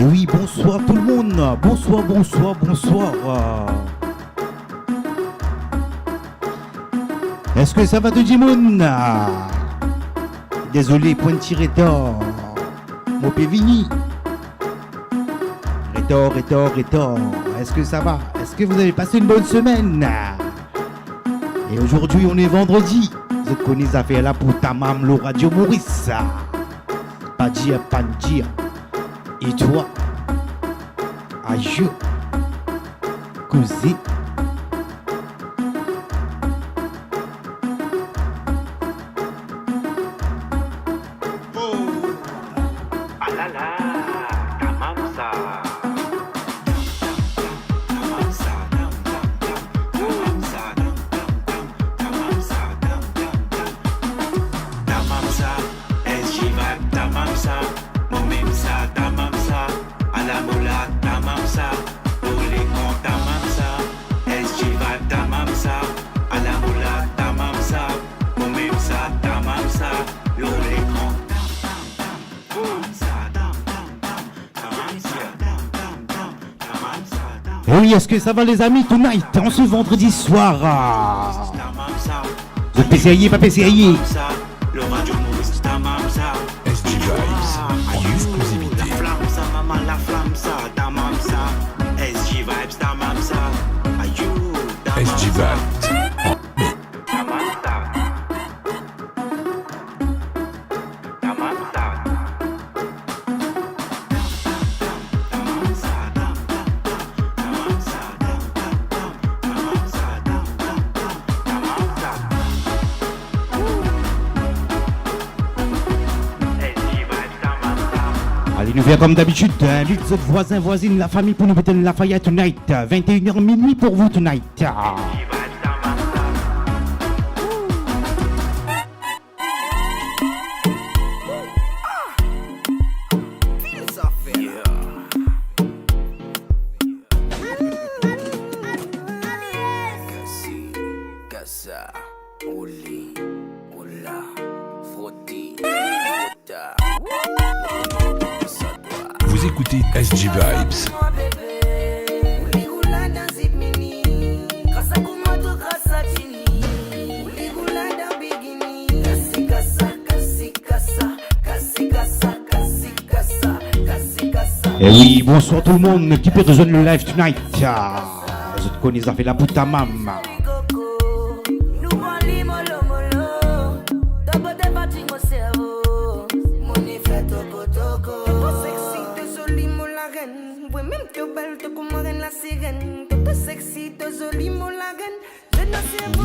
Et oui, bonsoir tout le monde. Bonsoir, bonsoir, bonsoir. Est-ce que ça va de Jimoun? Désolé, point tiré d'or. Mon Pévini. Rétor. Est-ce que ça va? Est-ce que vous avez passé une bonne semaine? Et aujourd'hui, on est vendredi. Je connais ça fait là pour Tamam, le Radio Maurice. Pas dire. Et toi? Aïe. Cosé. Oui, est-ce que ça va les amis tonight, en ce vendredi soir? Vous PCIE, pas PCIE. SG Vibes, en exclusivité. SG Vibes. Allez, nous faire comme d'habitude, invite votre voisin, voisine, la famille pour nous péter la Lafayette tonight. 21h minuit pour vous tonight. Vous écoutez SG Vibes. Et oui, bonsoir tout le monde qui peut rejoindre le live tonight. Je te connais, ça fait la puta maman.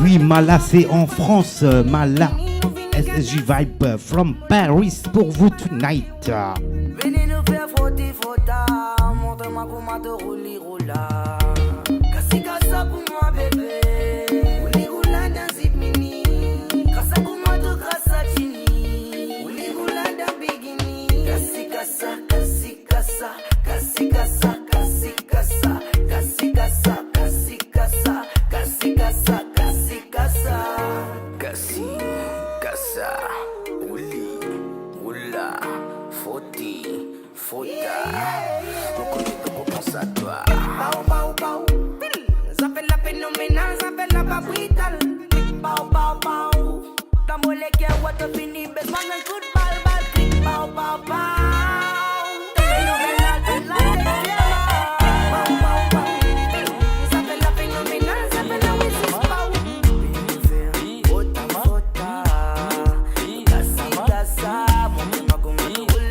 Oui, Mala, c'est en France. Mala, SSJ Vibe from Paris pour vous tonight. Venez nous faire frotter, montre-moi comment te rouler, roula. Cassi cassa pour moi, bébé. Rouli, roula dans zip mini. Cassa pour moi, tout grâce à Chini. Rouli, roula dans bikini. Cassi cassa, cassi cassa, cassi cassa, cassi cassa, cassi cassa, cassi cassa, cassi cassa, cassi cassa. Cassi cassa, rouli, roula. Foti, fota, on pense à toi. Bao, ça fait la phénoménale, ça fait la papritale. Bao, dans mon lait qui a what up fini, besoin d'un coup de balle, bao. C'est phénoménal, c'est la texture. Bao, ça fait la phénoménale, ça fait la whisky, bao. Fota, casa, montre-moi comment tu roules.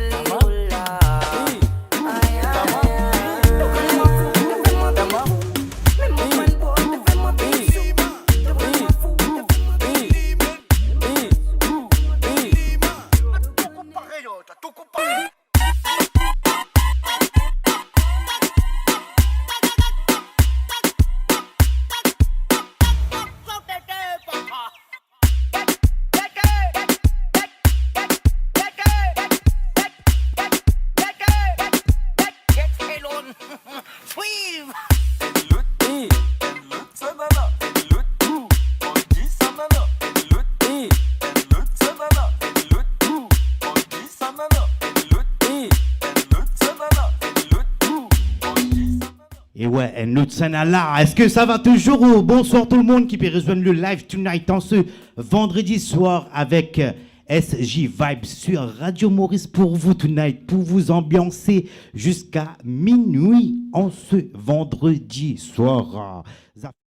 and Lutsanala. Est-ce que ça va toujours? Bonsoir tout le monde qui peut rejoindre le live tonight en ce vendredi soir avec SJ Vibes sur Radio Maurice pour vous tonight, pour vous ambiancer jusqu'à minuit en ce vendredi soir.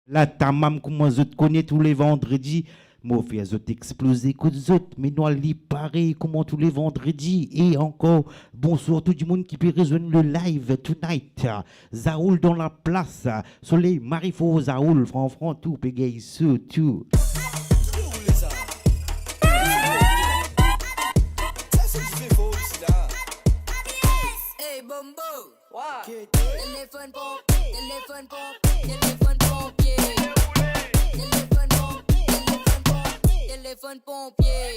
Là, tamam, comment je te connais tous les vendredis. Moi, fais je t'exploser, écoute, mais nous allons pareil, comment tous les vendredis. Et encore, bonsoir tout le monde qui peut rejoindre le live tonight. Zaoul dans la place. Soleil, Marifo, Zaoul, Fran, tout, Pégay, tout. Hey, Bombo! Wow! Téléphone pompier! Téléphone pompier! Téléphone pompier! Téléphone pompier!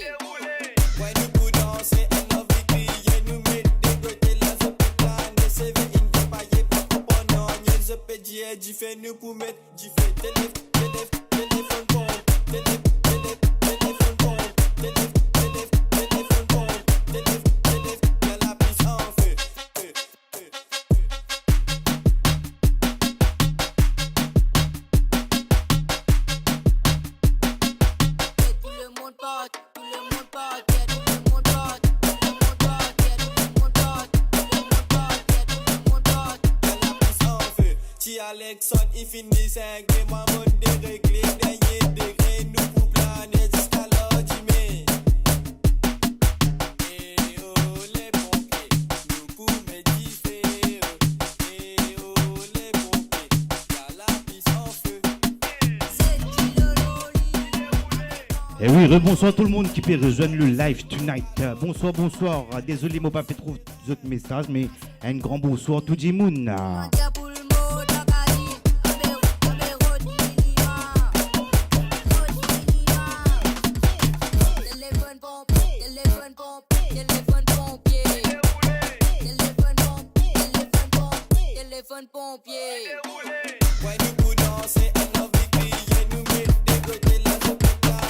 Ouais, nous pour danser, elle a envie de crier, nous met des côtés là, je peux planer, c'est vrai, il ne veut pas y avoir de bonheur, je peux dire, j'y fais nous pour mettre, j'y fais téléphone pompier, téléphone pompier, téléphone pompier, y'a la piste en feu. Alexandre, il finit 5 et moi, mon déréglé, dernier degré, nous pour planer jusqu'à l'ordimé. Et oh, les pompiers, nous pour méditer. Et oh, les pompiers, y'a la piste en feu. Et oui, rebonsoir tout le monde qui peut rejoindre le live tonight. Bonsoir. Désolé, moi pas fait trop d'autres messages, mais un grand bonsoir tout le monde. Téléphone pompier! Ouais, nous pour danser, elle a envie de crier, nous met des côtés là, je peux planer.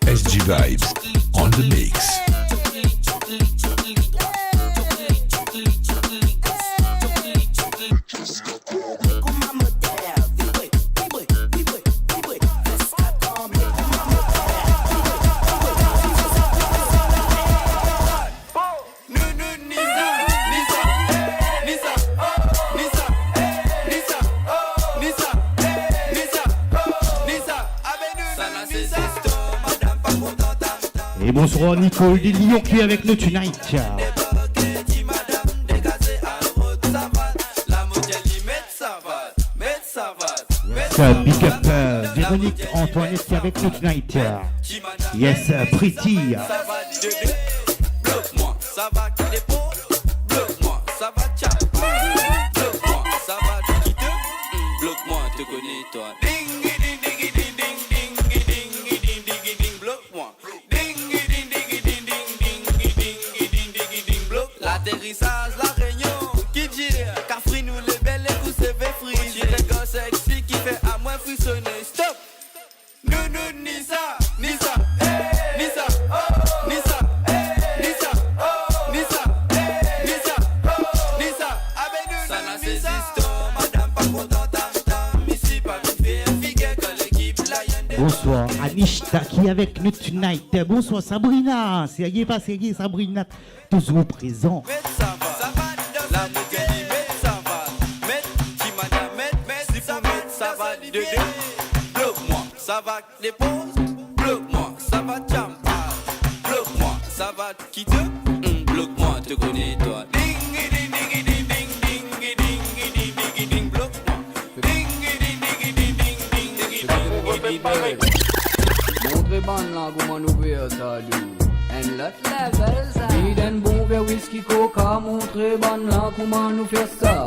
SG Vibes on the mix. Et bonsoir Nicole des Lions qui est avec nous tonight. Big up Véronique Antoinette qui est avec nous tonight. Yes, Pretty. Bloque-moi, ça va qui dépôt. Bloque-moi, ça va tchap. Bloque-moi, ça va qui te. Bloque-moi, te connais toi. Ding ding ding ding ding ding ding ding ding ding ding. Bloque-moi. Ding ding ding ding ding ding ding ding ding. Bloque. L'atterrissage, la réunion. Qui dit Cafri nous les belles et tous ces véfris. J'ai des gosses sexy qui fait à moins frissonner. Stop. Nous ni ça, ni ça, ni ça, ni ça, ni ça, ni ça, ni ça, ni ça. Avec nous, ça n'a ses histoires, madame pas contente, ici pas une fille, que l'équipe la yende. Bonsoir Annie Nishta qui est avec nous tonight. Bonsoir Sabrina, c'est pas sérieux Sabrina, toujours présent. Mais ça va, la Mugeli, mais ça va. Mais Kimana, mais ça va, Dédé. Bloque-moi, ça va, dépose. Bloque-moi, ça va, Champa. Bloque-moi, ça va, qui te bloque-moi, te connais toi. Ding, ding, ding, ding, ding, ding, ding, ding, ding, ding, bloque-moi. Ding, ding, ding, ding, ding, ding, ding, ding, ding. Montre ban là comment nous faire ça du and lot level ça Biden bon vers whisky coca montre ban là comment nous faire ça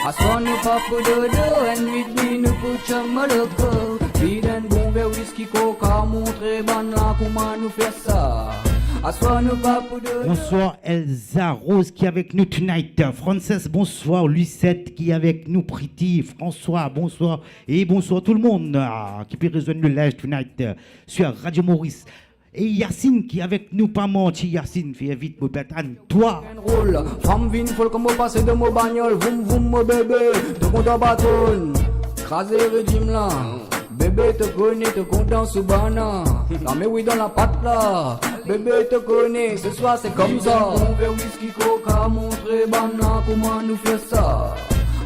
I saw nous pas pour dodo and with me nous put some loco Biden bon vers whisky coca montre ban là comment nous faire ça I saw nous pas pour dodo. Bonsoir Elsa Rose qui est avec nous tonight. Frances, bonsoir. Lucette qui est avec nous. Pretty, François, bonsoir. Et bonsoir tout le monde qui peut rejoindre le live tonight sur Radio Maurice. Et Yacine qui est avec nous, pas menti. Yacine, fais vite, mon pétane. Toi. Femme vine folle comme au passé de mon bagnole. Voum voum mon bébé, te compte en bâton. Crasé régime là. Bébé te connaît, te content sous bana. Non mais oui dans la patte là. Bébé te connaît, ce soir c'est comme ça. On veut whisky coca, montrer bana, comment nous faire ça.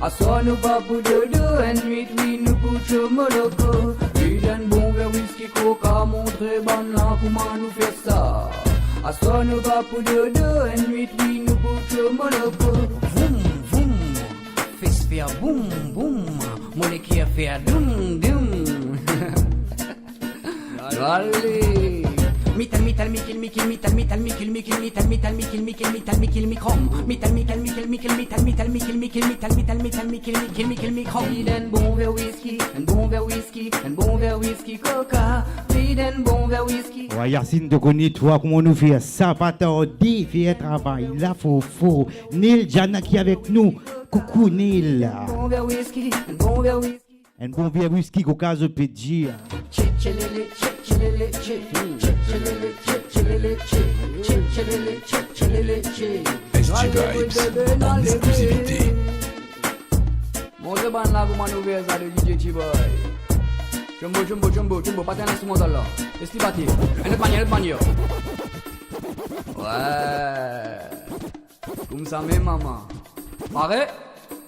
À soi nous pas pour deux, and nuit oui nous pour chomoloco. Biden bon vers whisky coca, montrer bana, comment nous faire ça. À soi nous pas pour deux, and nuit oui nous pour chomoloco. Voum voum, fais faire boum boum, mon équipe faire doum doum. Allez. Metal metal mikil mikil metal metal mikil mikil metal metal mikil mikil metal mikil mikrom metal metal mikil mikil metal metal mikil mikil metal metal metal mikil mikil mikil mikrom Biden bon vers whisky and bon vers whisky and bon vers whisky coca Biden bon vers whisky. Ouais, Yacine te connais toi comment nous faire ça pas tarder faire travail là faut Neil Jana qui est avec nous. Coucou Neil. Bon vers whisky and bon vers whisky. Un bon vieux whisky coca je peux dire. SG Vibes en exclusivité. Mon ban là comment nous faire ça de DJ T-Boy. Jumbo, pas t'en laisser mon là. Laisse-le partir. Un autre manière. Ouais. Comme ça même maman. Pareil.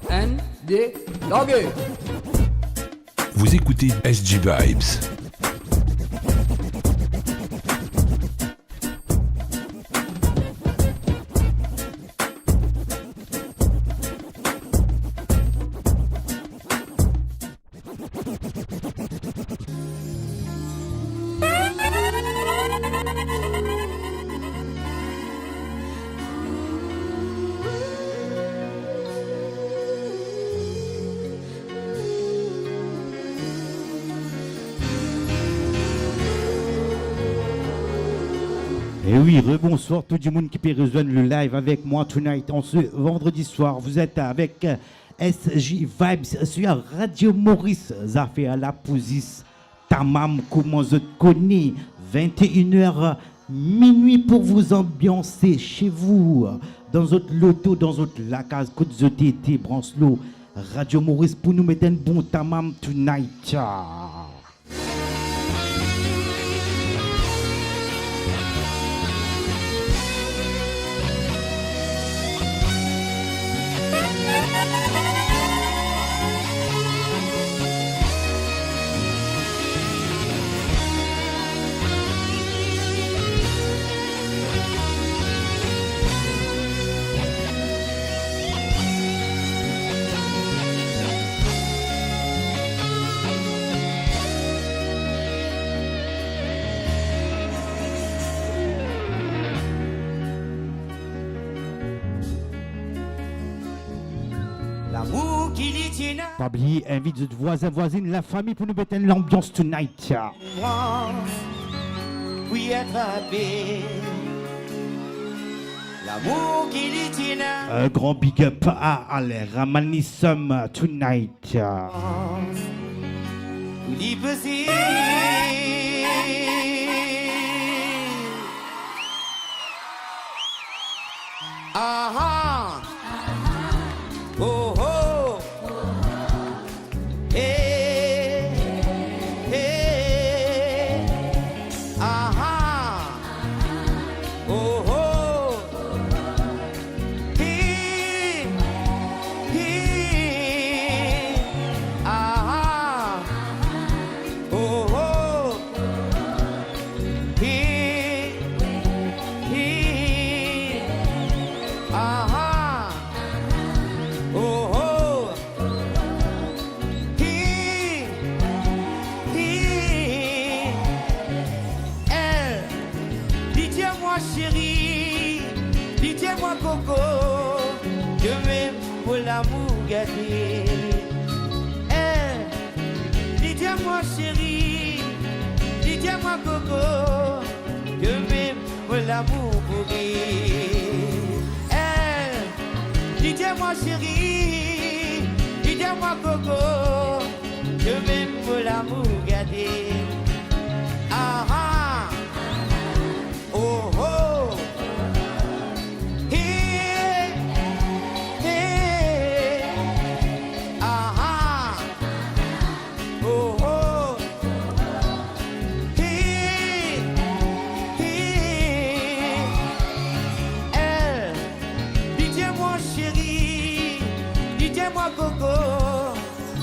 N-D, logué. Vous écoutez SG Vibes. Et oui, rebonsoir tout le monde qui peut rejoindre le live avec moi tonight en ce vendredi soir. Vous êtes avec SG Vibes sur Radio Maurice. Ça fait à la position. Tamam, comment je te connais. 21h minuit pour vous ambiancer chez vous. Dans votre loto, dans votre la case, côte de TT, branche-l'eau. Radio Maurice pour nous mettre un bon tamam tonight. L'amour qui dit tienne. Pas oublier, invite votre voisin, voisine, la famille pour nous mettre l'ambiance tonight. Oui, attrapé. L'amour qui dit tienne. Un grand big up à Alain Ramanissom tonight. Oui, possible. Ah ah. Oh oh. Hey. Hey. Ah ah. Oh oh. Hi. Hi. Elle. Dis-moi chérie. Dis-moi coco. Que même pour l'amour gâté. Elle. Dis-moi chérie. Dis-moi coco. Que même pour l'amour pourri. Dis-moi chérie, dis-moi coco, que même pour l'amour gardé. Ah ah, oh oh, hey, hey, ah ah, oh oh, hey, hey, elle, dis-moi chérie. Dis-moi coco,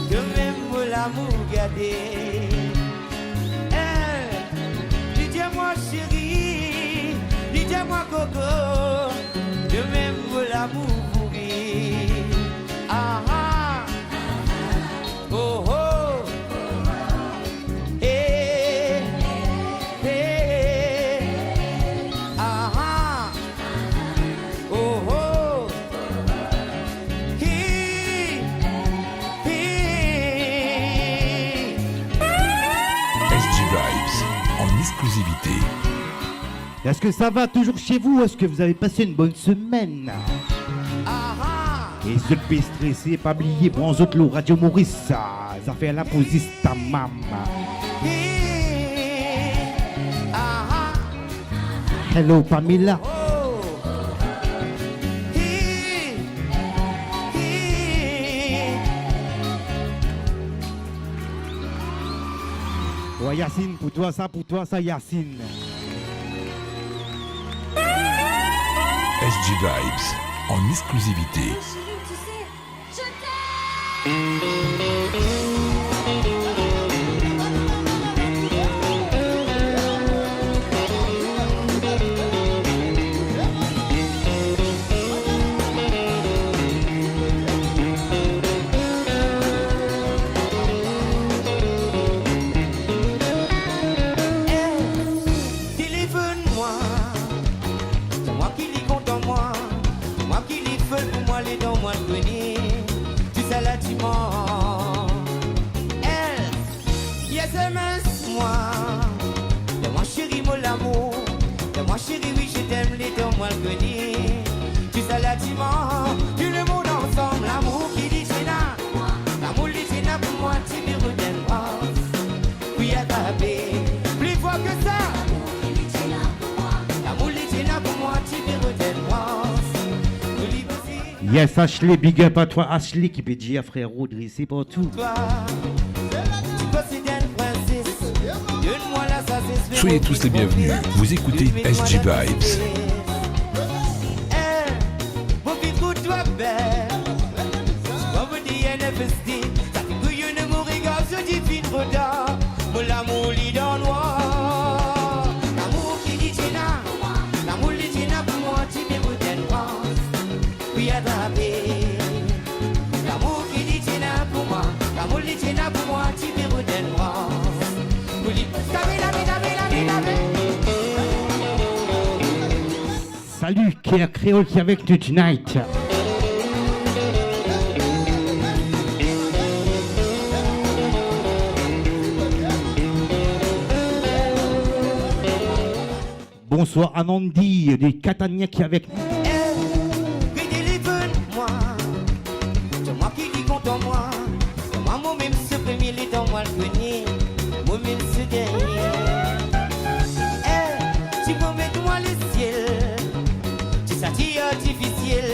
que même pour l'amour gardé. Dis-moi chérie, dis-moi coco, que même pour l'amour pourri. Ah ah, oh oh, eh, eh, ah ah, oh oh. SG Vibes en exclusivité. Est-ce que ça va toujours chez vous? Est-ce que vous avez passé une bonne semaine? Et ceux qui sont stressés, pas oublier, pour nous autres, le Radio Maurice, ça fait la position ta maman. Hello Pamela. Ouais, Yacine, pour toi ça, Yacine. SG Vibes en exclusivité. Téléphone-moi, c'est moi qui lis compte en moi, moi qui lis feu pour moi les dents, moi le grenier, tu sais là tu mens. Elle, SMS moi, c'est moi chérie mon l'amour, c'est moi chérie oui je t'aime les dents, moi le grenier, tu sais là tu mens, tout le monde ensemble, l'amour qui dit c'est là, l'amour dit c'est là pour moi, tu me redonnes, oui à taper, plus fort que ça. Yes, Ashley, big up à toi, Ashley, qui peut dire frérot, dressé partout. Soyez tous les bienvenus. Vous écoutez SG Vibes. L'amour lit dans noir, l'amour qui dit c'est là, l'amour dit c'est là pour moi, tu me redonnes, oui attrapé. L'amour qui dit c'est là pour moi, l'amour dit c'est là pour moi, tu me redonnes, oui, Salut, Kéa Créole qui est avec nous tonight. Bonsoir Anandi des Catania qui est avec nous. Téléphone-moi, c'est moi qui dis compte en moi, c'est moi moi-même ce premier, les dans moi le grenier, moi-même ce dernier. Tu peux mettre moi le ciel, tu sais artificiel,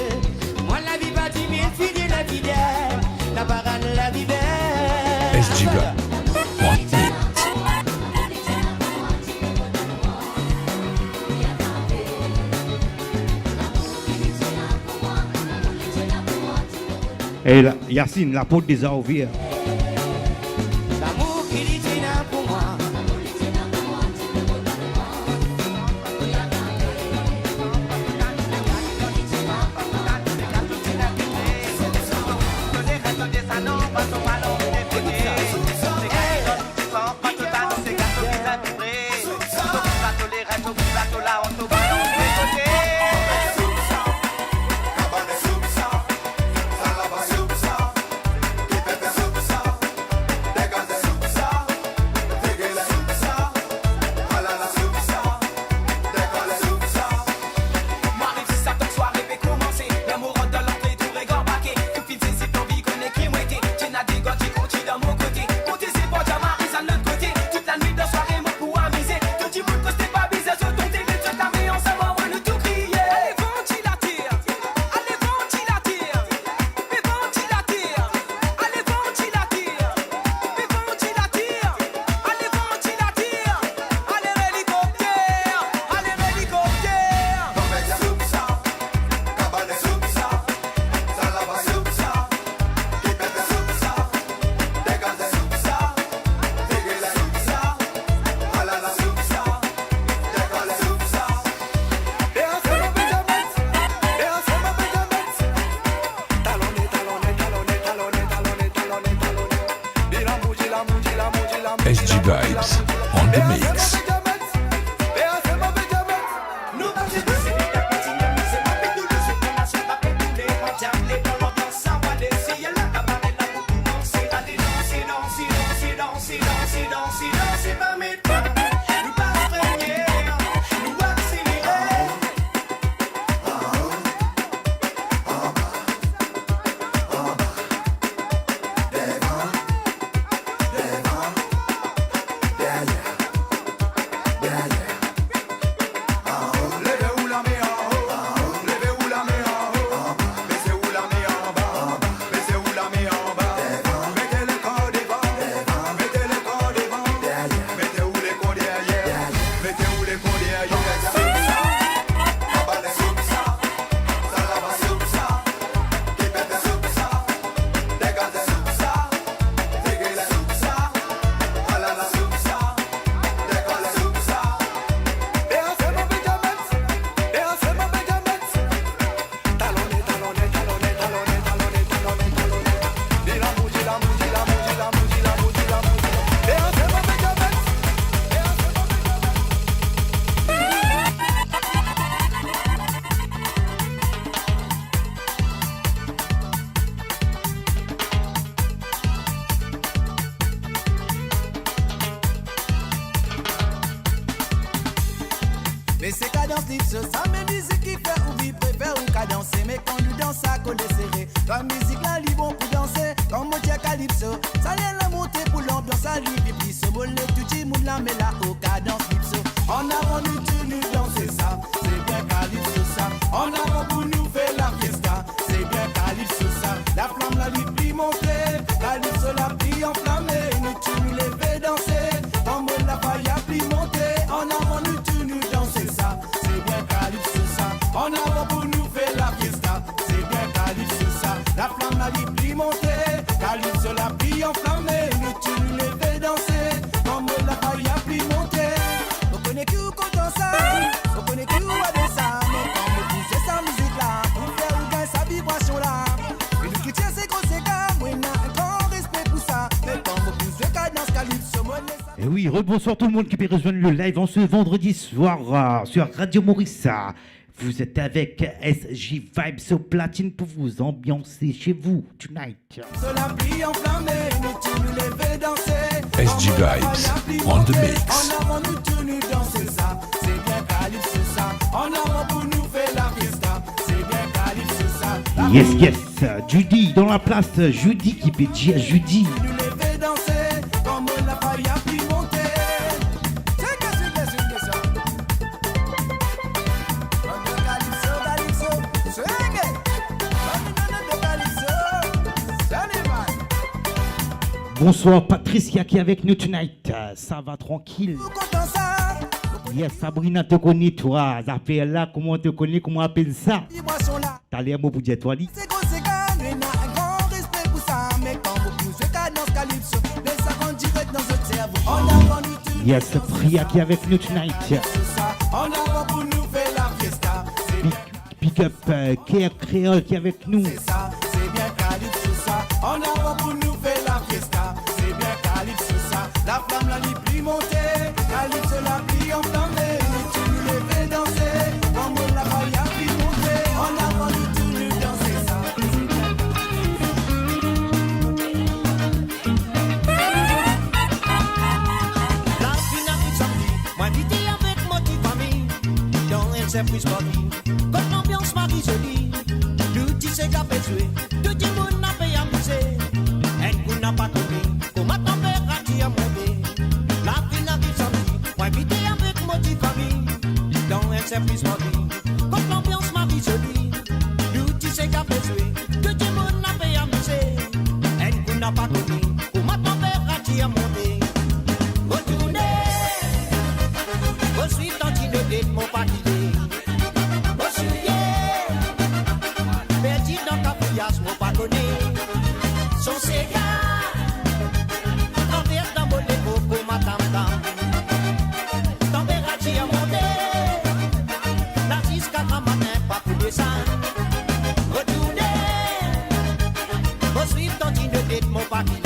moi la vie va du mieux, fidèle la fidèle, la parade la vie belle. SG Vibes. Et là, Yacine, la porte des a ouvert. L'amour qui dit c'est là pour moi. SG Vibes on the mix. Mais c'est cadence lips, ça met musique qui fait ou vie préfère ou cadencer. Mais quand nous danse à coller serré, la musique là, li bon pour danser. Comme mon tia calypso, ça vient la montée pour l'ambiance à lui. Puis ce bol le tout le monde la met là au cadence lips. En avant nous tu nous danser ça, c'est bien calypso ça. En avant pour nous faire la fiesta, c'est bien calypso ça. La flamme la lui plie montée, calypso la plie enflammée. Nous tu nous les fait danser, comme la faille a plie montée. En avant nous tu nous danser ça, c'est bien calypso ça. En avant pour nous faire la fiesta, c'est bien calypso ça. La flamme la lui plie montée, calypso la plie enflammée. Nous tu nous les fait danser, comme la faille a plie montée. On connaît qui ou content ça, on connaît qui ou avec ça. Mais quand on pousse sa musique là, on fait ou gagne sa vibration là. Et nous qui tient ces conséquences, moi n'a un grand respect pour ça. Mais quand on pousse le cadence calypso, moi laisse ça. Et oui, rebonsoir tout le monde qui peut rejoindre le live en ce vendredi soir sur Radio Maurice. Vous êtes avec SG Vibes au platine pour vous ambiancer chez vous tonight. La plie enflammée, nous tu nous les fais danser. SG Vibes on the mix. En avant nous tu nous danser ça, c'est bien calypso ça. En avant pour nous faire la fiesta, c'est bien calypso ça. Yes, yes, Judy dans la place, Judy qui peut dire Judy. Tu nous les fais danser, comme la paille a pris monter. C'est que ça. Calypso, calypso, swing it. Calypso, salut man. Bonsoir Patricia qui est avec nous tonight. Ça va tranquille. Vous content ça? Yes, Sabrina te connaît toi. Ça fait là, comment te connaît, comment on appelle ça? Vibration là. T'as l'air mot pour dire toi, li. C'est conséquent, mais n'a un grand respect pour ça. Mais quand vous poussez cadence calypso, mais ça rentre direct dans votre cerveau. En avant nous tu Yes, Priya qui est avec nous tonight. ça. En avant pour nous faire la fiesta. C'est Pick up Care Créole qui est avec nous. ça, c'est bien calypso ça. En avant pour nous faire la fiesta. C'est bien calypso ça. La flamme la lit plie montée. Calypso la plie enflammée. Nous tu nous les fais danser. Comme la paille a plie montée. En avant nous tu nous danser ça. La finale samedi, moi invité avec mon petit famille dans un surprise party. Comme l'ambiance marie jolie, nous dis c'est qu'à faire jouer, tout le monde n'a pas amusé. Un coup n'a pas connu, comment température a monté. La finale samedi, moi invité avec mon petit famille dans un surprise party. Comme l'ambiance marie jolie, nous dis c'est qu'à faire jouer, tout le monde n'a pas amusé. Un coup n'a pas connu, comment température a monté. Retournez, au suite d'antinoté de mon parti. Au soulier, perdu dans ta fouillasse, mon pas connu. Son cigare, l'envers dans mon écho pour ma tam-tam. Température a monté, la 6-4 matin, pas pour descendre. Retournez, au suite d'antinoté de mon parti.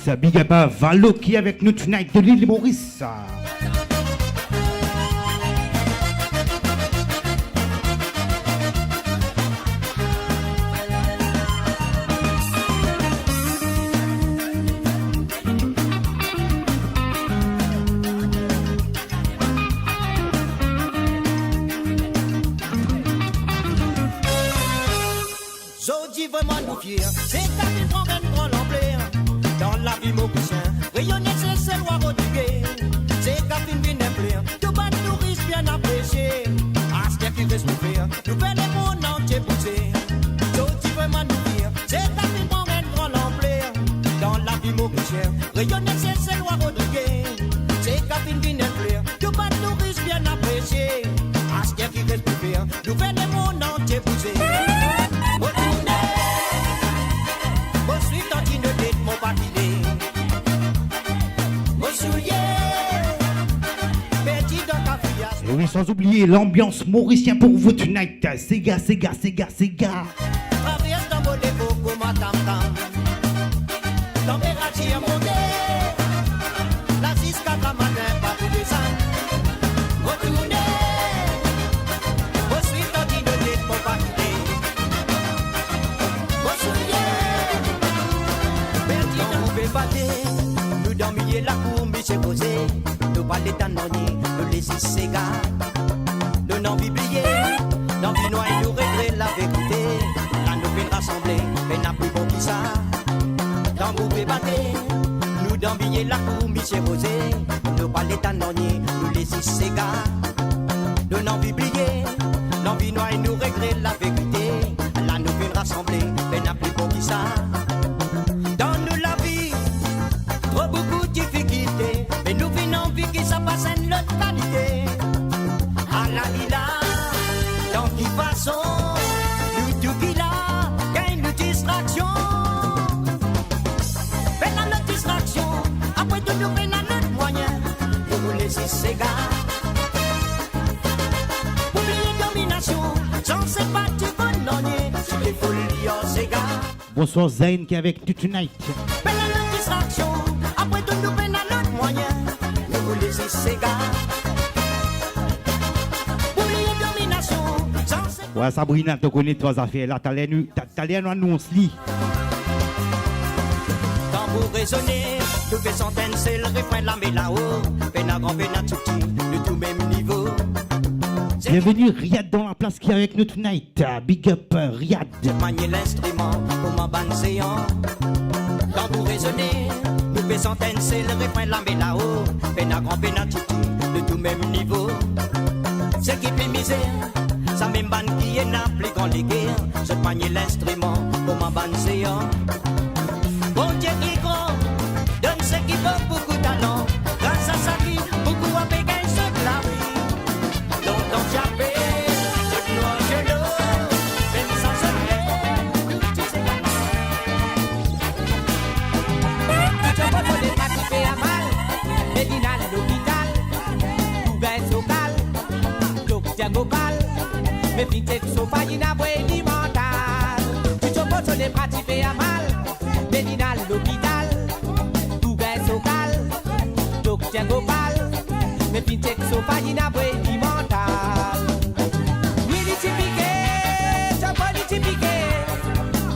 Maurice. Big up à Valo qui est avec nous tonight de l'île Maurice. Jodi vraiment nous fier, c'est qu'à une grande l'ampleur. Dans la vie mauricien, rayonner c'est loi Rodriguez. C'est qu'à une bien impleur, tout bas touristes bien apprécié. À ce qui reste nous faire, nous faisons le monde entier pousser. Jodi vraiment nous fier, c'est qu'à une grande l'ampleur. Dans la vie mauricien, rayonner c'est loi Rodriguez. C'est qu'à une bien impleur, tout bas touristes bien apprécié. À ce qui reste nous faire, nous faisons le monde entier pousser. Et oui, sans oublier l'ambiance mauricien pour vous tonight. Sega, Sega, Sega, Sega. Traverse dans mon défaut comme un tam-tam. Température montée. La 6-4 à matin, pas tout descendre. Retournez. Au suite d'un dîner de mon parti. Au soulier. Perdu dans mon pépaté. Nous dormions la cour, mais c'est posé. Nous parlons d'annonier, nous laissons Sega. Nous n'en oublier, dans le noir nous régler la vérité. Là nous fait rassembler, mais n'a plus bon qui ça. Dans vous débattez, nous d'envier la cour, Michel Rosé. Nous parlons d'annonier, nous laissons Sega. Nous n'en oublier, dans le noir nous régler la vérité. Là nous fait rassembler, mais n'a plus bon qui ça. Dans nous la vie, trop beaucoup de difficultés. Mais nous venons vivre que ça passe à notre qualité. À la lila, dans qui façon, nous tout qui là, gagne une distraction. Fais dans notre distraction, après tout nous fais dans notre moyen. Pour nous laisser Sega. Oubliez domination, sans se battre bonhonnier. Sur les folies en Sega. Bonsoir Zayn qui est avec nous tonight. Fais dans notre distraction, après tout nous fais dans notre moyen. Pour nous laisser Sega. Ouais, Sabrina, tu connais trois affaires là. T'as l'air annonce li. Quand vous raisonnez, nous fait centaines, c'est le refrain de la mélao. Pena grand, pena tout petit, de tout même niveau. Bienvenue Riyad dans la place qui est avec nous tonight. Big up Riyad. Manier l'instrument pour ma bande séant. Quand vous raisonnez, nous fait centaines, c'est le refrain de la mélao. Pena grand, pena tout petit, de tout même niveau. C'est qui fait misère. Ça même bande qui est n'a plus grand les guerres. Je manier l'instrument pour ma bande séant. Bon Dieu qui est grand, donne ce qui veut beaucoup de talent. Grâce à ça qui, beaucoup a bégaye ce de la vie. Longtemps j'avais, ce noir que l'eau, même sans se plaire, tu sais pas. Tu te vois les pratiquer à mal, Médina l'hôpital, Coubès au cal, Docteur Gopal. Mais vite so pas inaboué mental. Tu te poses les pratiquer à mal. Médina l'hôpital. Coubès au cal. Docteur Gopal. Mais vite so pas inaboué mental. Willy typiqué. Chapoli typiqué.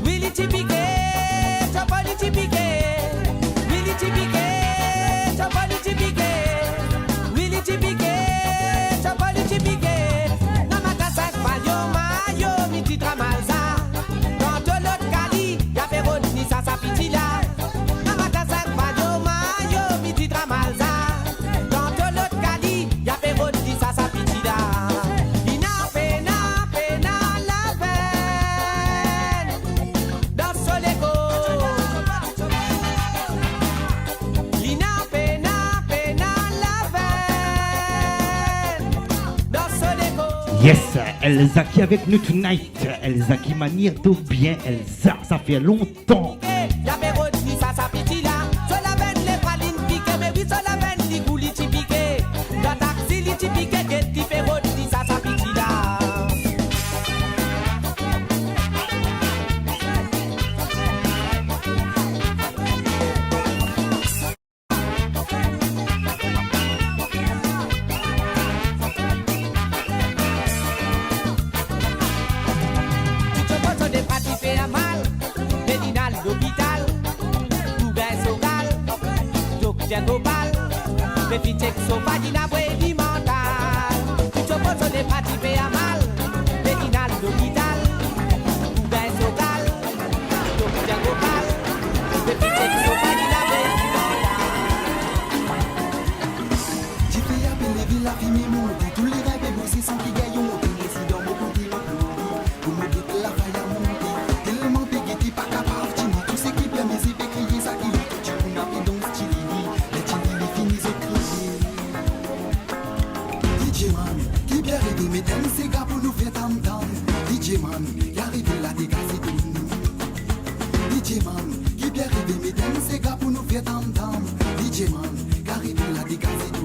Willy typiqué. Chapoli typiqué. Willy typiqué. Chapoli typiqué. Willy typiqué. Chapoli typiqué. Quand l'autre Cali, y'a fait Rodney, ça s'appelle là. Namakasak, Mayo, Mayo, midi dramalza. Quand l'autre Cali, y'a fait Rodney, ça s'appelle là. Ina pena la peine. Dans Soleco. Ina pena la peine. Dans Soleco. Yes, Elsa qui est avec nous tonight. Elsa qui manière tout bien. Elsa, ça fait longtemps. Y'avait Rodney, ça s'appelle là. Sur la veine, les pralines piquées, mais oui, sur la veine, les coulis piquées. Dans taxi, les piquées, qui fait Rodney, ça s'appelle là. bien global. Mais fit check so pas dit la vraie vie mentale. Tu te poses des pratiques à mal. Mais qui n'a l'hôpital. Ben so gal. Donc bien global. Mais fit check so pas dit la vraie vie mentale. Tu fais appeler les villes, la fille monter. Tous les rêves et bosser sans qu'ils gagnent. Tous les résidents, mon compte, mon plombier. Pour me dire que la faille a monté. Tellement pégué, t'es pas capable. Tu n'as tout ce qui permet, c'est fait crier ça qui est. Tu n'as pas donc stylé. Les stylés finissent au crier. DJ Man, qui bien rêvé, mais t'aimes ces gars pour nous faire tam-tam. DJ Man, qui arrive là, dégager tout nous. DJ Man, qui bien rêvé, mais t'aimes ces gars pour nous faire tam-tam. DJ Man, qui arrive là, dégager tout nous.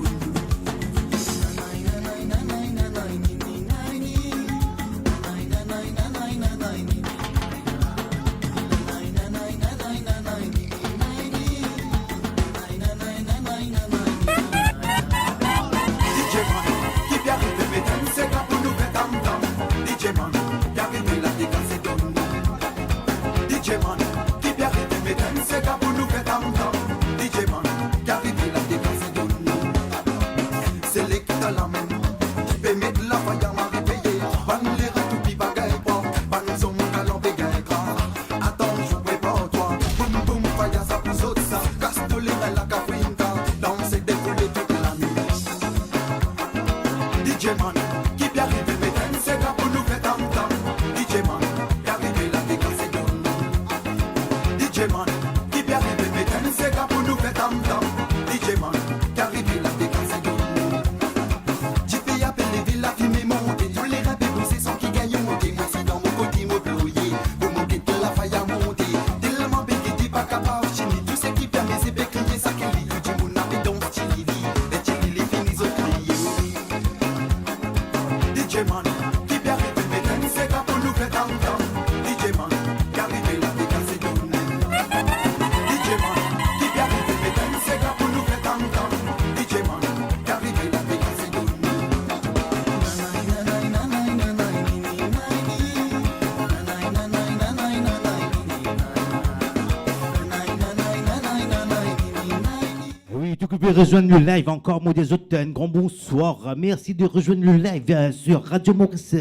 Vous pouvez rejoindre le live encore, moi des autres, un grand bonsoir. Merci de rejoindre le live sur Radio Maurice.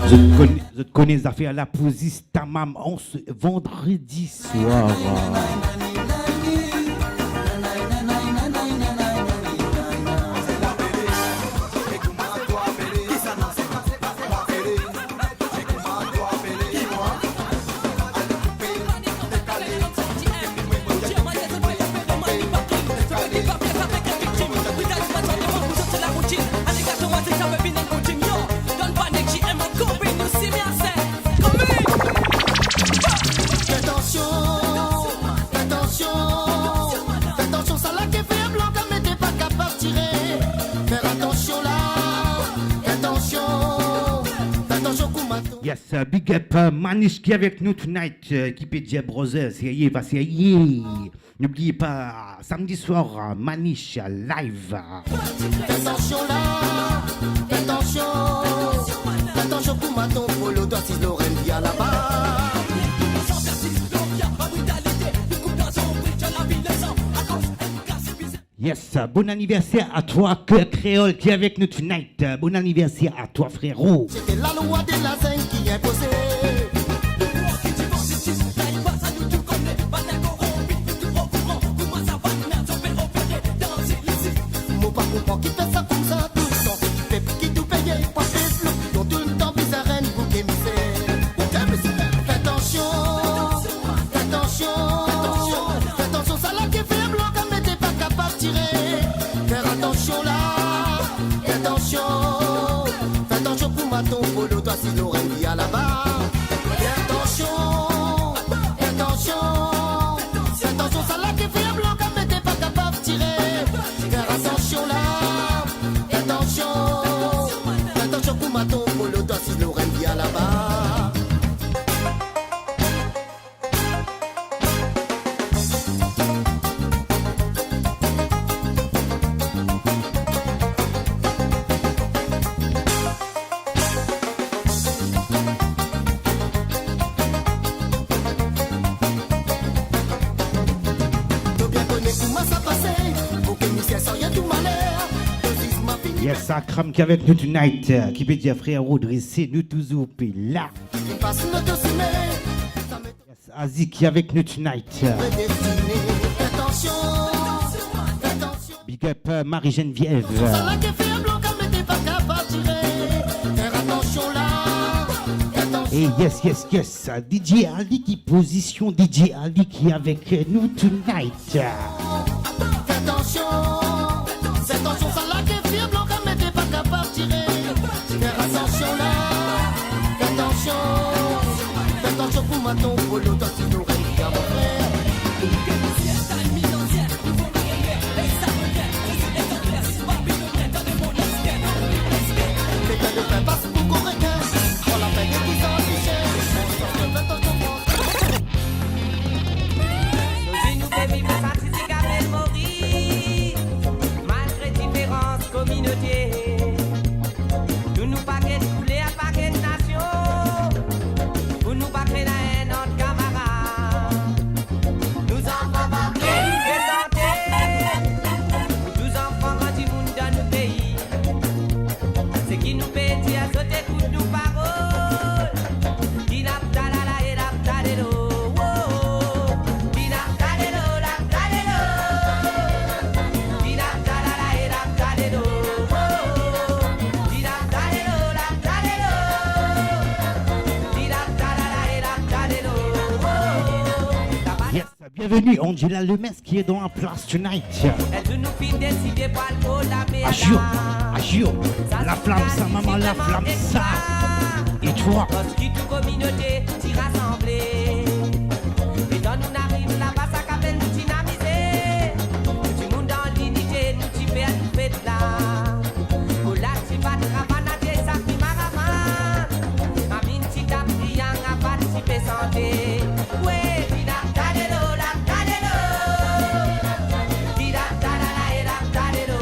Je te connais les affaires à la position tamam en ce vendredi soir. Yes, big up Manish qui est avec nous tonight, qui peut dire Brothers, n'oubliez pas, samedi soir, Manish live. Attention là, attention pour ma ton polo, toi si Lorraine vient là-bas. Yes, bon anniversaire à toi, Cœur Créole, qui est avec nous tonight. Bon anniversaire à toi, frérot. C'était la loi de la zinc qui imposait. Mon pas comprend qui fait ça comme ça, tout le temps. Fait qui tout paye, pas fait flou. Dont tout le temps, puis arène, bouc et misère. Fais attention, ça là qui fait blanc, comme t'es pas capable de tirer. Faire attention là, fais attention pour ma ton polo, toi si Lorraine vient là-bas. Fais attention, ça là qui fait blanc, comme t'es pas capable de tirer. Faire attention là, fais attention pour ma ton polo, toi si Lorraine vient là-bas. Yes, ça crame qu'avec nous tonight. Qui peut dire frère Audrey, c'est nous toujours là. Yes, Azik qui avec nous tonight. Big up Marie-Geneviève. Et yes, DJ Ali qui position DJ Ali qui est avec nous tonight. Fais attention, ça là que fille blanc comme t'es pas capable de tirer. Fais attention là, fais attention pour ma tombe, pour l'autre si nous réussissons à mon frère. Nous nous pas qu'être coulés à paquet de nations. Pour nous pas créer la haine entre camarades. Nous enfants pas de santé. Nous enfants quand du monde dans nos pays. C'est qui nous fait dire à sauter toutes nos paroles. Dinaptalala et laptalelo. Dinaptalelo, laptalelo. Dinaptalala et laptalelo. Yes, bienvenue Angela Lemes qui est dans la place tonight. Agio, la flamme ça maman, la flamme ça. Et toi? Qui toute communauté s'y rassembler. Et dans nous n'arrive là-bas, ça qu'appelle nous dynamiser. Du monde en l'unité, nous t'y fait à nous fait là. Au lac, t'y pas de ravanade, ça qui m'a ma mine, t'y tape, triang, à participer santé. Ouais, dida, talelo, la talelo. Dida, talala, et la talelo.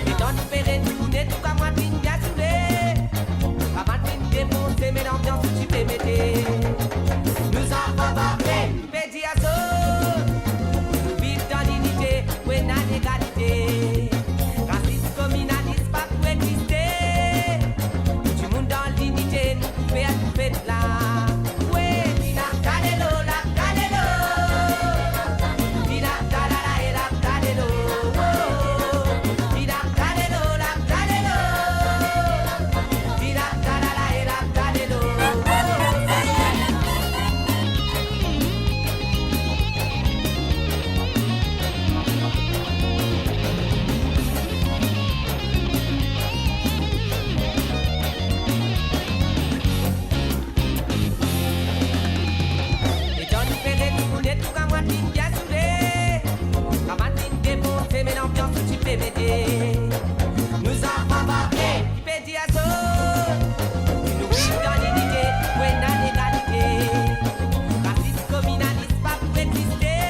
Et dans nous faire retourner, tout comme moi, t'y bien soulé. Avant de défoncer, mais l'ambiance, tu peux mettre. Nous en faisons pédiazo. Nous vivons dans l'unité, oui, dans l'égalité. Racisme, communalisme, pas pour exister. Du monde dans l'unité, nous pouvons être fait là. Oui, dina, talelo, la talelo. Dina, talala, et la talelo. Dina, talelo, la talelo. Dina, talala, et la talelo. Et dans nous faire retourner tout comme moi, t'y bien soulé. Avant de défoncer, mais l'ambiance, tu peux m'aider. Nous en faisons pédiazo. Nous vivons dans l'unité, oui, dans l'égalité. Racisme, communalisme, pas pour exister.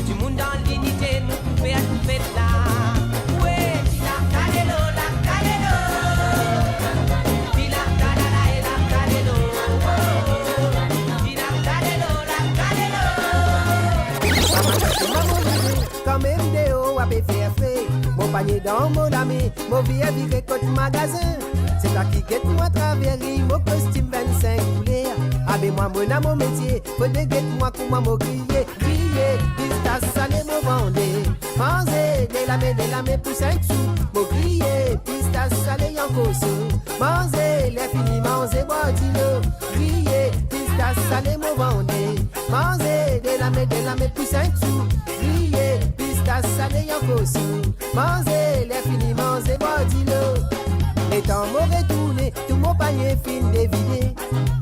Du monde dans l'unité, nous pouvons être fait là. Ouais, dina, talelo, la talelo. Dina, talala, et la talelo. Dina, talelo, la talelo. Quand mes vidéos à faire fait, mon panier dans mon ami, mon billet viré côté magasin. C'est là qui guette moi travers mon costume 25 couleurs. Avec moi, mon métier, faut de guette moi, comment m'en crier. Crier, pistas salé, mon vendé. Manger, de la main pour 5 sous. Mon crier, pistas salé, en cosso. Manger, les finis, manger, boire du lot. Crier, pistas salé, mon vendé. Manger, de la main pour 5 sous. Crier, pistas salé, en cosso. Manger, les finis, manger, boire du lot. Et tant m'au retourné, tout mon panier fin dévidé.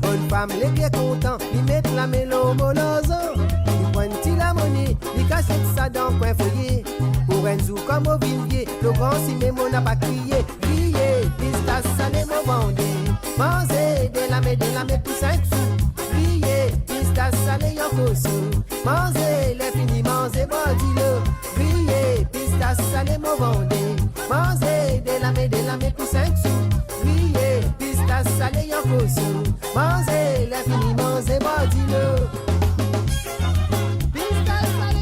Bonne femme, les bien contents, ils mettent la mélo molozo. Ils prennent la monnaie, ils cachent ça dans le coin foyer. Pour un zou comme au vivier, le grand si mes mots n'a pas crié. Crier, pistas salé, mon bandé. Manger, de la main pour 5 sous. Crier, pistas salé, en cosso. Manger, les finis, manger, bordilo. Crier, pistas salé, mon bandé. Manger, de la main pour 5 sous. Crier, pistas salé, en cosso. Manger, les finis, manger, bordilo. Pistas salé,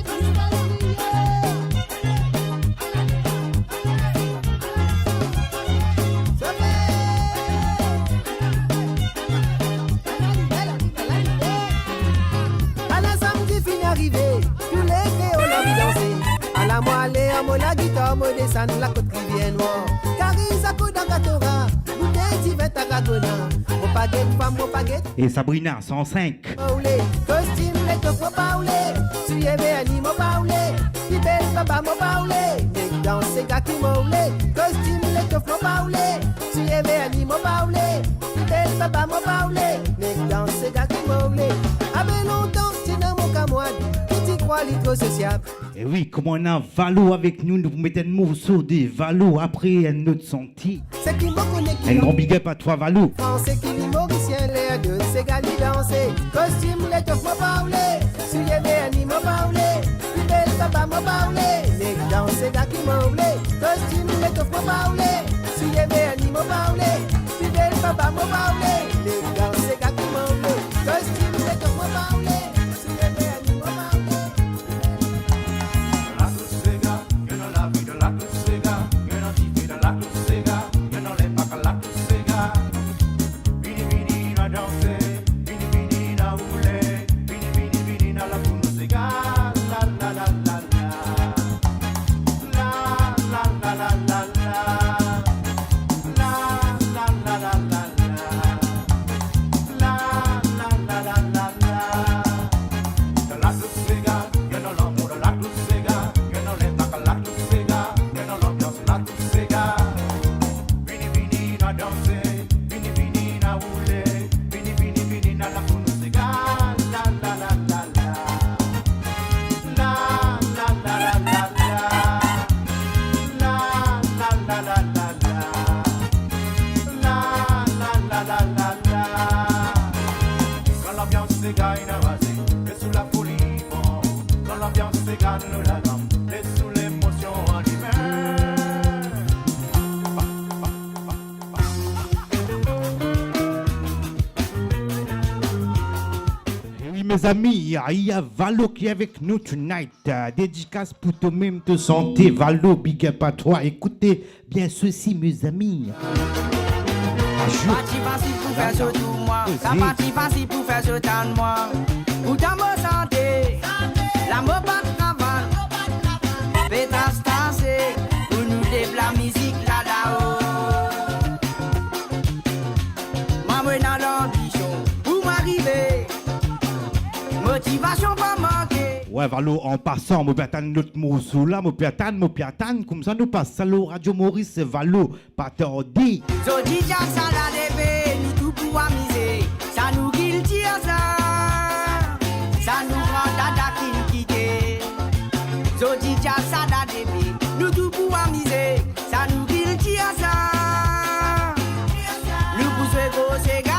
descend la côte rivière noire. Carisa Kodagatora, bouteille d'Yvette à Gagona. Mon paguette, femme, mon paguette. Et Sabrina, 105. Paulé, costume, les coffres, paulé. Tu y avais un mon paulé. Bibel, papa, mon paulé. Nek dans ces gars qui m'aulé. Costume, les coffres, paulé. Tu y avais un mon paulé. Bibel, papa, mon paulé. Nek dans ces gars qui m'aulé. Avec longtemps, tu n'as mon camoine. Qui t'y crois, l'hydro sociable. Et oui, comme on a Valo avec nous, nous mettons un morceau de Valo après un autre senti. C'est qui me connaît qui Un grand big up à toi, Valo. Français qui dit mauricien, l'air de ces gars qui danser. Costume, les toffes, m'a parlé. Si y avait un m'a parlé. Plus belle, papa, m'a parlé. Les dans ces gars qui m'ont oublié. Costume, les toffes, m'a parlé. Si y avait un m'a parlé. Plus belle, papa, m'a parlé. Les dans ces gars qui m'ont oublié. Costume, les toffes, m'a parlé. Si y avait un m'a parlé. Mes amis, il y a Valo qui est avec nous tonight. Dédicace pour toi-même de santé. Valo, big up à toi. Écoutez bien ceci, mes amis. Parti facile pour faire sauter moi. Ça parti facile pour faire sauter moi. Pour ta bonne santé, la mot pas de travail. Pétas tasser, pour nous développer la musique là-haut. Maman dans l'ambition, pour m'arriver. Motivation pas manquer. Ouais, Valo, en passant, je vais attendre notre morceau là, je vais attendre, comme ça nous passe à la Radio Maurice, Valo, pas tarder. Zodi Jack, ça la débé, nous tout pour amuser. Ça nous guilty à ça. Ça nous rend dada qui nous quitte. Zodi Jack, ça la débé, nous tout pour amuser. Ça nous guilty à ça. Nous poussons gros ségas.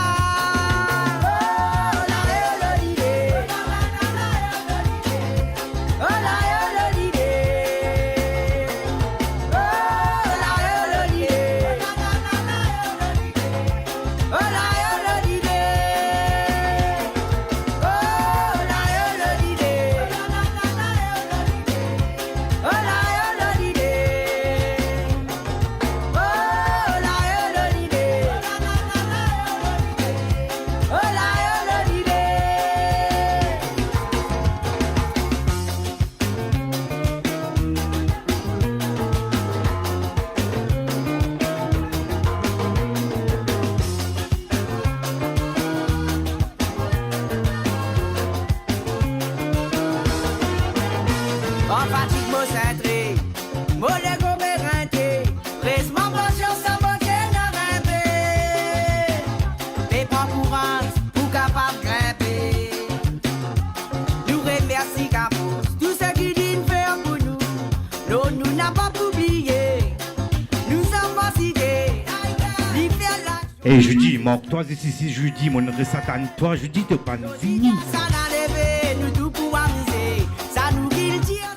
Et je dis, manque-toi ici, je dis, mon Satan, toi, je dis, t'es pas fini.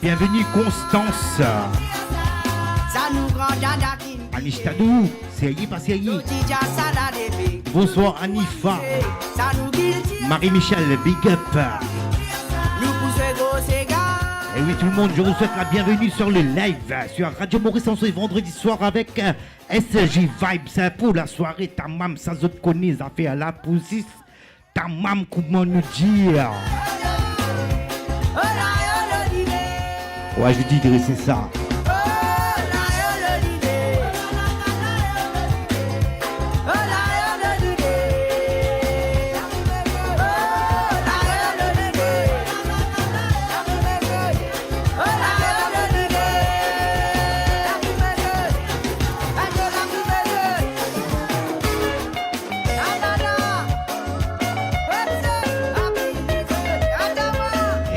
Bienvenue, Constance. Anishtadou, c'est y, pas c'est y. Bonsoir, Anifa. Marie-Michel, big up. Et oui, tout le monde, je vous souhaite la bienvenue sur le live sur Radio Maurice en ce vendredi soir avec SJ Vibes pour la soirée. Ta mam, ça te connaît, ça fait à la poussisse. Ta mam, comment nous dire? Ouais, je dis, c'est ça.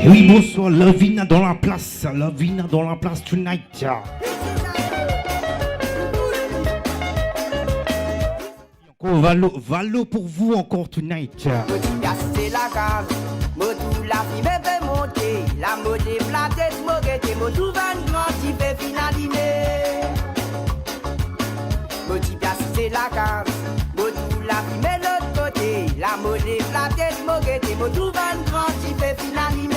Et oui, bonsoir, Lovina dans la place, Lovina dans la place tonight. Encore Valo pour vous encore tonight. C'est la case, tout la vie me fait monter. La mode est platée, moguette, mon tout van grand, il fait finaliser. C'est la case, tout la vie me l'autre côté. La mode est platée, moguette, mon tout van grand, il fait finaliser.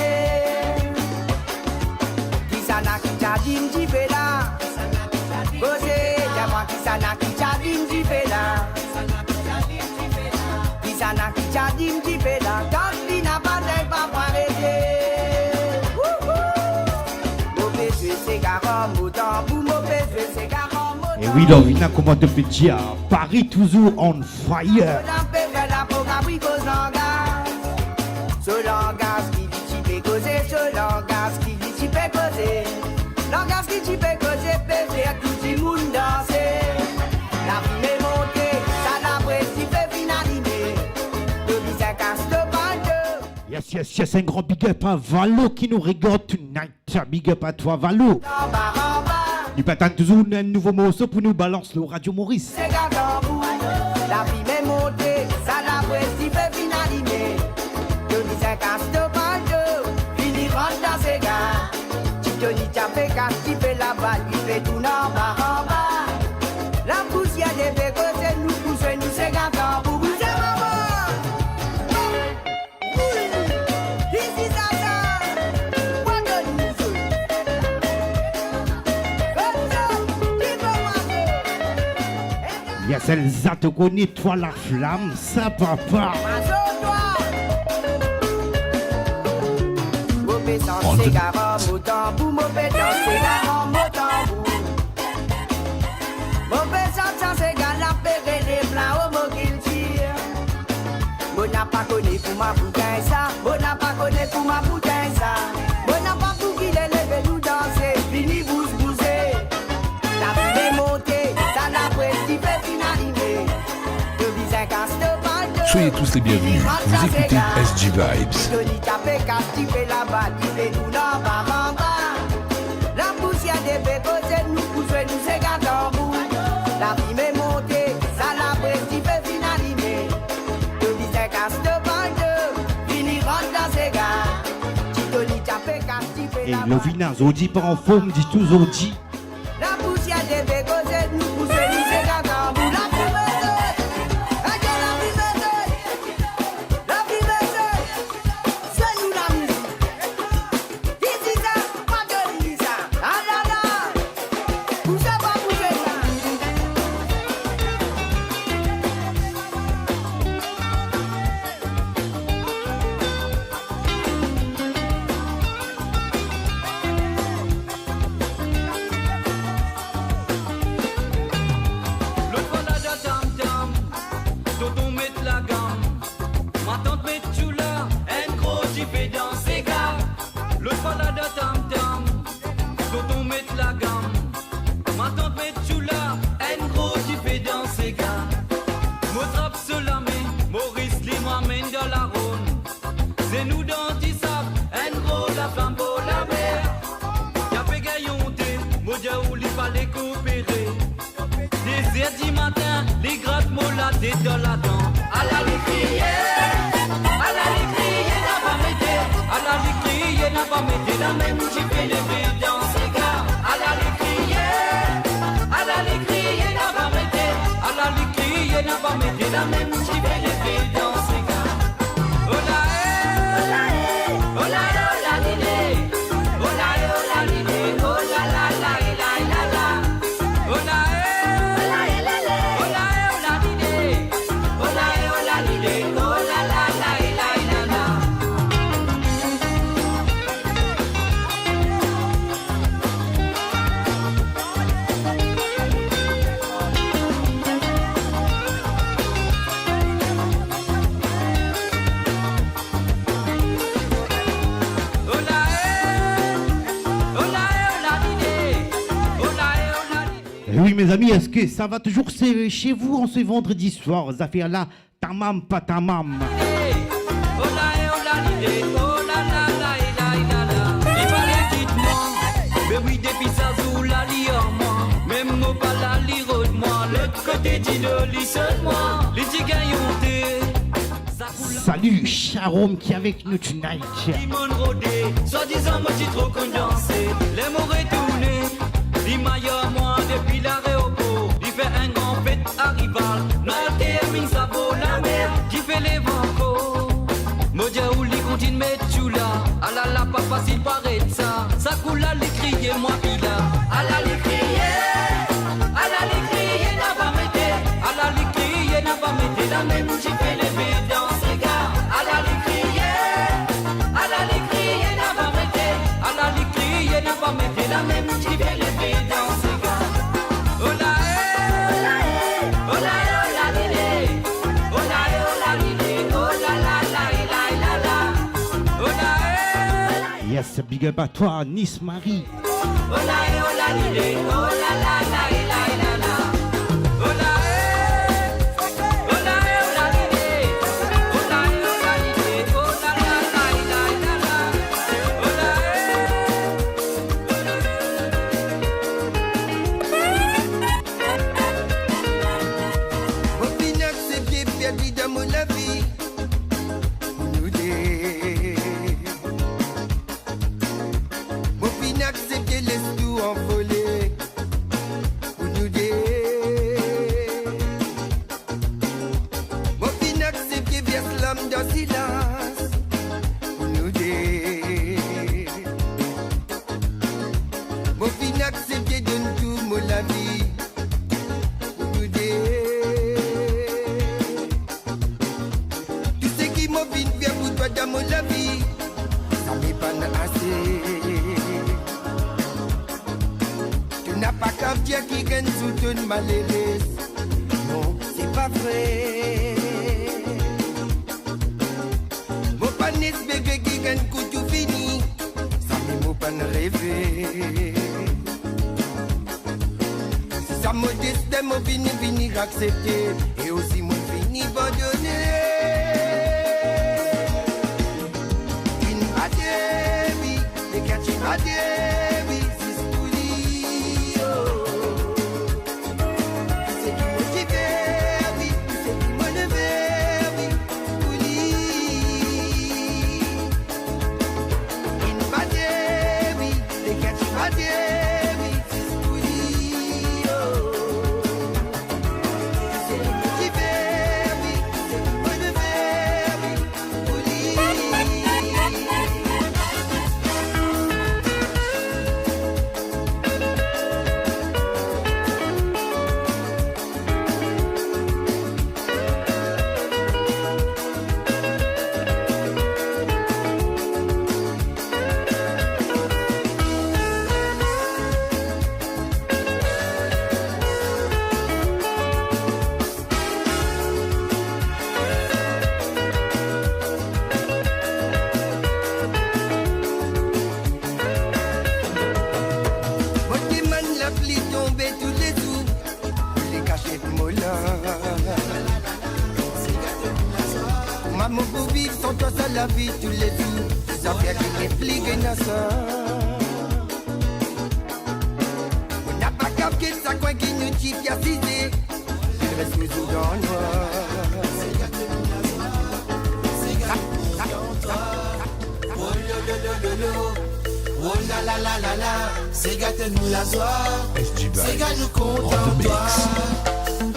Qui ça n'a qui t'a dit, m'ti fait là. Posé, y'a moi qui ça n'a qui t'a dit, m'ti fait là. Sana qui t'a dit m'ti fait là, quand il n'a pas de pas arrêter. Mon péché c'est garom, autant pour mon péché c'est garom. Et oui, Lovina, comment te fait dire? Paris toujours on fire. On a fait la pour abri cause langage. Ce langage qui dit tu peux causer, ce langage qui dit tu peux causer. Langage qui tu peux causer, peut faire tout le monde danser. La vie est montée, ça n'a pas si fait finaliser. Yes, un grand big up à Valo qui nous regarde tonight. Big up à toi, Valo. Nous partons toujours un nouveau morceau pour nous balancer le Radio Maurice. La vie m'est montée, ça n'a pas si fait finaliser. Je dis un casse de bandeau, fini rentre dans ses gars. Tu te dis t'as fait casse, tu fais la balle, il fait tout en bas. La poussière des bécotes, nous poussons, nous c'est gâteau pour vous. Yes, Elsa te connaît, toi la flamme, ça papa. On the Bon n'a pas connu pour ma bouteille ça, bon n'a pas connu pour ma bouteille ça. Bon n'a pas pour qu'il ait levé nous danser, fini bouger. La vie est montée, ça n'a pas si fait finaliser. Je vis un casse de balle. Soyez tous les bienvenus. Vous écoutez SG Vibes. Je dis tapé casse, tu fais la balle, tu fais tout en bas. La poussière des bécotes, nous poussons, nous c'est gâteau bout. La vie est montée, ça n'a pas si fait finaliser. Et Lovina, Zodi pas en forme, dit tout Zodi. La poussière des bégotes, nous poussons, nous c'est gâteau bout. La fumée, c'est nous la musique. Dis ça, pas de dire ça. Ah là là, poussez pas, poussez ça. Les grattes molades et dans la dent. À la l'écrier, n'a pas metté. À la l'écrier, n'a pas metté. La même qui fait lever dans ses gars. À la l'écrier, n'a pas metté. À la l'écrier, n'a pas metté. La même qui fait lever dans ses gars. Oh la oh la l'idée. Oh la l'idée. Oh la la la la la la. Oh la Oui, mes amis, est-ce que ça va toujours chez vous en ce vendredi soir, ces affaires-là? Tamam, pas tamam. petit loli seulement, les petits gaillontés. Salut Sharom qui est avec nous tonight. Timon rodé, soi-disant moi j'ai trop condensé. Les mots retournés, les maillots moi depuis l'aéroport. Il fait un grand fête à rival, Noël et Sabo la mer, qui fait les vancos. Modia ou les continue mettre choula, ah là là pas facile paraît ça. Ça coule à l'écrier moi pila, à la l'écrier, à la l'écrier n'a pas metté, à la l'écrier n'a pas metté la même qui fait les bêtes dans ses gars. À la l'écrier n'a pas metté, à la l'écrier n'a pas metté la même qui fait les bêtes dans ses gars. Oh là oh là oh la lilé, oh là lilé, oh la la la la la la, oh là Yes, big up à toi, Nice Marie. oh la lilé, oh la la la la la la, oh là oh la lilé, oh la lilé, oh la la la la la la, oh là Mon pinac c'est bien perdu dans mon avis. Nous deux. Mon pinac c'est bien laisse tout envoler. Nous deux. Mon pinac c'est bien verse l'âme dans silence. Nous deux. Mon pinac c'est bien donne tout mon la vie. Nous deux. Tu sais qui m'a bien fait pour toi dans mon la vie. Ça m'est pas assez. Tu n'as pas qu'à dire qui gagne sous ton malheureuse. Non, c'est pas vrai. Mon pas n'espérer qui gagne coup tout fini. Ça m'est mon pas rêver. Ça me destin, mon fini accepter. Et aussi mon fini abandonner. In my baby, they catch in my baby, c'est studio. C'est qui motive, oui, c'est qui motive, oui, in my baby, they catch in my baby, c'est studio. C'est qui motive, oui, c'est qui motive, Moi qui man la pluie tomber tous les jours, les cachettes molles. Maman pour vivre sans toi ça la vie tous les jours. Ça fait qu'il réplique dans ça. On n'a pas capté ça quoi qui nous tue qui a cisé. Il reste toujours dans le noir. Oh la la la la la, c'est gâté nous la joie, SG Vibes c'est gâté nous on content the toi. mix.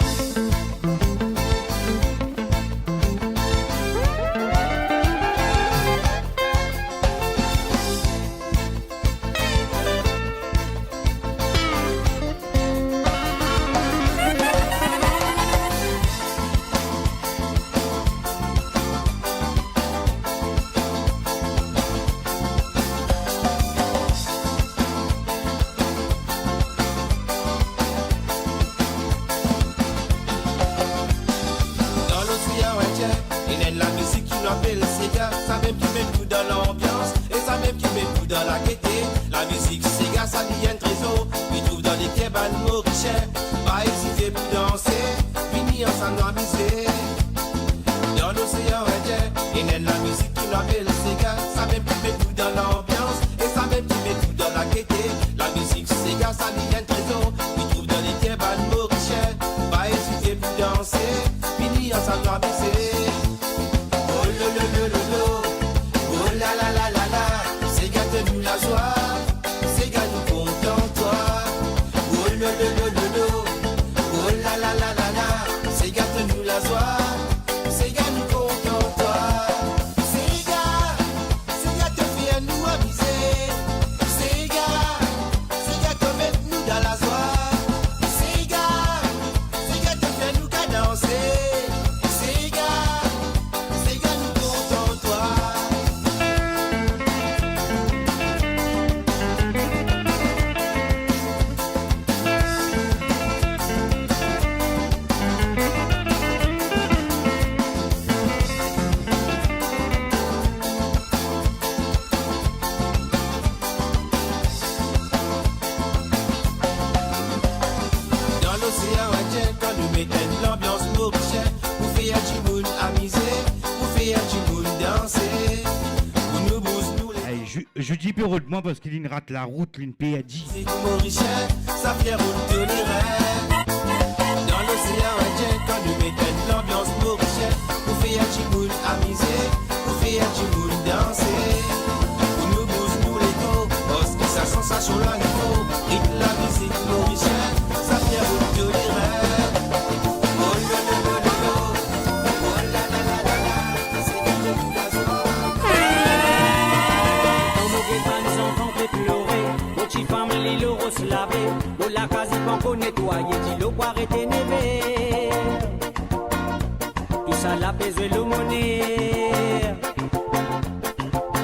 Dans l'océan Indien, il est la musique qui nous appelle Sega. Ça même qui met tout dans l'ambiance et ça même qui met tout dans la gaieté. La musique Sega, ça dit un trésor. Il trouve dans les cabanes mauriciens. Pas hésiter pour danser, fini ensemble amuser. Dans l'océan Indien, il est la musique qui nous appelle Sega. Ça même qui met tout dans l'ambiance et ça même qui met tout dans la gaieté. La musique Sega, ça dit un trésor. Il trouve dans les cabanes mauriciens. Pas hésiter pour la la la la la, c'est gâte-nous la joie, c'est gâte nous content toi. C'est gâte te fait nous amuser, c'est gâte te met nous dans la joie, c'est gâte te fait nous qu'à danser, c'est gâte nous content toi. Dans l'océan Indien, quand nous mettons l'ambiance mauricienne, vous faites un petit monde amuser, vous faites un petit monde danser, vous nous bousez nous les Allez, je dis peu de moi parce qu'il rate la route, l'une PAD. musiques mauriciennes, ça fait roule tous les rêves. Dans l'océan Indien, quand nous mettons l'ambiance mauricienne, vous faites un petit monde amuser, vous faites un petit monde danser, vous nous bousez nous les dos, parce que sa sensation là niveau, rythme la musique mauricienne, ça fait roule tous les rêves. Oh là là là là là, oh là là là là là, c'est gâte-nous la joie. Dans nos guépanes, enfants fait pleurer. Au petit famille, l'euro se laver. Au la quasi panko nettoyer. Dit l'eau pour arrêter never. Tout ça la pèse le monnaie.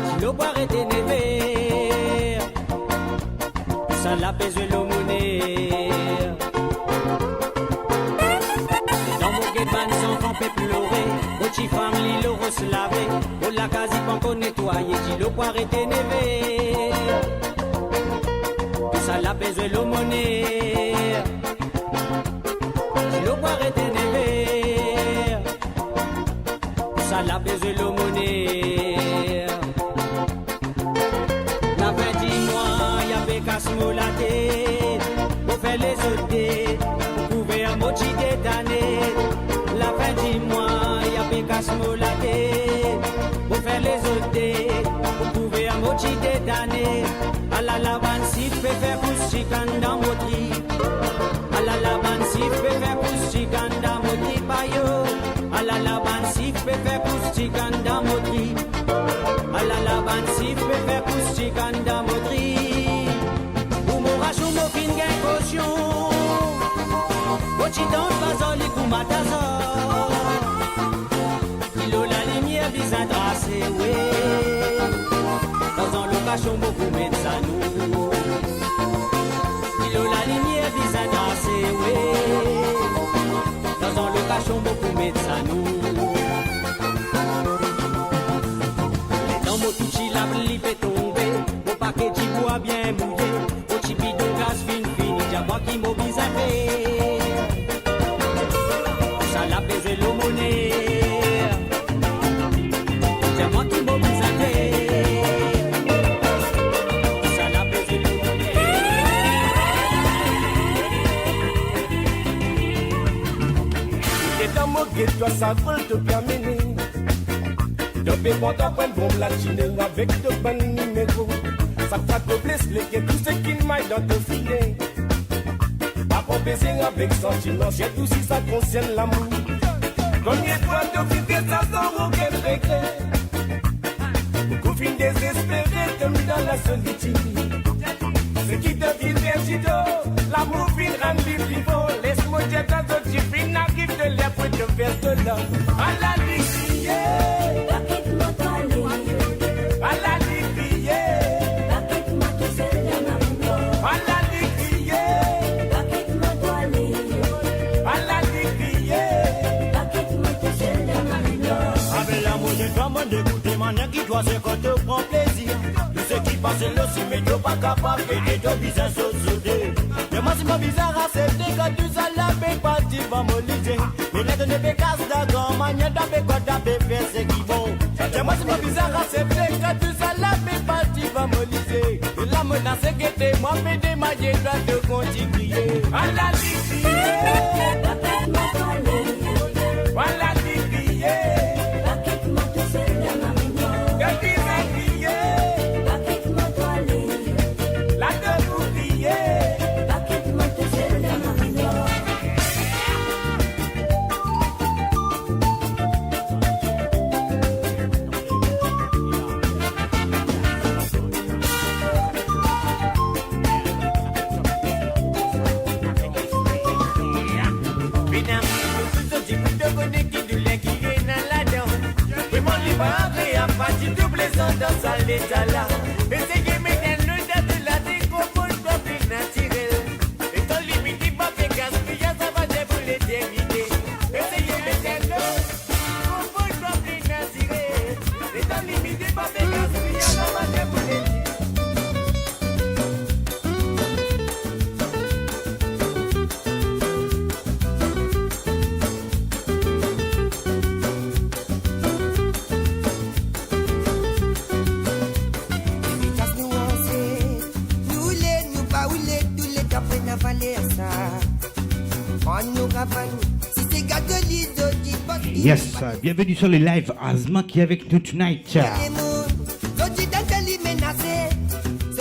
Dit l'eau pour arrêter never. Tout ça la pèse le monnaie. Dans mon guépanes, enfants fait pleurer. Au petit famille, l'euro se laver. Au la quasi panko nettoyer. Dit l'eau pour arrêter never. Tout ça la pèse le monnaie. Dit l'eau pour arrêter never. Tout ça la pèse le monnaie. La fin du mois, y'a fait casse la tête. Pour faire les autres, pour pouvez un mochi détané. La fin du mois, y'a fait casse la tête. Pour faire les autres, pour pouvez un mochi détané. À la lavane, si tu peux faire pousse chican dans mon tri. À la lavane, si tu peux faire pousse chican dans mon tri, payo. À la lavane, si tu peux faire pousse chican dans mon tri. À la lavane, si tu peux faire pousse chican dans mon tri. Pour mon rachou, mon fin gain caution. Mochi dans le bazoli, koumatazo. Kilo la lumière, vise à tracer, oui. Dans un location, beaucoup mettent ça nous. Kilo la lumière, vise à tracer, oui. Dans un location, beaucoup mettent ça nous. Dans mon touchi, la blip est tombée. Mon paquet d'y bois bien mouillé. Au chipi de gaz fini, y'a moi qui m'oblige à faire. Ça l'a pesé le monnaie. C'est moi qui m'oblige à faire. Ça l'a pesé le monnaie. Et dans mon guet, toi ça vole te perminer. Depuis mon temps, prenne bombe la chine avec de bonnes numéros. Ça fera te blesse les quais, tout ce qui m'aille dans te filet. Pas pour baiser avec sentiment, j'ai tout si ça concerne l'amour. Combien de fois te filer ça sans aucun regret. Beaucoup fin désespéré, comme dans la solitude. Ce qui te vit vertido, l'amour fin rend vivant. Laisse-moi dire dans un petit fin, n'arrive de l'air pour te faire de l'homme. À la ligne, à la ligne, à la ligne, à la ligne. Avec l'amour, je dois m'en dégoûter, manière qui doit se quand te prend plaisir. Tout ce qui passe là, si mais tu pas capable et de bizarre sauter. Mais moi, c'est pas bizarre à accepter quand tu sales la paix, pas tu vas me liser. Mais là, tu ne fais qu'à se d'accord, manière d'aller quoi d'aller faire ce qui bon. Mais moi, c'est pas bizarre à accepter quand tu sales la paix, pas tu vas me liser. Et la menace est que moi, mais démaillé, doit te continuer. À la ligne, à la ligne. pas du tout plaisant dans sa l'état là. Essayez mettre le de la décompose pour plus naturel. Et ton limite pas fait gaspiller, ça va dévoiler l'éternité. Essayez mettre le compose pour plus naturel. Et ton limite pas fait gaspiller, ça va dévoiler. Yes, bienvenue sur les lives Asma qui est avec nous tonight.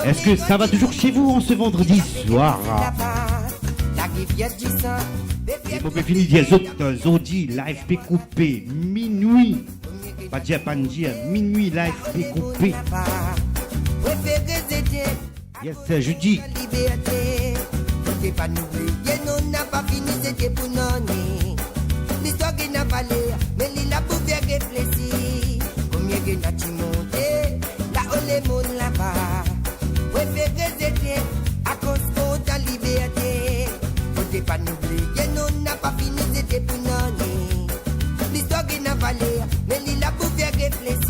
Est-ce que ça va toujours chez vous en ce vendredi soir? Et pour finir, il y a Zodi, live P coupé, minuit. Pas dire, pas dire, minuit, live P coupé. Yes, jeudi. Pas n'oublier, non, n'a pas fini, c'était pour non. L'histoire qui n'a pas l'air, mais il a pour faire réfléchir. Combien de n'a tu monté, là où les mondes là-bas. Ouais, faire résister, à cause de ta liberté. Faut pas n'oublier, non, n'a pas fini, c'était pour non. L'histoire qui n'a pas l'air, mais il a pour faire réfléchir.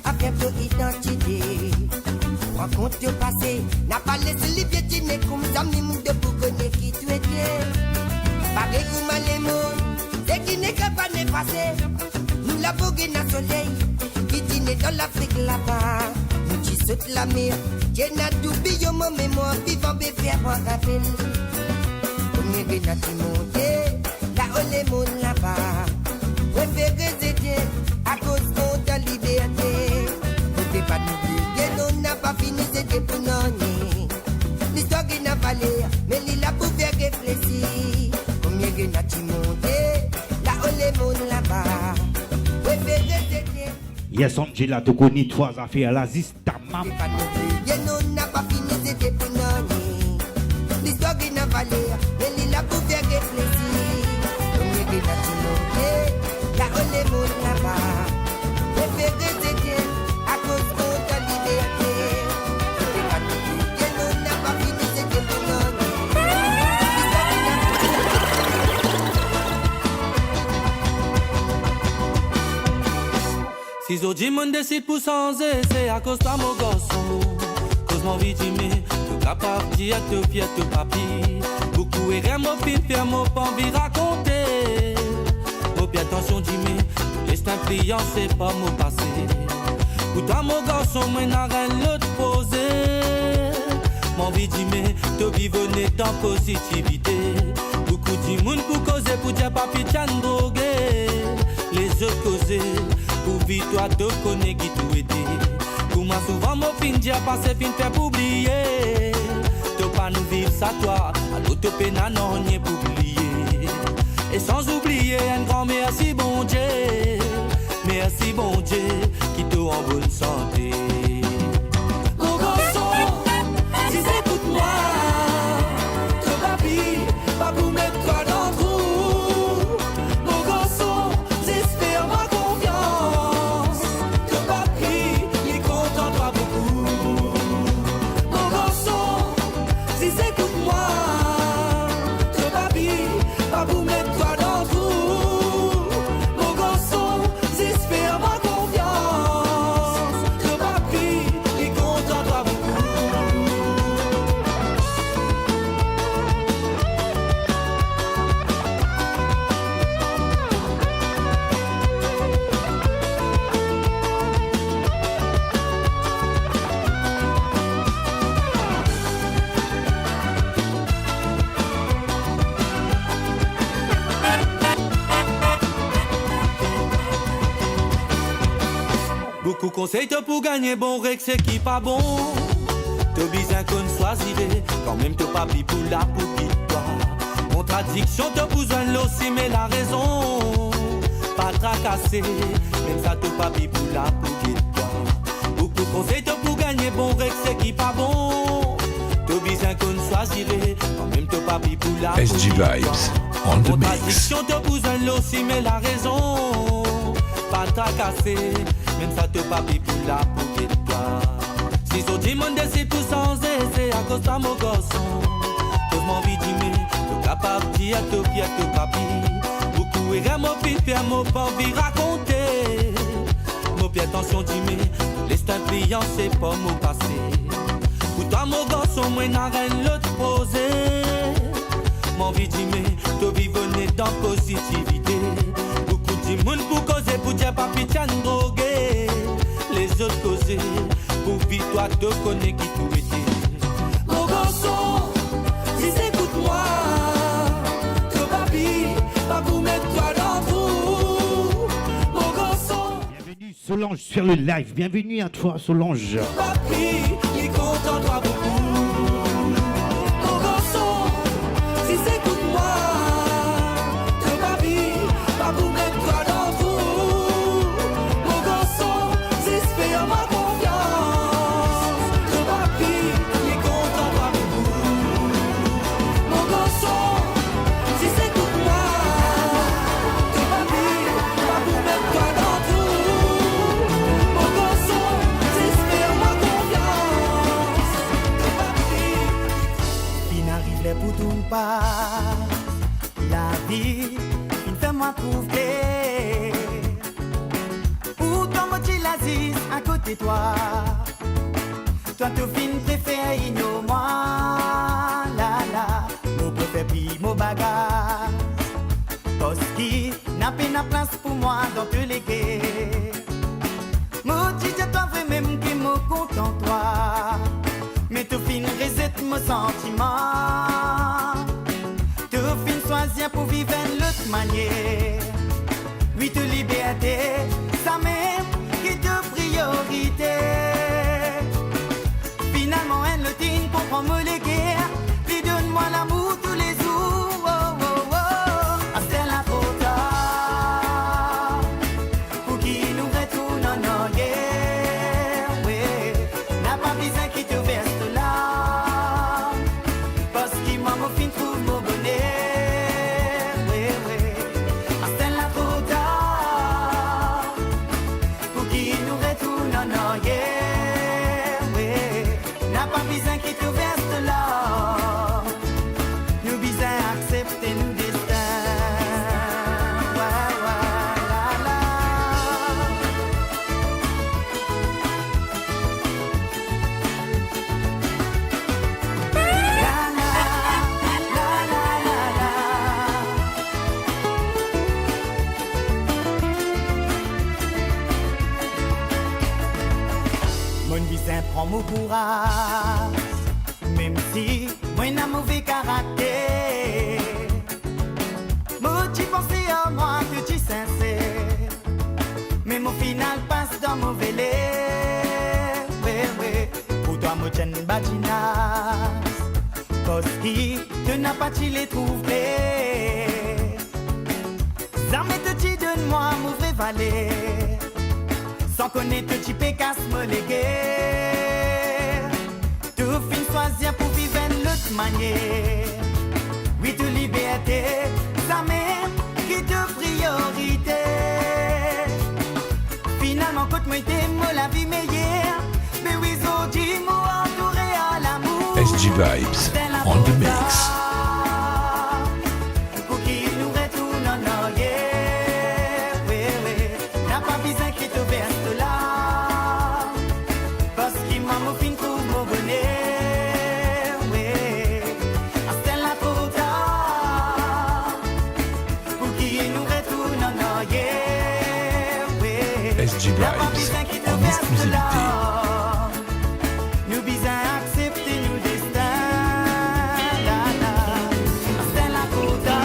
À faire ton identité. Rencontre au passé, n'a pas laissé les piétiner comme ça, mime de pour connaître qui tu étais. Pareil comme les mots, c'est qui n'est qu'à pas n'effacer. Nous la voguer dans le soleil, qui dîne dans l'Afrique là-bas. Nous qui saute la mer, j'ai n'a d'oublier mon mémoire, vivant bébé à moi rappel. Combien de n'a tu monté, là où les mots là-bas. Préférez aider à cause de ta liberté. Faut pas n'oublier, non, n'a pas fini, c'était pour non. L'histoire qui n'a pas l'air, mais il a pour faire réfléchir. Combien de n'a tu monté, là où les mondes là-bas. Préférez aider. Yes, Angela, tu connais trois affaires là, Zista Mam. Faut pas n'oublier, non, n'a pas fini, c'était pour non. L'histoire qui n'a pas l'air, mais il a pour faire réfléchir. Combien de n'a tu monté, là où les mondes là-bas. Préférez aider à cause de ta liberté. Faut pas n'oublier, non, n'a pas fini, c'était pour non. Si Zodi m'en décide pour changer, c'est à cause de mon garçon. Cause mon vie d'aimer, tout capable de dire tout pied, tout papier. Beaucoup et rien, mon pied, mon pas envie raconter. Mon pied, attention d'aimer, laisse t'influencer pas mon passé. Pourtant mon garçon, moi n'a rien l'autre posé. Mon vie d'aimer, tout vivonner dans positivité. Beaucoup de monde pour causer, pour dire papi t'as drogué. Les autres causer. Pour vivre, toi, te connais qui tout était. Pour moi, souvent, mon fin d'y a passé, fin fait pour oublier. Te pas nous vivre ça, toi. À l'autre peine, non, n'y est pour oublier. Et sans oublier, un grand merci, bon Dieu. Merci, bon Dieu, qui te en bonne santé. Mon garçon, si écoute-moi, te papi, pas pour mettre toi dans le trou. Mon garçon, j'espère ma confiance. Te papi, il est content toi beaucoup. Mon garçon, si écoute-moi, te papi, pas pour mettre toi dans le trou. Mon garçon, j'espère ma confiance. Te papi, il est content toi beaucoup. Beaucoup conseillent pour gagner bon rec, c'est qui pas bon. T'as besoin qu'on choisirait, quand même t'as pas pour la pour qui toi. Contradiction, t'as besoin de l'ossi, mais la raison. Pas tracasser, même ça t'as pas pour la pour qui toi. Beaucoup de conseils t'as pour gagner, bon rec c'est qui pas bon. T'as besoin qu'on choisirait, quand même t'as pas pour la pour SG Vibes on the mix. Contradiction, t'as besoin de l'ossi, mais la raison. Pas tracasser, même ça t'as pas pour la pour qui toi. Si so demande c'est tout sans c'est à cause de mon garçon. Cause mon vie d'aimer, tout capable dire tout bien tout papi. Beaucoup est mon pipi à mon pas envie raconter. Mon pied attention d'aimer, laisse pliant c'est pas mon passé. Pour toi mon garçon, moi n'a rien l'autre posé. Mon vie d'aimer, tout vivre dans positivité. Beaucoup de monde pour causer, pour dire papi tiens drogué. Les autres causer. Pour vivre, toi, te connais qui tout était. Mon garçon, si écoute-moi, que papi, pas pour mettre toi dans le trou. Mon garçon. Bienvenue Solange sur le live. Bienvenue à toi Solange. Papi, il est content de toi beaucoup. Mon garçon, si écoute-moi, que papi, pas pour mettre toi dans le trou. Mon garçon, si espère ma pour tout pas. La vie, il fait moi trouver. Pour ton motif l'Aziz à côté de toi. Toi, tu fin préféré, igno moi. La la, mon préféré, puis mon bagage. Parce qu'il n'a pas de place pour moi dans tous les guerres. Mon dit à toi, vrai même que mon content toi. Mais tu fin reset mon sentiment. Tu fin choisir pour vivre d'une autre manière. Oui, tu liberté, ça même qui te priorité. Finalement, elle le tient, comprends-moi les guerres. Puis donne-moi l'amour tous les jours. Oh, oh, oh. C'est la trop tard. Pour qui nous retourne en arrière. Ouais, n'a pas besoin qui te verse. Prends mon courage, même si moi n'a mauvais caractère. Moi tu pensais à moi que tu sincère, mais mon final passe dans mauvais lait. Ouais, ouais, pour toi moi tiens une badinasse, parce qu'il te n'a pas tu les trouvé. Jamais te tu donne-moi mauvais valet. Sans connaître tu pécasse me léguer. Tu fin choisir pour vivre d'une autre manière. Oui, tu liberté, ça même qui te priorité. Finalement, quand moi t'aime, la vie meilleure. Mais oui, aujourd'hui, moi entouré à l'amour. SG Vibes on the mix. Pour qui nous retourne en arrière. Oui, oui, n'a pas besoin qui te verse. SG Vibes en exclusivité. Nous bisons accepter nos destins. La la, c'est la quota.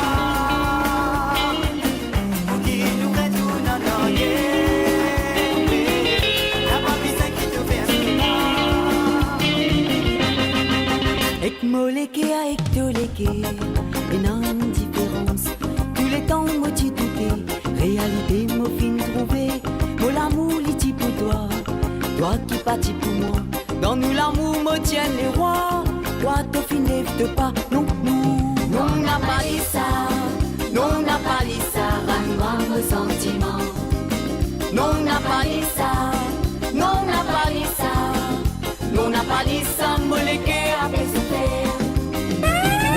Pour qui nous retourne en arrière. La pas besoin qui te verse là. Moleke avec Toleke, et non différence. Tous les temps, moi t'y douté, réalité, moi fin trouvé. Moi l'amour, l'iti pour toi, toi qui partis pour moi. Dans nous l'amour, moi tiens les rois. Toi, t'as fin lève pas, non, non. Non, n'a pas dit ça, non, n'a pas dit ça, rends-moi mon sentiment. Non, n'a pas dit ça, non, n'a pas dit ça, non, n'a pas dit ça, Moleke avec souffert.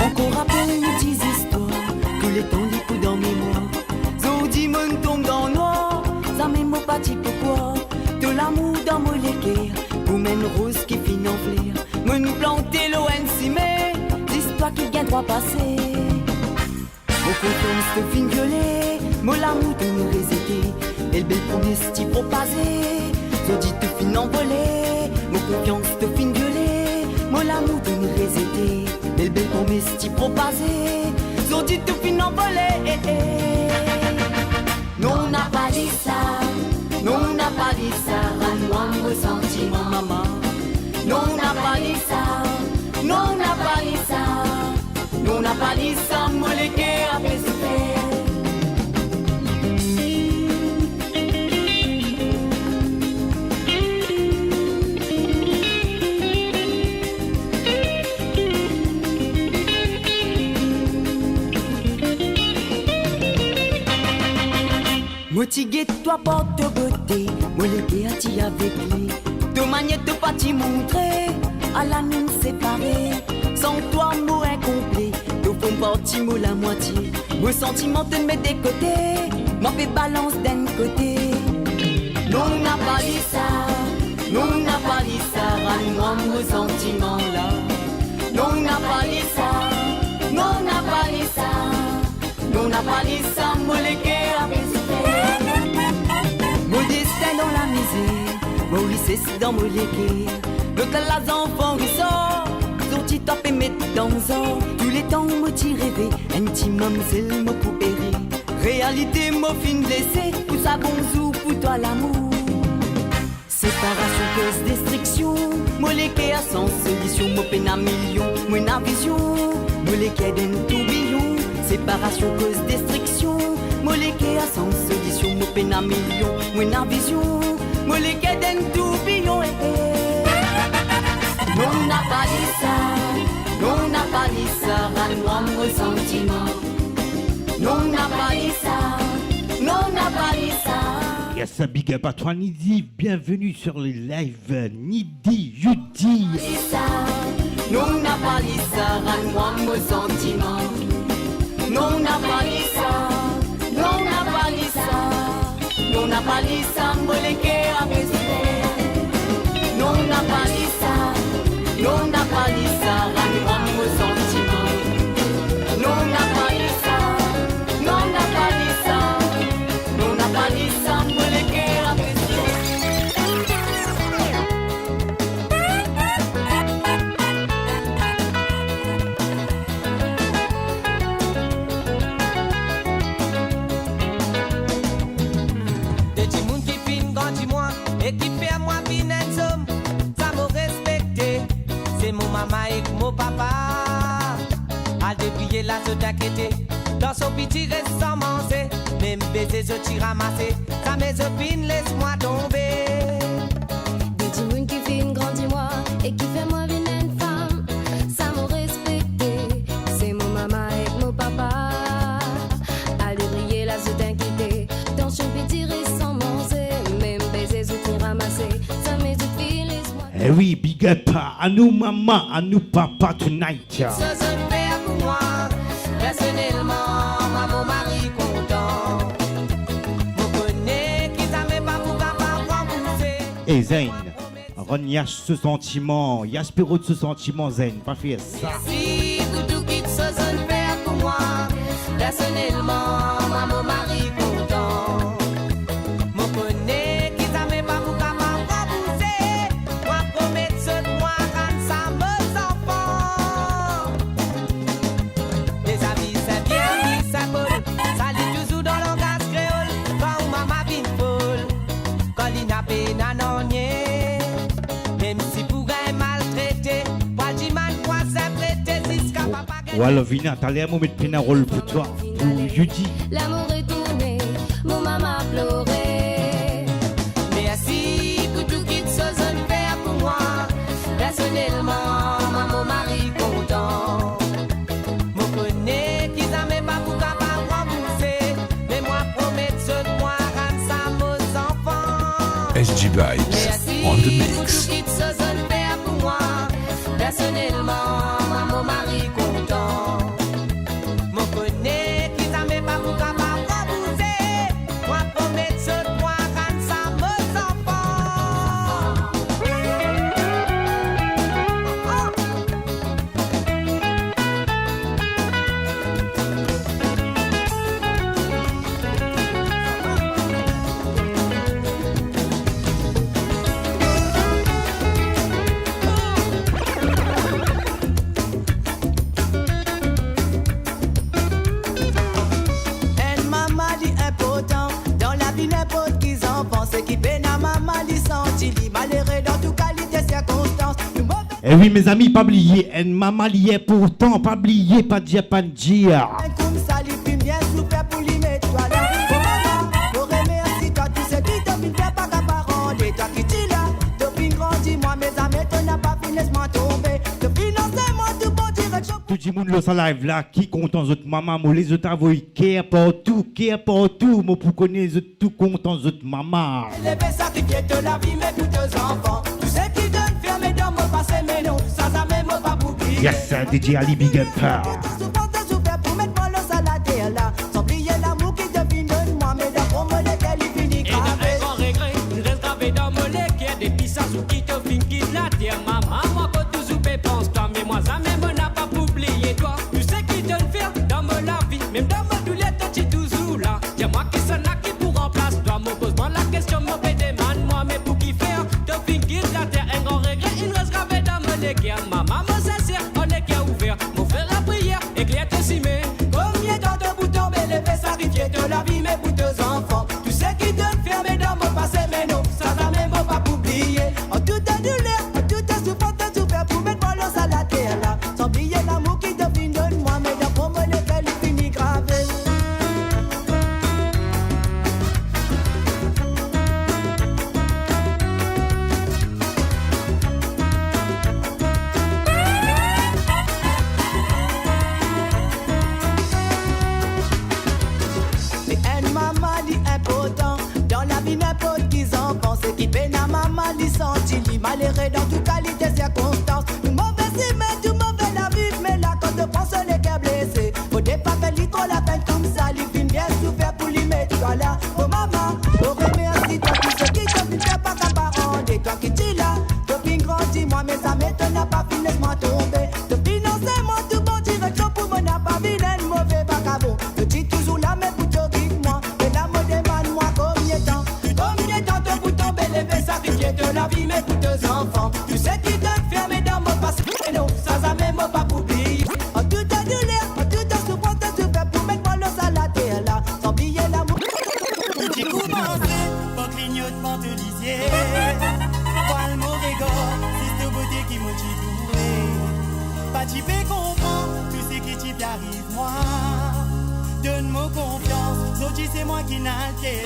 Encore rappelle une petite histoire, tous les temps les coups dans mémoire. Zodi mon tombe dans le noir, ça m'aime pas dit pourquoi. De l'amour dans Moleke, ou même rose qui finit en fleur. Mon planté l'ONC, mais l'histoire qui vient droit passer. Mon confiance te fin violet, mon l'amour de nous réséter. Et le bel promesse t'y propaser, Zodi te fin envolé. Mon confiance te fin violet, mon l'amour de nous réséter. Et le bel promesse t'y propaser, Zodi te fin envolé. Non, n'a pas dit ça, non, n'a pas dit ça, rends-moi mon sentiment, maman. Non, n'a pas dit ça, non, n'a pas dit ça, non, n'a pas dit ça, Moleke avec souffert. Motigue toi porte beauté, Moleke a dit avec lui. De manière de pas t'y montrer, à la nous séparée. Sans toi, mot incomplet, de fond parti mot la moitié. Mon sentiment te met des côtés, m'en fait balance d'un côté. Non, n'a pas dit ça, non, n'a pas dit ça, rends-moi mon sentiment là. Non, n'a pas dit ça, non, n'a pas dit ça, non, n'a pas dit ça, Moleke avec souffert. Mon destin dans la misère, mon lycée c'est dans Moleke. Le cas les enfants qui sortent, sorti top et mettre dans un. Tous les temps moi t'y rêvé, intime mamzelle m'a coupéré. Réalité m'a fin blessé, pour ça bonjour pour toi l'amour. Séparation cause destruction, Moleke a sans solution, moi peine à million, moi n'a vision. Moleke d'un tourbillon, séparation cause destruction, Moleke a sans solution, moi peine à million, moi n'a vision. Moleke d'un tourbillon. Non, n'a pas dit ça, non, n'a pas dit ça, rends-moi mon sentiment. Non, n'a pas dit ça, non, n'a pas dit ça. Yes, big up à toi Nidi, bienvenue sur les lives Nidi, Judy. Non, n'a pas dit ça, rends-moi mon sentiment. Non, n'a pas dit ça, non, n'a pas dit ça, non, n'a pas dit ça, Moleke avec souffert. Non, n'a pas dit ça, non, n'a pas dit ça, rends-moi mon sentiment. Non, n'a pas dit ça, non, n'a pas dit ça, non, n'a pas dit ça, Moleke avec Des petits monde qui fin grandi moi et qui fait à moi bien un somme, ça m'a respecté. C'est mon maman et mon papa. A déplier la se t'inquiéter. Dans son petit récent manger, même baiser je t'y ramasser. Ça mes opines laisse-moi tomber. Des petits monde qui fin grandi moi et qui fait moi bien une femme, ça m'a respecté. C'est mon maman et mon papa. A déplier la se t'inquiéter. Dans son petit récent manger, même baiser je t'y ramasser. Ça mes opines laisse-moi tomber. Eh oui, big up à nous maman, à nous papa tonight. Ça se fait pour moi, personnellement, mon mari content. Vous connaissez qui savait pas pour capable pousser. Et Zayn, reniage ce sentiment, Yaspiro de ce sentiment Zayn, pas faire ça. Si vous tout quitte ce zone faire pour moi, personnellement, mon mari content. Vous connaissez qui savait pas pour capable pousser. Moi promettre ce moi quand ça me enfants. Les amis c'est bien mis ça colle, ça lit toujours dans le langage créole. Quand maman vient folle, quand il n'a peine à n'ennier. Même si pour un maltraité, pas du mal, quoi c'est prêté, si Ou alors, Vina, t'as l'air de mettre un rôle pour toi, pour Judy. L'amour est tourné, mon maman a pleuré. Mais assis, pour tout quitte ce zone faire pour moi. Personnellement, maman mari content. Mon connaît qui n'a même pas pour capable rembourser. Mais moi promets ce moi rendre ça aux enfants. SG Vibes on the mix. Pour tout quitte ce zone faire pour moi. Personnellement, maman mari content. Mon connaît qui n'a même pas pour capable rembourser. Moi promets ce moi rendre ça aux enfants. Elle maman dit important dans la vie n'importe qui en pense qui peine à maman dit senti li malheureux dans toute qualité circonstance. Eh oui, mes amis, pas oublier, un maman lié pourtant, pas oublier, pas dire, pas dire. Comme ça li puis bien souffert pour lui mettre toi là. Oh maman, pour remercier toi tu sais qui t'as fait pas qu'à parents et toi qui t'es là. Depuis grandi moi mes amis t'en as pas fini laisse-moi tomber. Depuis non c'est moi tout bon direction. Tout le monde le live là, qui content autres maman, moi les autres avoient, care partout, moi pour connaître tout content autres maman. Les sacrifier de la vie mes deux enfants. Tu sais qui donne fermer dans mon passé mais non ça même pas pour qui. Yes, DJ Ali Big Up. Souvent t'as souffert pour mettre moi le à la terre là. Sans oublier l'amour qui devine de moi mais d'après moi lequel il finit Et d'après grand regret, il reste gravé dans mon lait qu'il y a des pissages qui te fin qui la terre. Maman, moi quand tu soupes, pense-toi, mais moi ça même n'a pas pour oublier toi. Tu sais qui te faire dans mon la vie, même dans mon douleur, tu toujours là. Tiens moi qui s'en a qui pour remplacer toi. Moi pose-moi la question, moi paie des man, moi mais pour qui faire? Te fin qui la terre, un grand regret, il reste gravé dans mon lait qu'il y a. Maman, moi sincère, on est qui a ouvert. Mon frère la prière, éclaire tes cimets. Combien tant de boutons mais les sacrifier de la vie mes deux enfants. Tu sais qui donne fermer dans mon passé mais non ça même pas pour oublier. En toute douleur, en toute souffrance t'as souffert pour mettre moi à la terre là. Sans oublier l'amour qui devine de moi mais d'après moi lequel il finit gravé. Mais une maman dit important dans la vie n'importe qui en pense qui peine à maman dit senti li malheureux dans toute qualité circonstance. Tout mauvais si mais tout mauvais la vie mais là quand te pense les cœurs blessés. Faut pas faire li trop la peine comme ça li fin bien souffert pour lui mettre toi là. Oh maman, oh remercie toi qui sais qui te fait pas qu'à parents et toi qui t'es là. Depuis grandi moi mais ça m'étonne n'a pas fini laisse-moi tomber. Depuis non c'est moi tout bon direction pour moi n'a pas vilain mauvais pas qu'à bon. Je dis toujours là mais pour te moi mais la mode demande moi combien temps de bout tomber les sacrifier de la vie mes deux enfants. Tu sais qui donne fermer dans mon passé non ça même pas pour oublier. En toute douleur, en toute souffrance t'as souffert pour mettre moi à la terre là. Sans oublier l'amour. J'ai commencé, pas clignotement te lisier. Pas le mauvais gars, c'est cette beauté qui motive tout. Pas tu peux comprendre, tout ce qui t'arrive moi. Donne-moi confiance, sauf si c'est moi qui n'a caissé.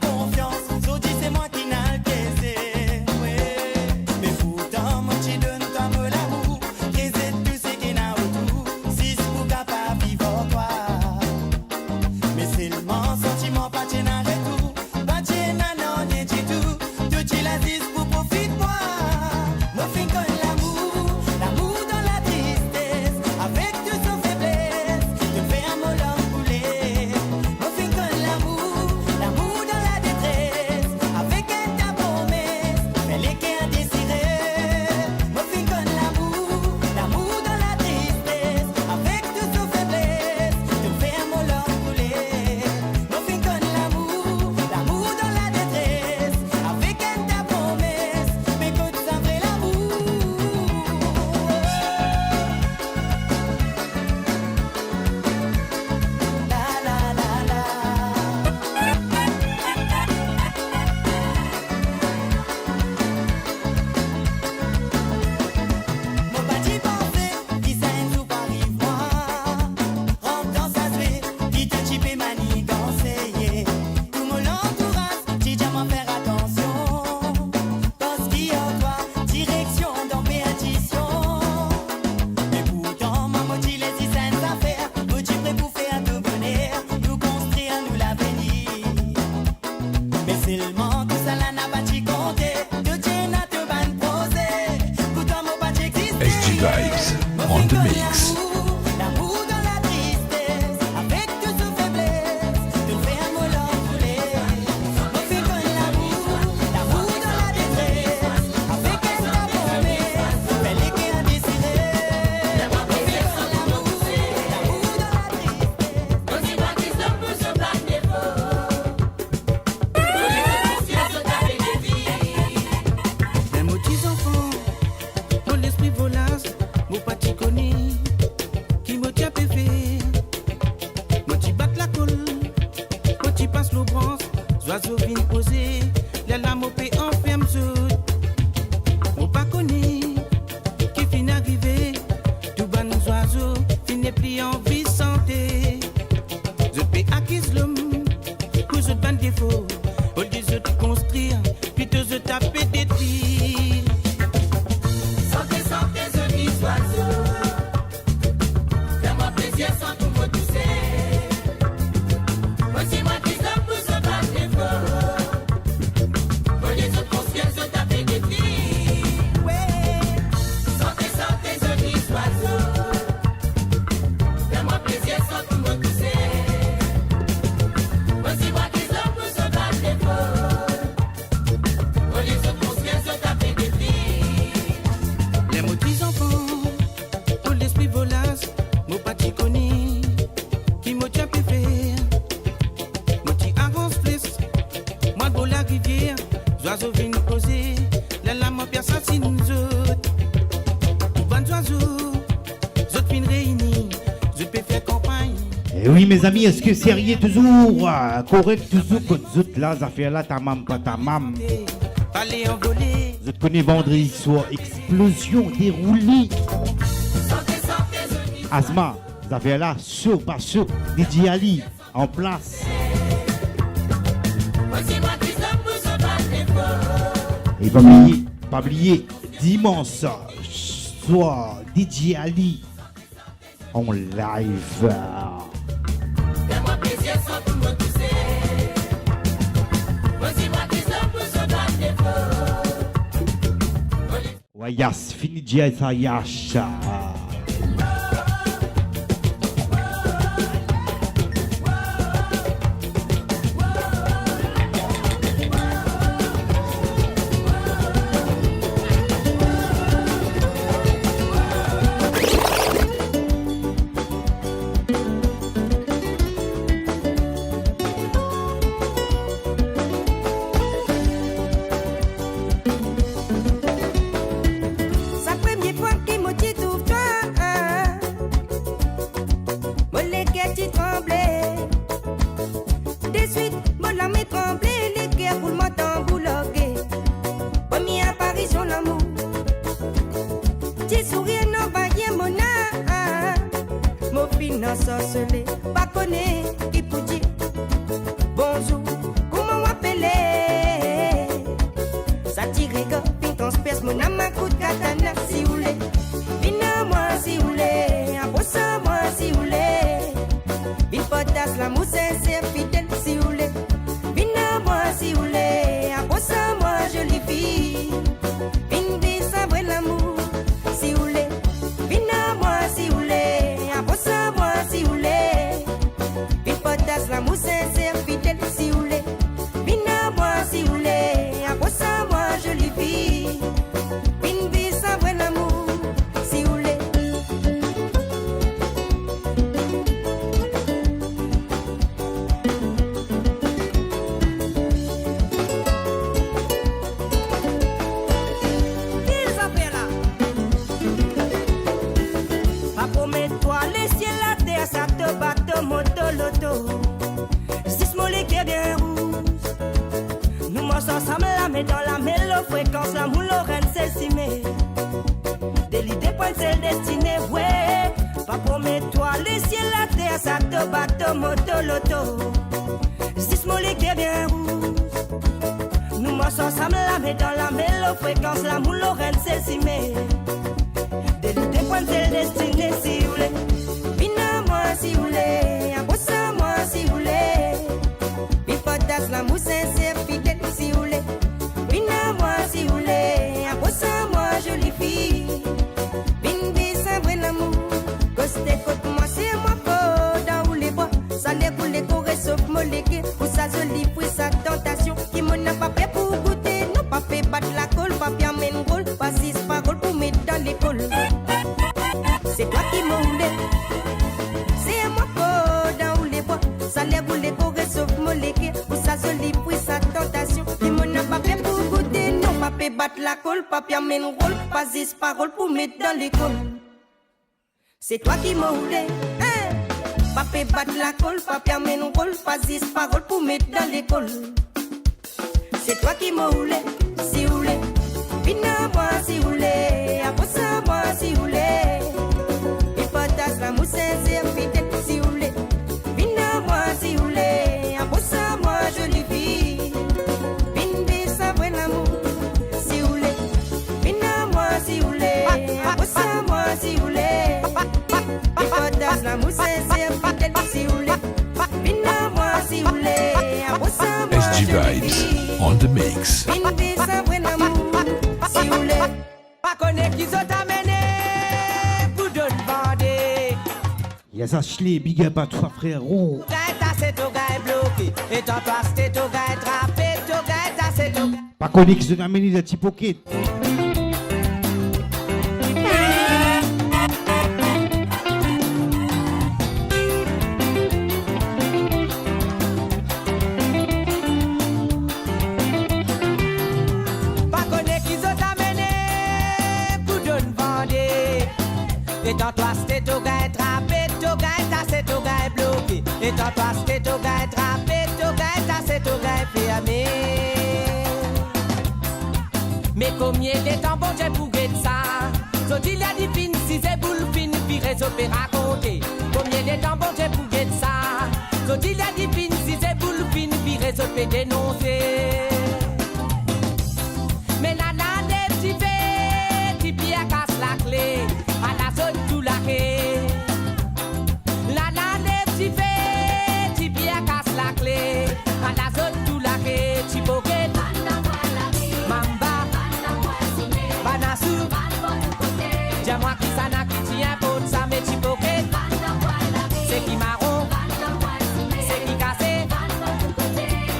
Confiance the mix. L'amour dans la tristesse, avec toutes nos faiblesses, te faire mon l'envolé. On fait comme l'amour dans la détresse, avec elle la promesse, belle et qui a décidé. On fait comme l'amour dans la tristesse. On dit pas qu'ils sont pour se battre des Les mots des enfants, mon esprit volasse, mon petit connu, qui me tient pévé. Mon petit bat la colle, mon petit passe le bronze, oiseau vient poser, les lames au pays enferme tout. Mon pas connu, qui finit arrivé, tout ban nos oiseaux, finit plus en vie santé. Je peux acquise l'homme, pour je ban défaut, au lieu de te construire, plutôt je taper des tirs. Santé, santé, je vis oiseau. Fais-moi plaisir sans tout me tousser. Moi, c'est moi qui sommes pour se battre des faux. Pour les autres consciences, je tape des filles. Ouais. Santé, santé, je vis oiseau. Fais-moi plaisir sans tout me tousser. Moi, c'est moi qui sommes pour se battre des faux. Pour les autres consciences, je tape des filles. Les mots des enfants, pour l'esprit volasse, mon petit connu, qui me tient pévé. Mon petit avance flesse, moi de la rivière, oiseaux viennent poser, les lames en pierre assassine nous autres. Tout bon oiseaux, autres viennent réunis, je peux faire campagne. Et oui, mes amis, est-ce que sérieux toujours? Correct toujours que vous autres là, ça fait là ta mam, pas ta mam. Aller envoler, Vous connaissez vendredi soir, explosion déroulée. Asma, ça fait là, chaud, pas chaud. DJ Ali, en place. Moi, c'est moi qui sommes pour se battre des faux. Et pas oublier, dimanche soir, DJ Ali, en live. Fais-moi plaisir sans tout me tousser. Moi, c'est moi qui sommes pour se battre des faux. Wayas, fini DJ Sayasha. Sa première fois qui me dit tout toi, mon légué t'y tremblait. De suite, mon âme est tremblée, les guerres pour m'entembouloguer. Première apparition l'amour, t'y sourire non vaillé mon âme. Mon finance sorcelé, pas connaît qui pour dire bonjour, comment m'appeler. Ça tire fin transperce mon âme à coup de katana si vous voulez. Vine moi si vous voulez, approche moi si vous voulez. Vine potasse l'amour sincère fidèle si vous voulez. Vine moi si vous voulez, approche moi jolie fille. Vine vie savourer l'amour si vous voulez. Vine moi si vous voulez, approche moi si vous voulez. Vine potasse l'amour sincère fidèle si vous voulez. Vine moi si vous voulez, approche moi jolie fille. Vine vie savourer l'amour si vous voulez. Qu'ils appellent là. Pas promets-toi les ciels, la terre, ça te bat de moto loto. Six mollets qui est bien rouge. Nous marchons ensemble la mais dans la mélo fréquence la moule Lorraine s'estimée. Des l'idée point celle destinée, ouais. Pas promets-toi les ciels, la terre, ça te bat de moto loto. Six mollets qui est bien rouge. Nous marchons ensemble la mais dans la mélo fréquence la moule Lorraine s'estimée. Des l'idée point celle destinée si vous voulez. Vine moi si vous voulez, approche moi si vous voulez. Vine potasse l'amour sincère fidèle si vous voulez. Vine moi si vous voulez, approche moi jolie fille. Vine vie savourer l'amour Papa battre la colle, papa mène rôle, pas 10 paroles pour mettre dans l'école. C'est toi qui m'as roulé, hein? Papa battre la colle, papa mène rôle, pas 10 paroles pour mettre dans l'école. C'est toi qui m'as roulé, si roulé. Vina moi si roulé, après ça moi si roulé. Et patas la mousse sincère, fidèle si roulé. Vina moi si roulé, après ça moi jolie fille. Vina ça vrai l'amour, si roulé. Vina moi si roulé, après ça moi si roulé. Et patas la mousse sincère, fidèle si roulé. Vina moi si roulé, après ça moi SG Vibes on the mix. Vina ça vrai l'amour. Si vous voulez, pas connaître qui sont amenés pour donner bandé. Yes, Ashley, big up à toi, frérot. C'est ton gars bloqué. Et toi, c'est ton gars trappé. Ton gars, c'est ton gars. Pas connaître qui sont amenés des petits pockets. Et dans toi, c'est ton gars trappé, ton gars, c'est ton gars bloqué. Et dans toi, c'est ton gars trappé, ton gars, c'est ton gars fermé. Mais combien de temps bon Dieu pour guetter ça? So il y a des pins, si c'est boule fin, puis réseau peut raconter. Combien de temps bon Dieu pour guetter ça? So il y a des pins, si c'est boule fin, puis réseau peut dénoncer. Mais nana, des petits faits, qui pierre casse la clé. À la zone tout la quai. La lève t'y fait, t'y bien casse la clé. À la zone tout la quai, t'y boquet. Mamba, Banasou. Dis-moi qui ça n'a qui tient pour ça, mais t'y boquet. C'est qui marron, c'est qui cassé.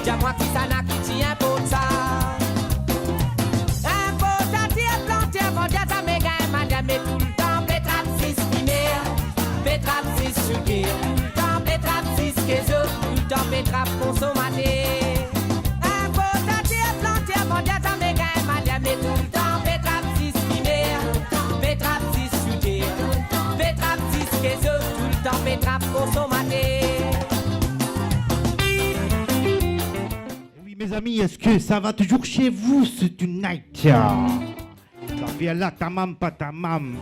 Dis-moi qui ça n'a qui tient pour ça. Un beau tati est planté, mon dieu, ça me gagne, madame, et tout le temps. Betrap 6 sucre, temps betrap 6 queso, temps betrap consommaté. Un beau tati est planté, mon dieu, ça me gagne, madame, et tout le temps. Betrap 6 primaire, betrap 6 sucre, betrap 6 queso, tout le temps betrap consommaté. Oui, mes amis, est-ce que ça va toujours chez vous, ce tonight? Ça fait là, ta mam, pas ta mam.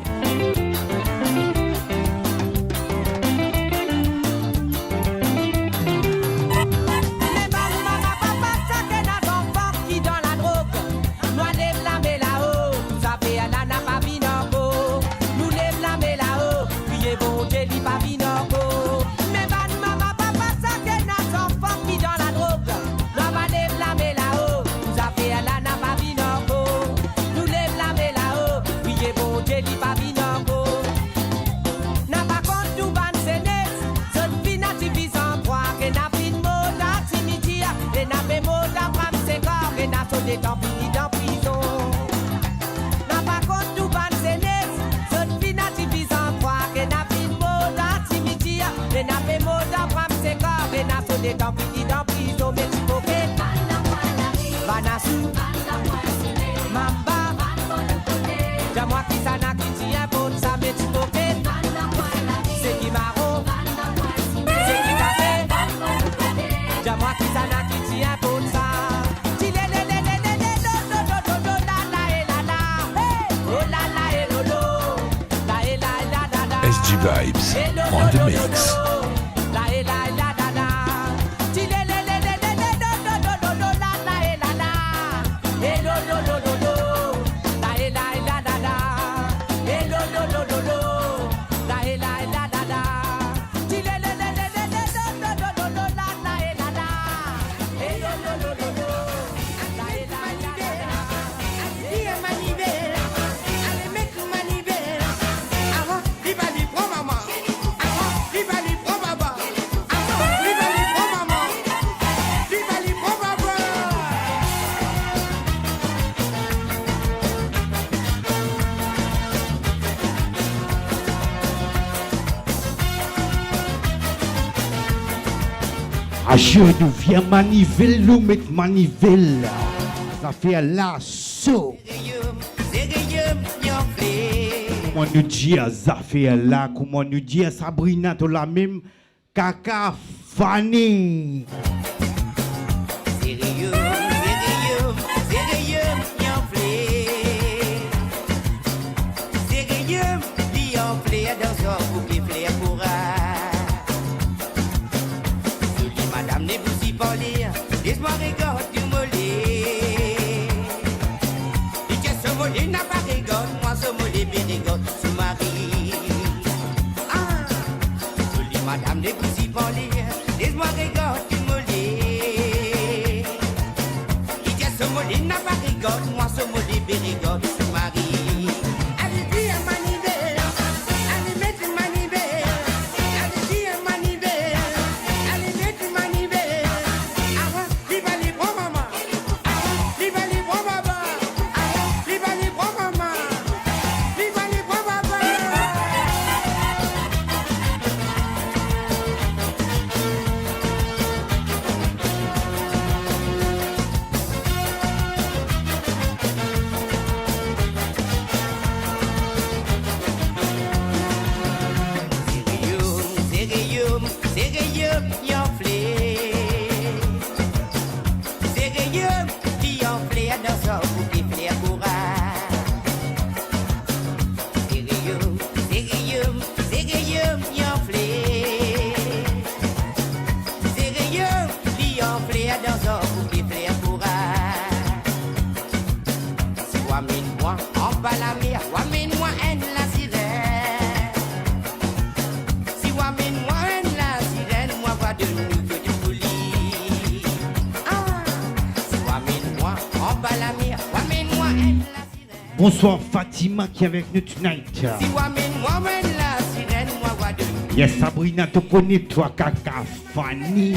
Tant pis dans prison. N'a pas contre tout ban sénès. Zone finativis en croix. Que n'a plus de mot d'antimitié. Et n'a pas mot d'apprendre ses corps. Et n'a sonné tant pis dans prison. Mais tu peux que Banasou Mamba. Dis-moi qui ça n'a qui tient pour ça. Mais tu peux que c'est qui marron. C'est qui cassé. Dis-moi qui ça n'a qui tient pour ça. SG Vibes on the mix. Je nous viens manivelle, nous mettre manivelle. Ça fait la So. Comment nous dire Zafia là, comment nous dire Sabrina, tout la même Kaka Fanny. Madame ne vous y pas lire, laisse-moi regarder du mollet. Et que ce mollet n'a pas rigole, moi ce mollet bien rigole, ce mari. Ah, jolie madame ne vous y pas lire, laisse-moi regarder du mollet. Et que ce mollet n'a pas rigole, moi ce mollet bien rigole, ce mari. Allez, dis à Manibel, allez, mettre Manibel, allez, dis à Manibel. Bonsoir Fatima qui est avec nous tonight. Yes, Sabrina, tu connais toi, Kaka Fanny.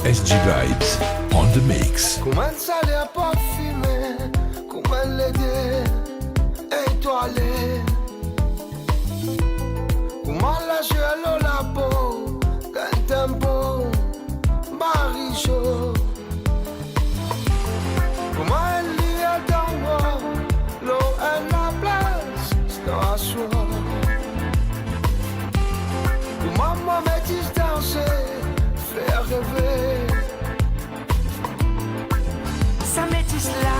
SG Vibes on the mix. Comment ça les pas fumé, comment l'aider, étoilé. Comment la joie la peau, quand tempo, maricho. Comment elle lit à dans moi, l'eau est la place, c'est à soi. Comment moi me distancer, faire rêver. Ça métisse là,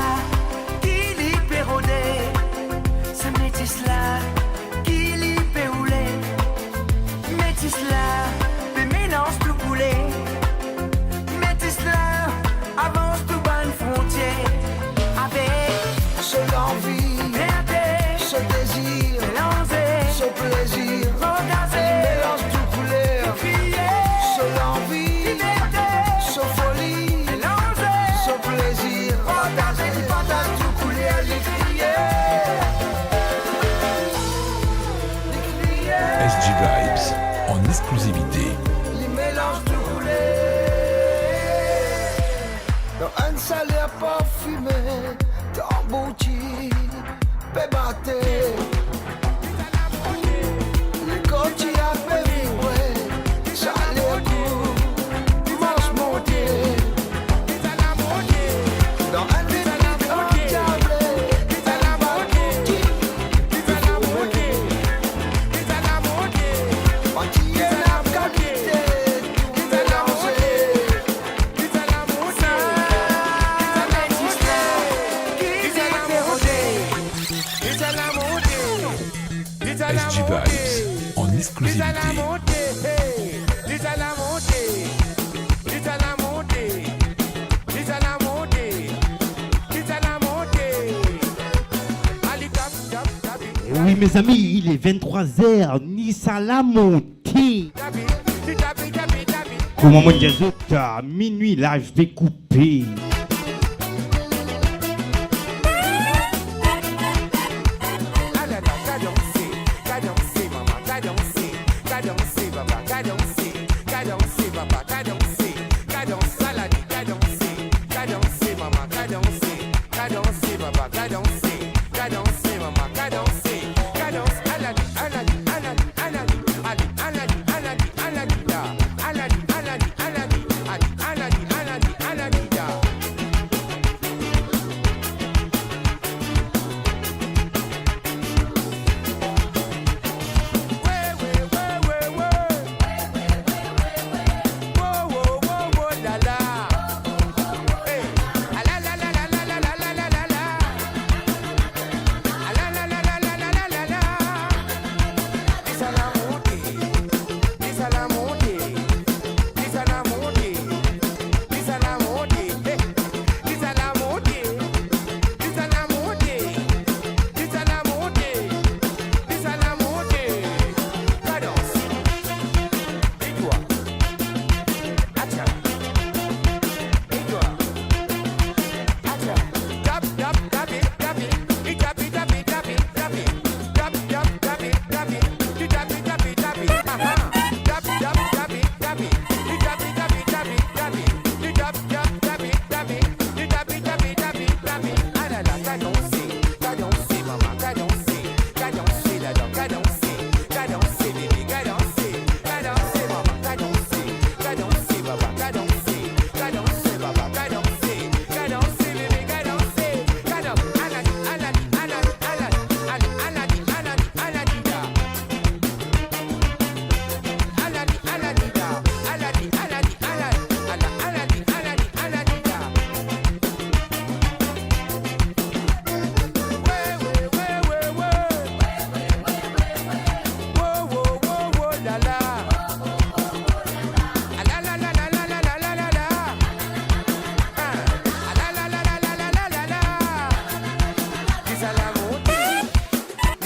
qui l'y pérodé. Ça métisse là, qui l'y péoulé. Métisse là, des mélanges tout coulés. Métisse là, avance tout bonne frontière. Avec ce l'envie, ce désir, ce plaisir, mélange tout couleur. Ce l'envie, ce folie, ce plaisir. Partage tout couler à l'écrier. SG Vibes en exclusivité. Les mélanges tout couler. Dans un salé à parfumé, tambouti, pébaté. Les côtes y a fait vibrer, ça les coups, marche monter. Dans un SG Vibes en exclusivité. Oui mes amis, il est 23h, Nice à la montée. Comment mon Dieu, minuit là je vais couper.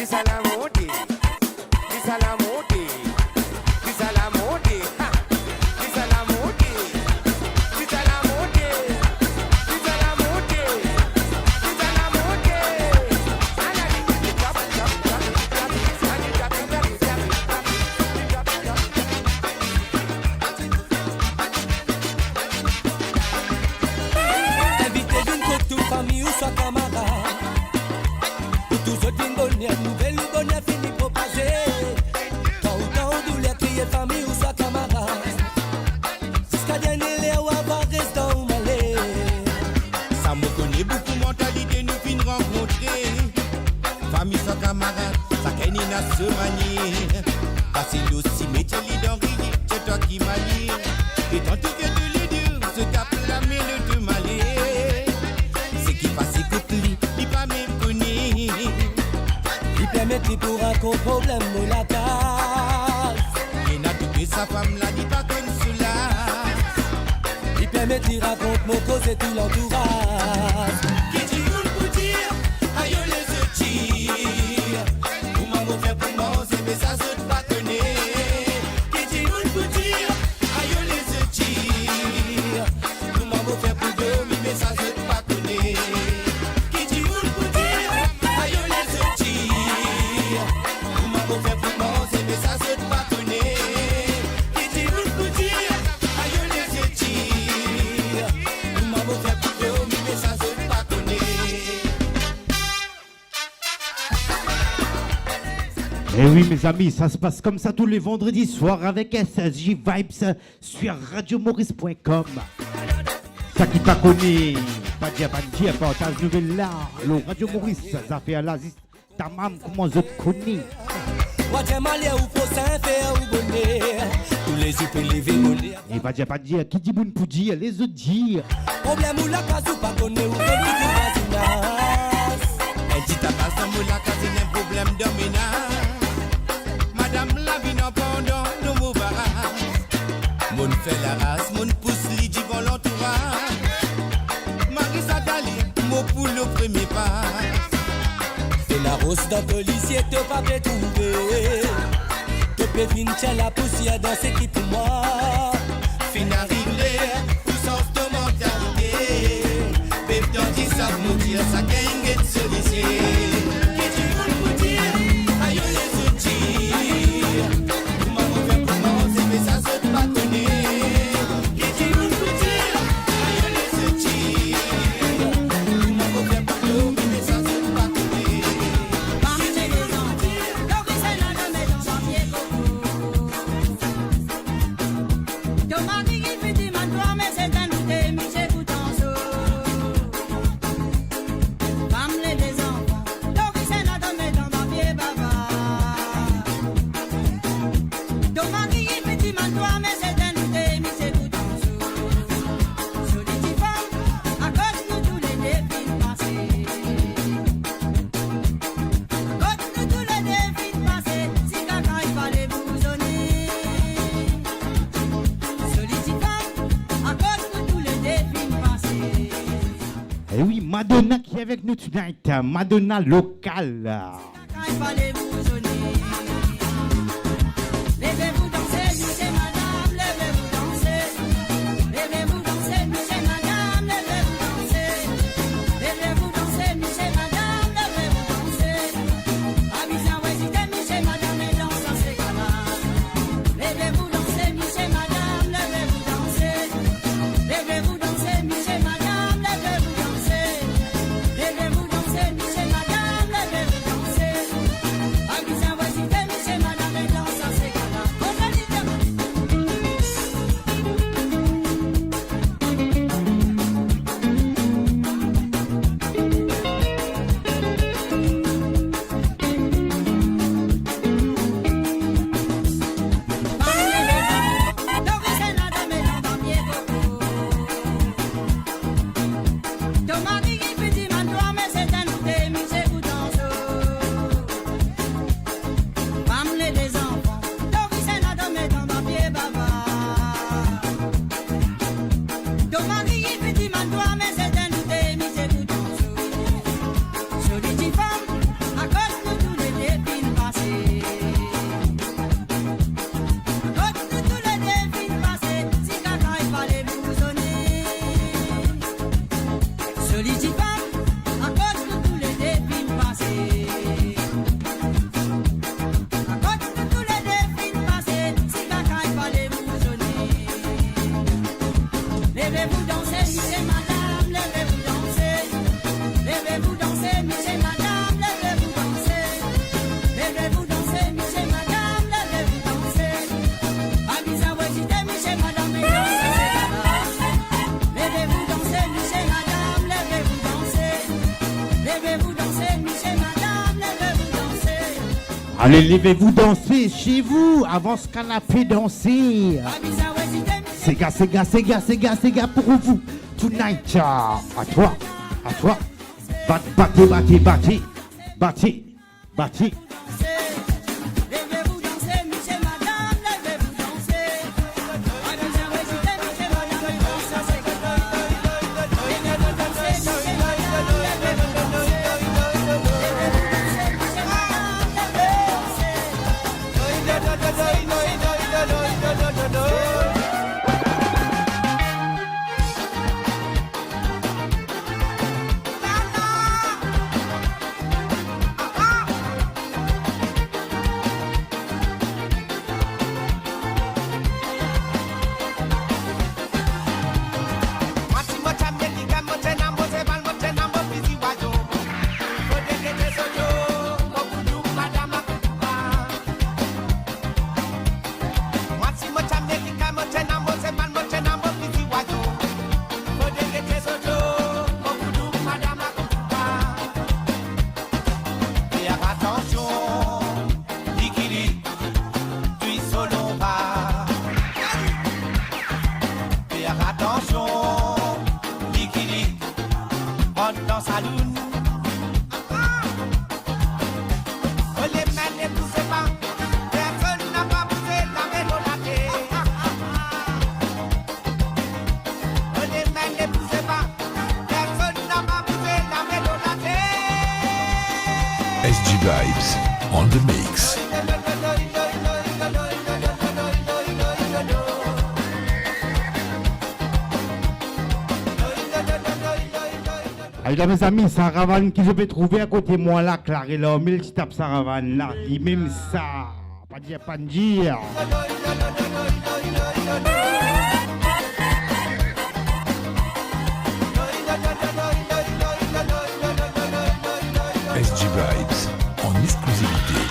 Salamoudi, di Salamoudi, di Salamoudi, ha, di Salamoudi, di Salamoudi, di Salamoudi, di Salamoudi. Invitez d'une toute famille ou soit camarade. Pour tous autres une bonne nouvelle ou bonne fini propager. Quand autant douleur crier famille ou soit camarade. Jusqu'à dernier l'air ou avoir restant ou malé. Ça me connaît beaucoup mentalité nous fin rencontrer. Famille sans camarade, ça qu'est ni n'a se manier. Parce que aussi métier dans riz, c'est toi qui manie. Et tant que de les deux, se tape la main de malé. C'est qui passe écoute lui, il pas même connu. Il permet pour un problème ou la case. Il n'a tout sa femme là, dit pas comme cela. Il permet de raconter mon cause et tout l'entourage. Qui dit nous pour dire, aïe les outils. Pour maman faire pour manger, mais ça se pas connaît. Qui dit nous pour dire, aïe les outils. Pour maman faire pour dormir, mais ça se pas connaît. Qui dit nous pour dire, aïe les outils. Pour maman faire pour manger, mais ça se pas connaît. Qui dit nous pour dire, aïe les outils. Pour maman faire pour dormir, mais ça se pas connaît. Et oui, mes amis, ça se passe comme ça tous les vendredis soirs avec SSJ Vibes sur radiomaurice.com. Ça qui t'a connu, pas dire, partage nouvelle là. Le Radio Maurice, ça fait à la ta maman, comment je te connais. Wadier malais ou prochain faire ou bonnet. Tous les yeux peuvent lever bonnet. Et pas dire, qui dit bon pour dire, les autres dire. Problème ou la case ou pas connaît ou pas du voisinage. Elle dit ta passe dans la case, il y a un problème de ménage. Madame la vie n'a pas dans nos barrages. Mon fait la race, mon pousse li dit bon l'entourage. Marisa Dali, mon pour le premier pas. C'est la rose dans le lycée, te pas trouver. Te peux venir la poussière dans cette équipe pour moi. Fin arrivé, tout sens de mentalité. Bébé dans 10 ça vous dire, ça gagne de ce lycée. Qu'est-ce que tu veux nous dire? Aïe les outils. Pour maman faire pour manger, mais ça se pas connaît. Qu'est-ce que tu veux nous dire? Aïe les outils. Pour maman faire pour dormir, mais ça se pas connaît. Marcher les Antilles, donc c'est là de mes dans un pied coco. Thomas qui fait du mantois, mais c'est un outé, Michel Coutanceau. Femme les des enfants, donc c'est là de mes dans un pied baba. Thomas qui fait du mantois, mais c'est un outé, Michel Coutanceau. Solitude femme, à cause de tous les défis passés. Quand nous tous les défis passés, si quelqu'un il fallait bousonner. Solitude femme, à cause de tous les défis passés. Et oui, Madonna qui est avec nous tonight, Madonna locale. Quand il fallait bousonner. Levez-vous danser, monsieur, madame, levez-vous danser. Levez-vous danser, monsieur, madame, levez-vous danser. Levez-vous danser, monsieur, madame, levez-vous danser. Avisez, ouais, si t'es monsieur, madame, et danse dans ces gars-là. Levez-vous danser, monsieur, madame, levez-vous danser. Levez-vous danser, monsieur, madame, levez-vous danser. Levez-vous danser, monsieur, madame, levez-vous danser. Avisez, ouais, si t'es monsieur, Allez, levez-vous, dansez chez vous, avant ce canapé, dansez. C'est gars pour vous. Tonight, à toi. Battez. Levez-vous danser, monsieur, madame, levez-vous danser. SG Vibes on the mix. Allez, mes amis, Saravan qui je peux trouver à côté de moi là, Claré là, mille qui tape Saravan là, dit même ça, pas dire. SG Vibes en exclusivité.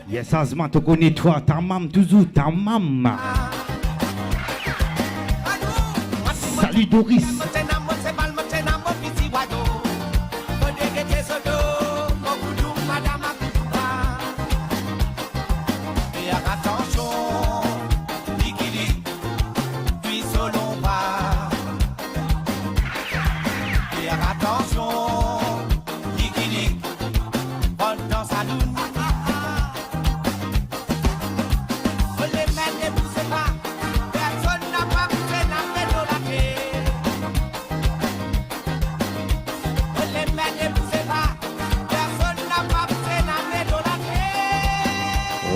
Yes, Asma, te connais toi, ta maman, toujours ta maman. Salut Doris.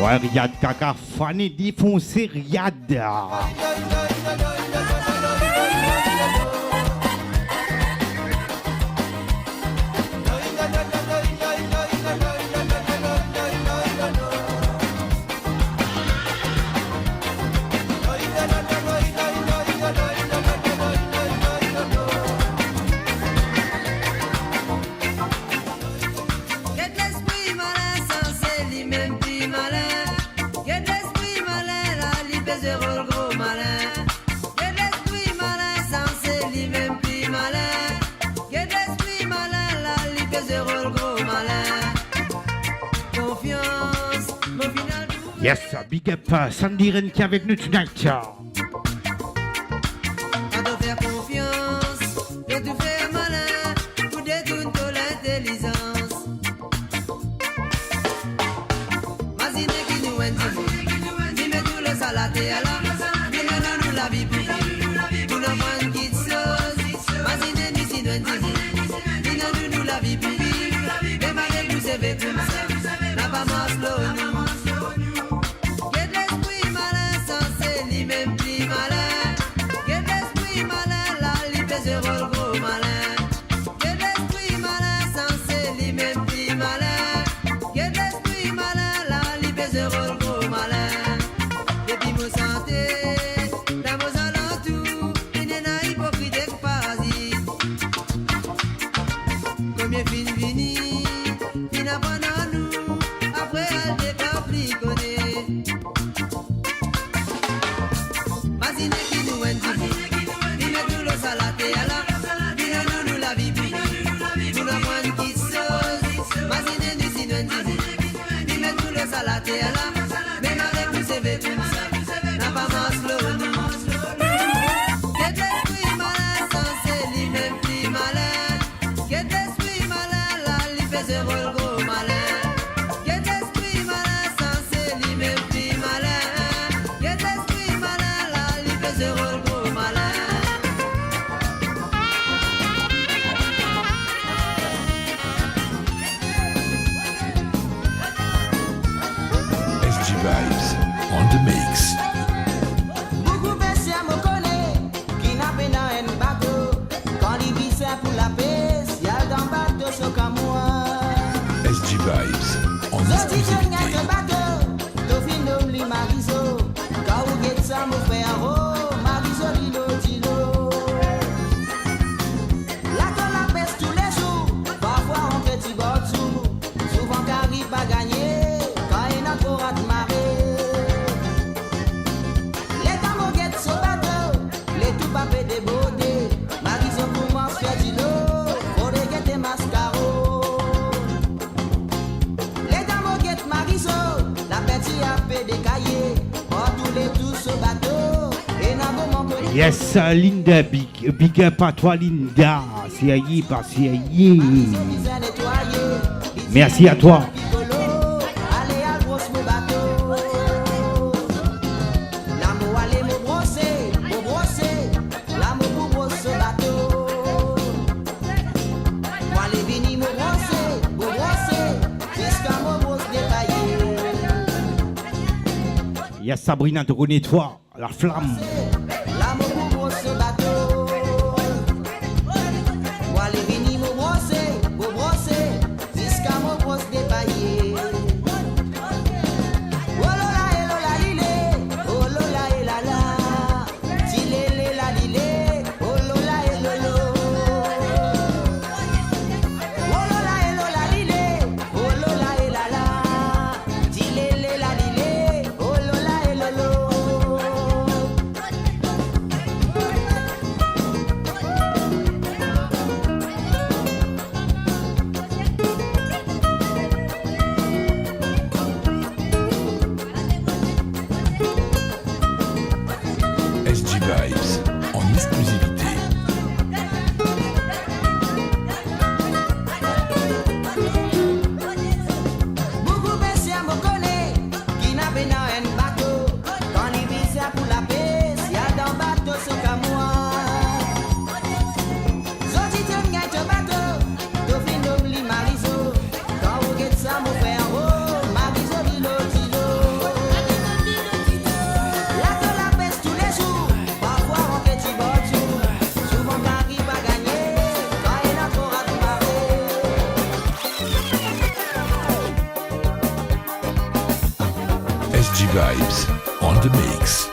Ouais, Riyad Kaka, Fanny défoncé Riyad. Yes, big up Sandy Ren qui est avec nous tonight. À te faire confiance et te faire malin pour détourner ton intelligence. Mazine qui nous aime, dis-moi tout le salaté à la, dis-moi nous la vie plus, pour la moindre qui te sauce. Mazine nous si nous aime, dis-moi nous la vie plus, mais malgré tout c'est vécu, n'a pas marche l'eau. Vibes en exclusivité. Yes, Linda, big up à toi, Linda. C'est aïe, pas c'est aïe. Merci à toi. Yes, Sabrina, te connais toi, la flamme. Vibes on the mix.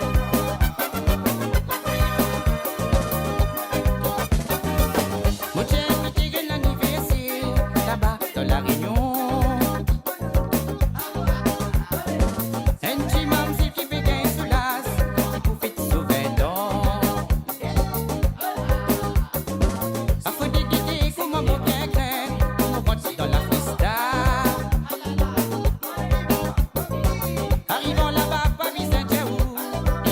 Arrivons là-bas, Paris Saint-Germain.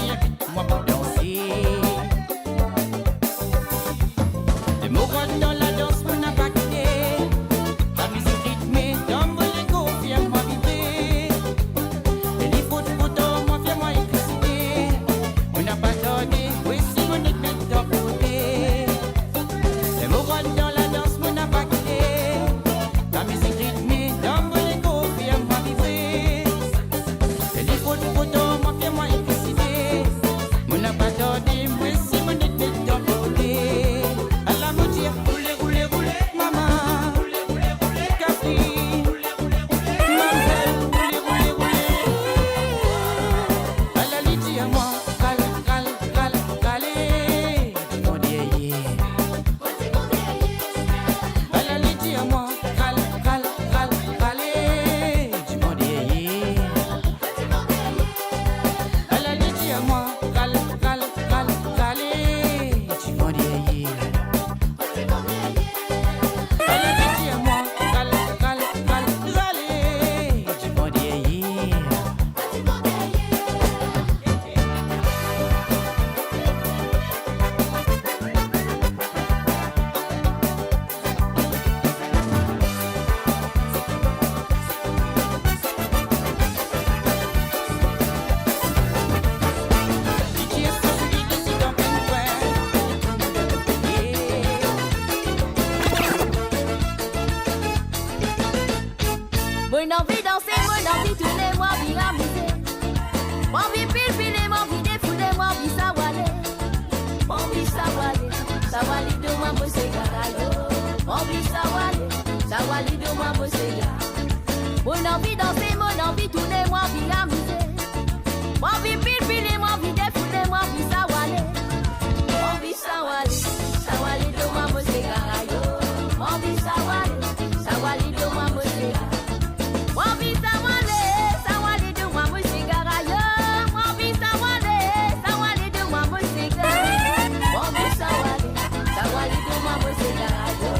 envie danser, mon envie tourner, moi envie amuser. Moi envie pile, moi envie défouler, moi envie sawale. Moi envie sawale, sawale de moi me segarayo. Moi envie sawale, sawale de moi me segarayo. Moi envie sawale, sawale de moi me segarayo. Moi envie sawale, sawale de moi me segarayo. Moi envie sawale, sawale de moi me segarayo.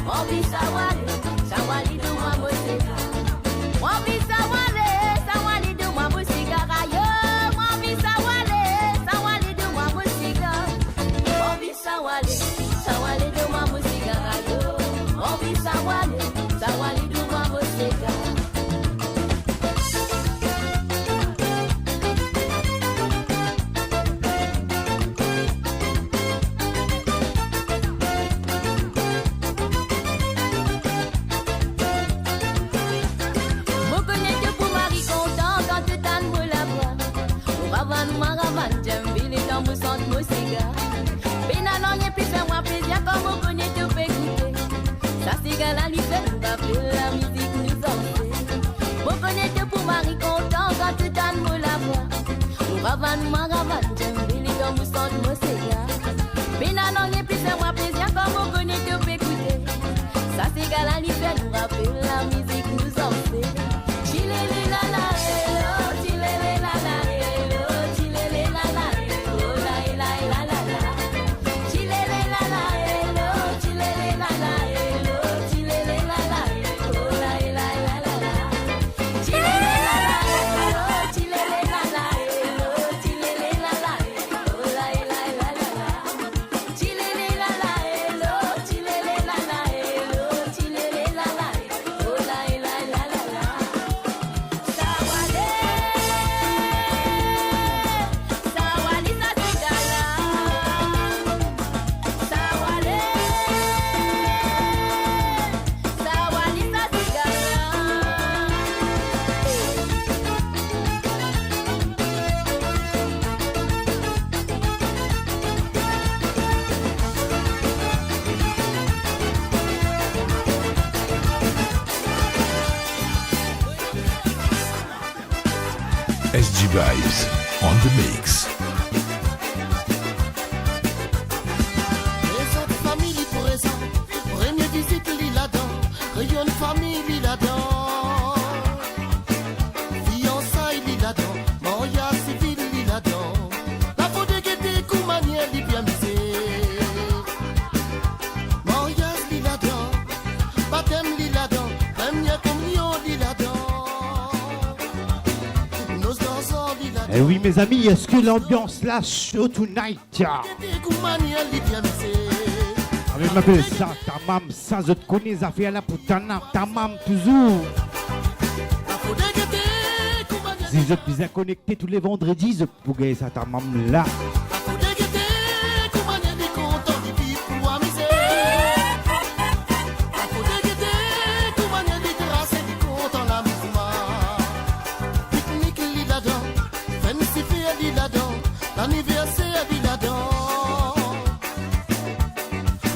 Moi envie sawale, sawale de moi me segarayo. Moi envie sawale, sawale de moi me segarayo. Moi envie sawale, sawale de moi me segarayo. Moi envie sawale, sawale de moi me segarayo. Moi envie sawale, sawale de moi me segarayo. Vous connaissez pour Marie content quand tu t'en me la voix. Pour avant maravan, j'aime bien les temps, me sens mon cigare. Pena non, y'a plus faire moi plaisir comme vous connaissez, tu peux écouter. Ça cigare la lui fait nous rappeler la musique nous en fait. Vous connaissez pour Marie content quand tu t'en me la voix. Pour avant maravan, j'aime bien les temps, me sens mon cigare. Pena non, y'a plus faire moi plaisir comme vous connaissez, tu peux écouter. Ça cigare la lui fait nous rappeler la musique nous en fait. Chilele la la hello, chilele la la hello, chilele la la hello, la la la la la. Chilele la la hello, chilele la la hello, chilele la la hello, la la la la la. Chilele la la hello, chilele la la hello, chilele la la hello, la la la la la. Chilele la la hello, chilele la la hello, chilele la la hello, la la la la la. Sawale, sawale sa sigala. Sawale, sawale sa sigala. SG Vibes on the mix. Les autres familles présents, première visite li là-dedans, rayon famille li là-dedans, fiançailles li là-dedans, mariage civil li là-dedans, la faute de guetter Koumaniel li bien misé, mariage li là-dedans, baptême li là-dedans, première communion li là-dedans, nos dansants li là-dedans. Eh oui mes amis, est-ce que l'ambiance là chaud tonight? Koumaniel li bien misé. Avec m'appelle ça, ta mam, ça je te connais, ça fait là pour ta mam toujours. Si je suis connecté tous les vendredis, je pourrais ça ta mam là. L'anniversaire dit là-dedans,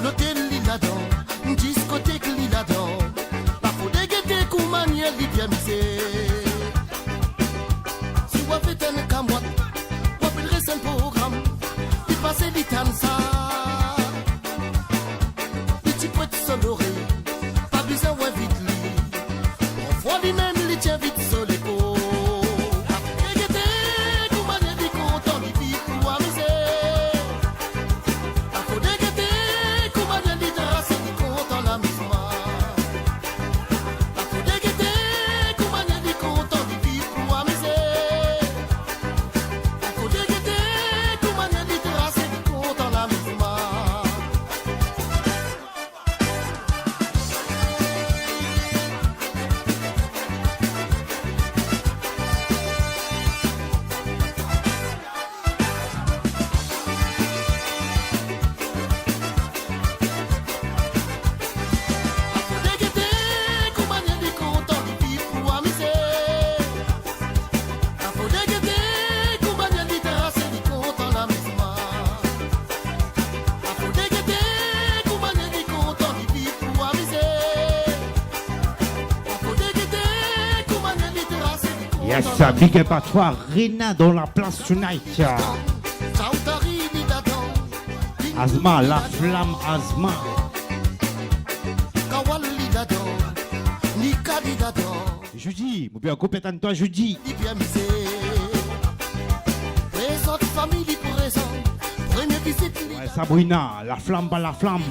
l'hôtel dit là-dedans, une discothèque dit là-dedans, la faut déguetter Koumaniel dit bien misé. Si vous faites un camoite, vous appellerez un programme, il passe du temps ça. Petit poète sonoré, pas besoin de vite lui, on voit lui-même, il tient vite sur l'épaule. Yes, big up à toi, Rina dans la place tonight. Asma, la flamme Asma. Jeudi, mon bien compétent toi jeudi. Ouais, Sabrina, la flamme pas la flamme.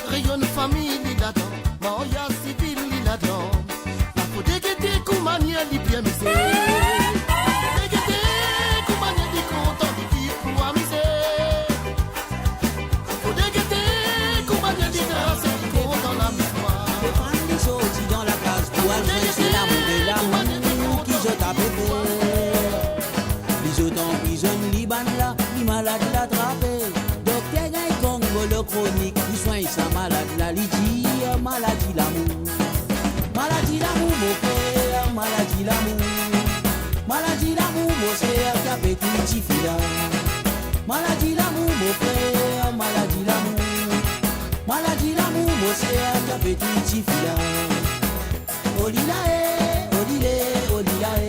Rayon famille là-dedans, Maria civil là-dedans. La faut dégueter comme manière li bien misé. Dégueter comme manière li content di vivre pour amuser. Faut dégueter comme manière li danser di content la misère. Les femmes qui sortent dans la case pour aller c'est l'amour de l'amour qui je t'appelle. Les autres en prison, Liban là, les malades l'attrapent. Docteur Gaï Congo le chronique, il soigne sa malade la lydie, maladie l'amour. Maladie l'amour mon frère, maladie l'amour. Maladie l'amour mon frère, qui a petit fila. Maladie l'amour mon frère, maladie l'amour. Maladie l'amour mon frère, qui a petit fila. Olilae, olilae, olilae.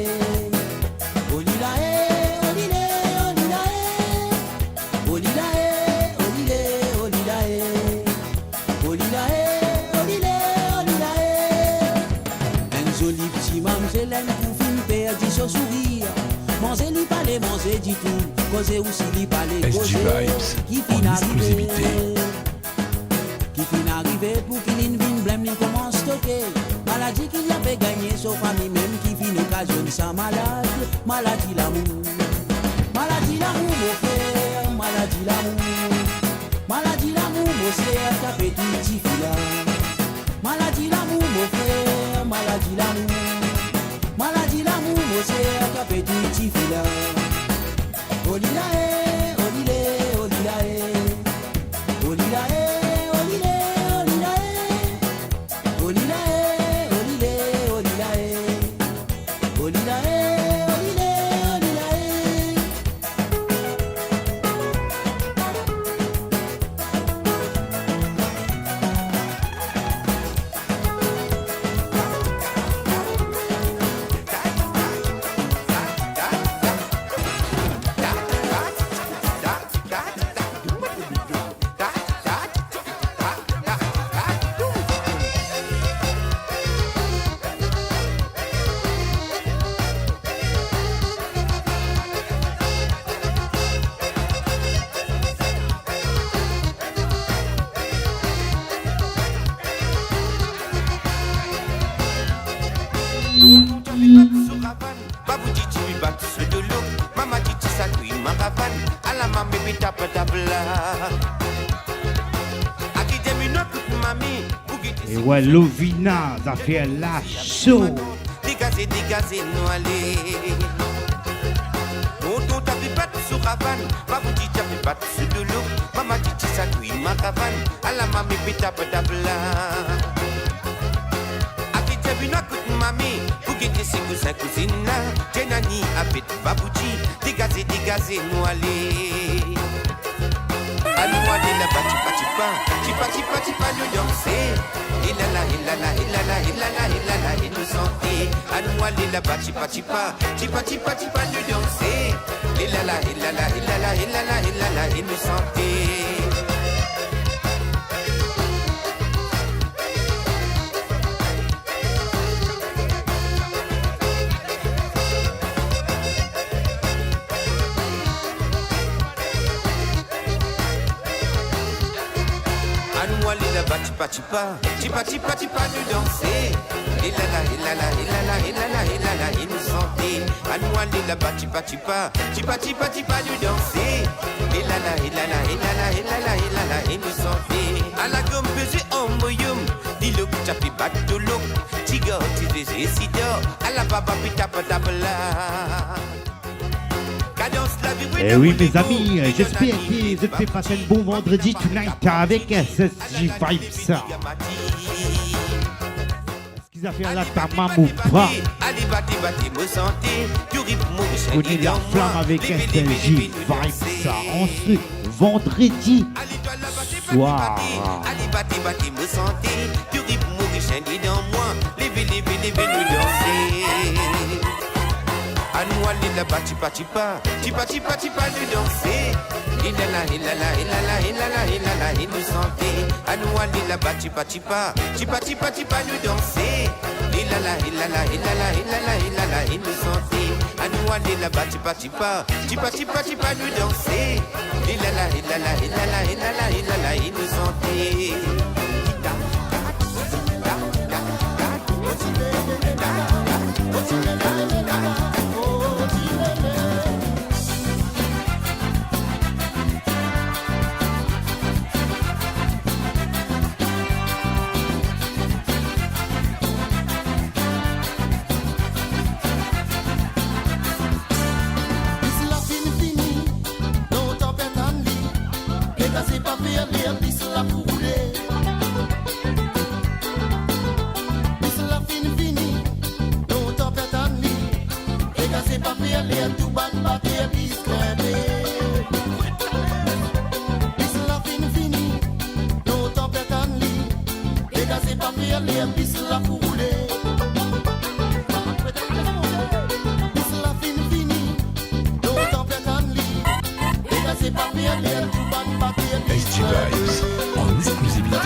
Hélène pour fin perdre son sourire. Manger lui parler, manger du tout. Causer aussi lui parler, SG Vibes, en exclusivité. Qui fin arrivé pour qu'il vienne blême, il commence à stocker. Maladie qu'il avait gagné, sauf famille même qui fin occasionne sa malade. Maladie l'amour. Maladie l'amour, mon frère. Maladie l'amour. Maladie l'amour, mon frère, qui a fait tout petit fila. Maladie l'amour, mon frère. Maladie l'amour. Maladie l'amour, mon frère, qui a fait tout petit fila. Olilae, olilae, olilae. Olilae, olilae, olilae. Olilae, olilae, olilae. Olilae, olilae, olilae. Babouji tu bat ce de l'eau, maman dit tu s'accueille ma ravane, à la mamie mais tape tabla. A qui termine toute mamie, Et ouais, Lovina, ça fait la show. dégazé, nous aller. On t'en tape bat sur ravane, babouji tape bat ce de l'eau, maman dit tu s'accueille ma ravane, à la mamie mais tape tabla. A qui termine toute mamie. C'est cousin, cousine, Jenani, Abed, Babouji, dégazé, nous aller. À nous aller là-bas, chipa, nous danser. Il a nous santé. À nous aller là-bas, chipa, nous danser. Il a nous santé. Chipa, nous danser. Il nous santé. À nous aller là-bas, chipa, nous danser. Il nous santé. À la gomme pesée en moyum, dis-le que tu as fait battre de l'eau. Tiga, tu es sidor. À la baba, pita, patabla. Eh oui mes amis, j'espère que vous avez passé un bon vendredi tonight avec SSG Vibes. Est-ce qu'ils ont fait la tamam ou pas? Connais la flamme avec SSG Vibes en ce vendredi soir. chaîne dans moi. Livi, nous danser. À nous aller là-bas, tipa, nous danser. Ilala, il nous sentait. À nous aller là-bas, tipa, nous danser. Ilala, il nous sentait. À nous aller là-bas, tipa, nous danser. Ilala, il nous sentait. SG Vibes en exclusivité.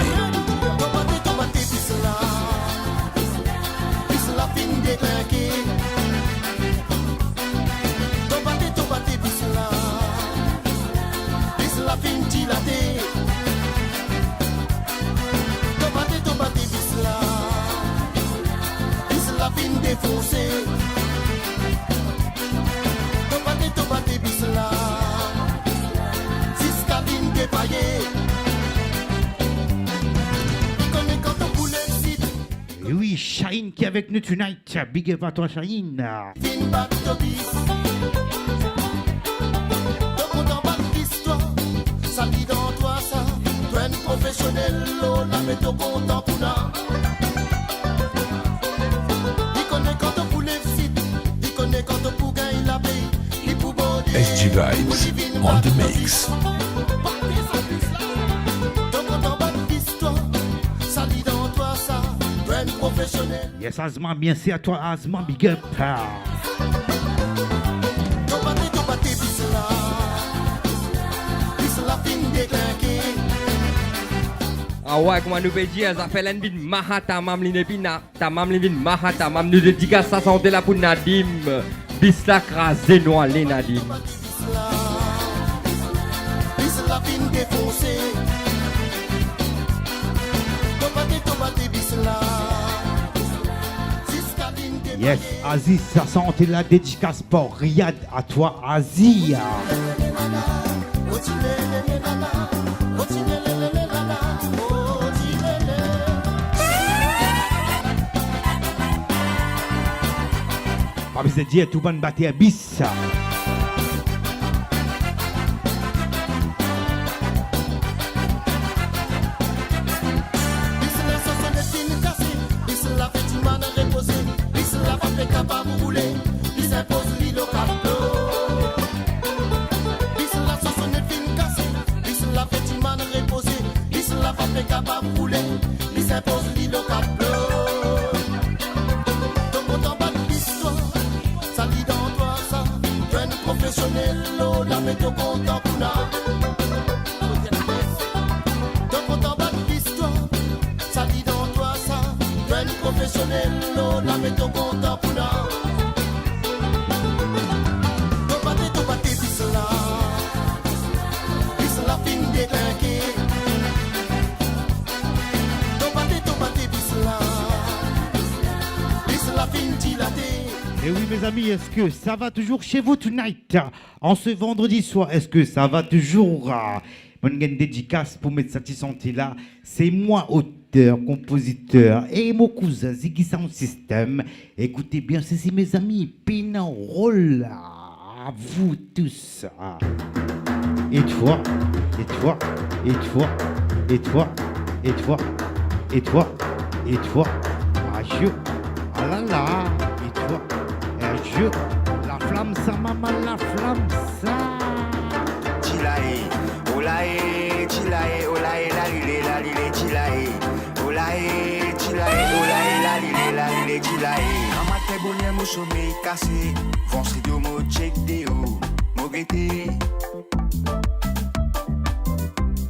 Et oui, Shaheen qui est avec nous tonight. Big up à toi, Shaheen. Professionnel, la météo content pour nous. Il connaît quand on poulet site, il connaît quand on pour gagner la paix, il pour border. SG Vibes on the mix. Yes, Asma, bien c'est à toi, Asma, big up. Awak comment nous peut dire ça fait l'envie de Mahata Mamline Pina ta Mamline Mahata Mam nous dédicace ça santé là pour Nadim Bislak rasé noir les Nadim Yes, Aziz, ça sentait la dédicace pour Riyad à toi, Aziz. Papi se dit tout bon batté à bis. Et oui mes amis, est-ce que ça va toujours chez vous tonight? En ce vendredi soir, est-ce que ça va toujours? Mon dédicace pour mettre cette santé là, c'est moi auteur, compositeur et mon cousin Ziggy Sound System. Écoutez bien ceci mes amis, Pina Roll à vous tous. Et toi, et toi, et toi, et toi, et toi, et toi, et toi, adieu, ah là là, et toi. Je, la flamme ça maman, la flamme ça. Chilae, olae, chilae, olae, la lile, chilae, olae, chilae. Chilae, olae, la lile, chilae. Amate bonye mo sommeil cassé. Fonce de mo check de ou, mo gete.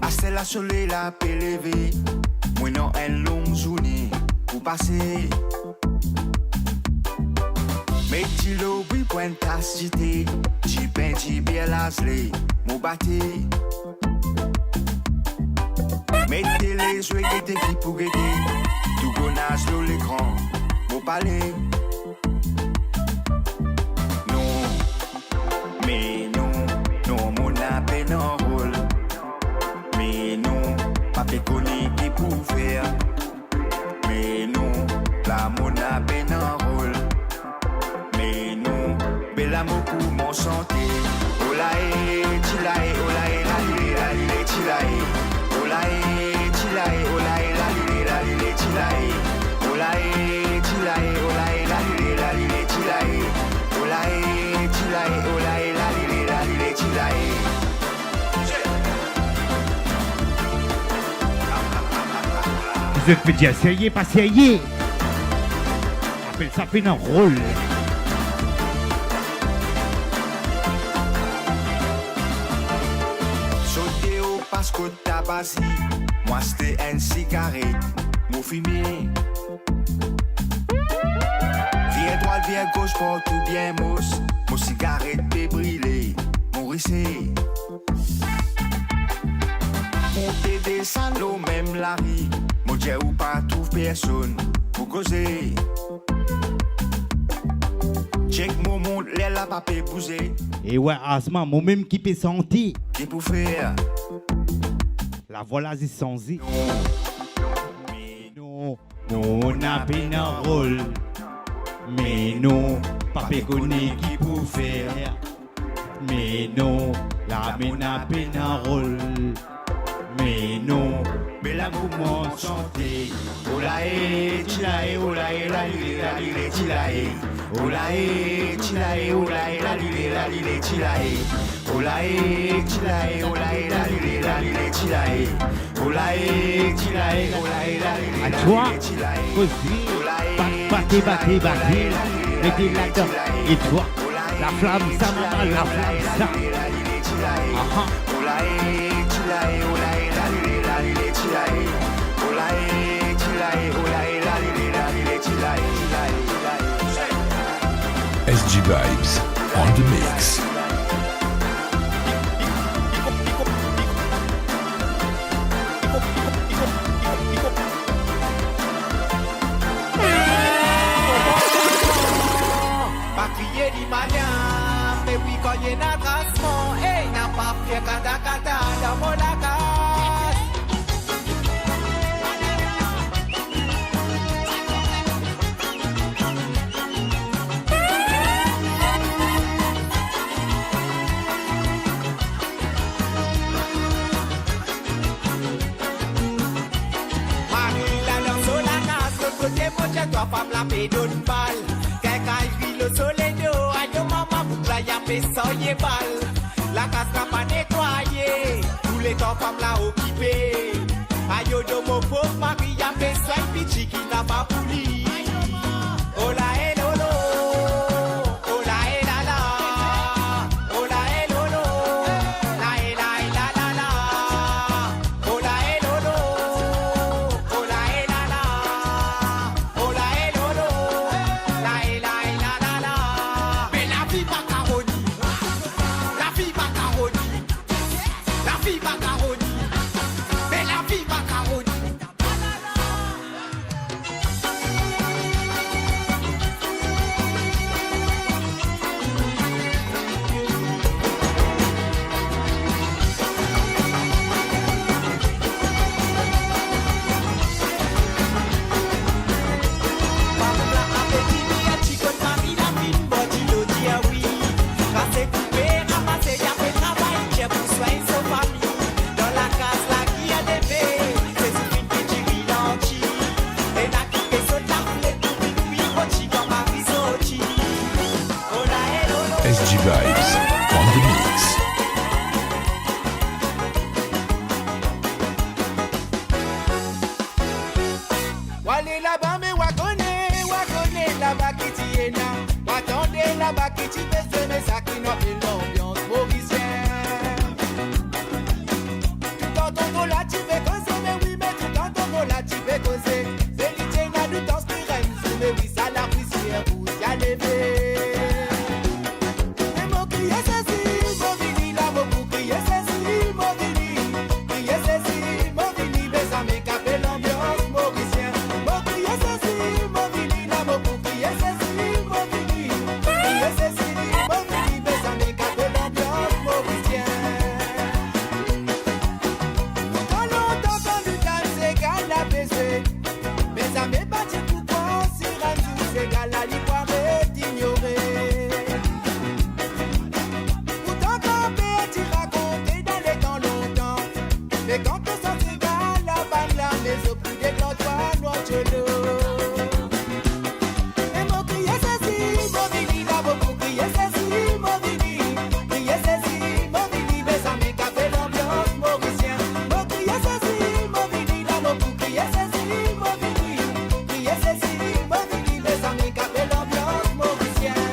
Aste la soleil la pélevé. Moi non une longue journée pour passer. Metti lo bui pointa cité. Ti penti bien lasle, mo bate. Mettez les yeux guetter qui pour guetter. Tout gonas sur l'écran, mon palais. Non, mais non, non, mon appel en rôle. Mais non, pas péconné qui pour faire. Mais non, la mon appel en rôle. Mais non, bel amour pour mon santé. Olae, chilae, olae, la lile, chilae. Olae, chilae, olae, la lile, chilae. Olae, chilae, olae, la lile, chilae. Olae, chilae, olae, la lile, chilae. Vous êtes médias sérieux, pas sérieux. Appelle ça fait un rôle. Sauter au pasco tabasi. Moi c'était une cigarette, mon fumier. Viens droite, viens gauche, pour tout bien mousse. Mon cigarette peut brûler, mon rissé. Monter des salauds, même la rue. Mon dieu ou pas trouve personne pour causer. Check mon monde, l'air la pas peut bouger. Et ouais, Asma, moi-même qui peut sentir. Qui pour faire? La voilà, c'est sans y. Non, non, on a peine un rôle. Mais non, pas péconné qui pour faire. Mais non, la mène a peine un rôle. Mais non, bel amour mon santé. Olae, chilae, olae, la lile, chilae. Olae, chilae, olae, la lile, chilae. Olae, chilae, olae, la lile, chilae. Olae, chilae, olae, la À toi, lile, chilae. aussi, battez, mettez là-dedans. Et toi, la flamme, ça maman, la flamme, ça. Aha. Olae, chilae, olae, la lile, chilae. Olae, chilae, olae, la lile, chilae. SG Vibes on the mix. Pas crier di manière, mais oui quand y a un tracement, hey, n'a pas fait kata dans mon acas. Toi femme la paix d'une balle. Quelqu'un écrit le soleil d'eau. Aïe maman pour la yapé soyez balle. La casse n'a pas nettoyé. Tous les temps femmes la occupé. Aïe de mon pauvre mari yapé soy pichi qui n'a pas pouli. Oh la eh lolo. Oh la eh la la. Oh la eh lolo. La eh la eh la la la. Oh la eh lolo. Oh la eh la la. Oh la eh lolo, la eh la eh la la la. Mais la vie macaroni, la vie macaroni, la vie macaroni. là-bas qui t'y fait mais ça qui n'a fait l'ambiance mauricienne. Tout en ton là tu fais causer, mais oui, mais tout en ton là tu fais causer. C'est l'idée n'a du temps spirène, mais oui, ça la poussière vous y a levé. Et mon crier ceci, mon vini là, mon crier ceci, mon vini. Crier ceci, mon vini, mais ça m'est capé l'ambiance mauricienne. Mon crier ceci, mon vini là, mon crier ceci, mon vini. Crier ceci, mon vini, mais ça m'est capé l'ambiance mauricienne. Quand longtemps qu'on nous donne ces gars la baisser, mais ça m'est parti tout quoi, si rendu ces gars la l'histoire est ignorée. Pourtant qu'on peut t'y raconter dans les temps longtemps, mais quand on sent ces gars la balle la maison plus des grands toits noirs de l'eau. Et mon crier ceci, mon vini là, mon crier ceci, mon vini. Crier ceci, mon vini, mais ça m'est capé l'ambiance mauricienne. Mon crier ceci, mon vini là, mon crier ceci, mon vini. Crier ceci, mon vini, mais ça m'est capé l'ambiance mauricienne.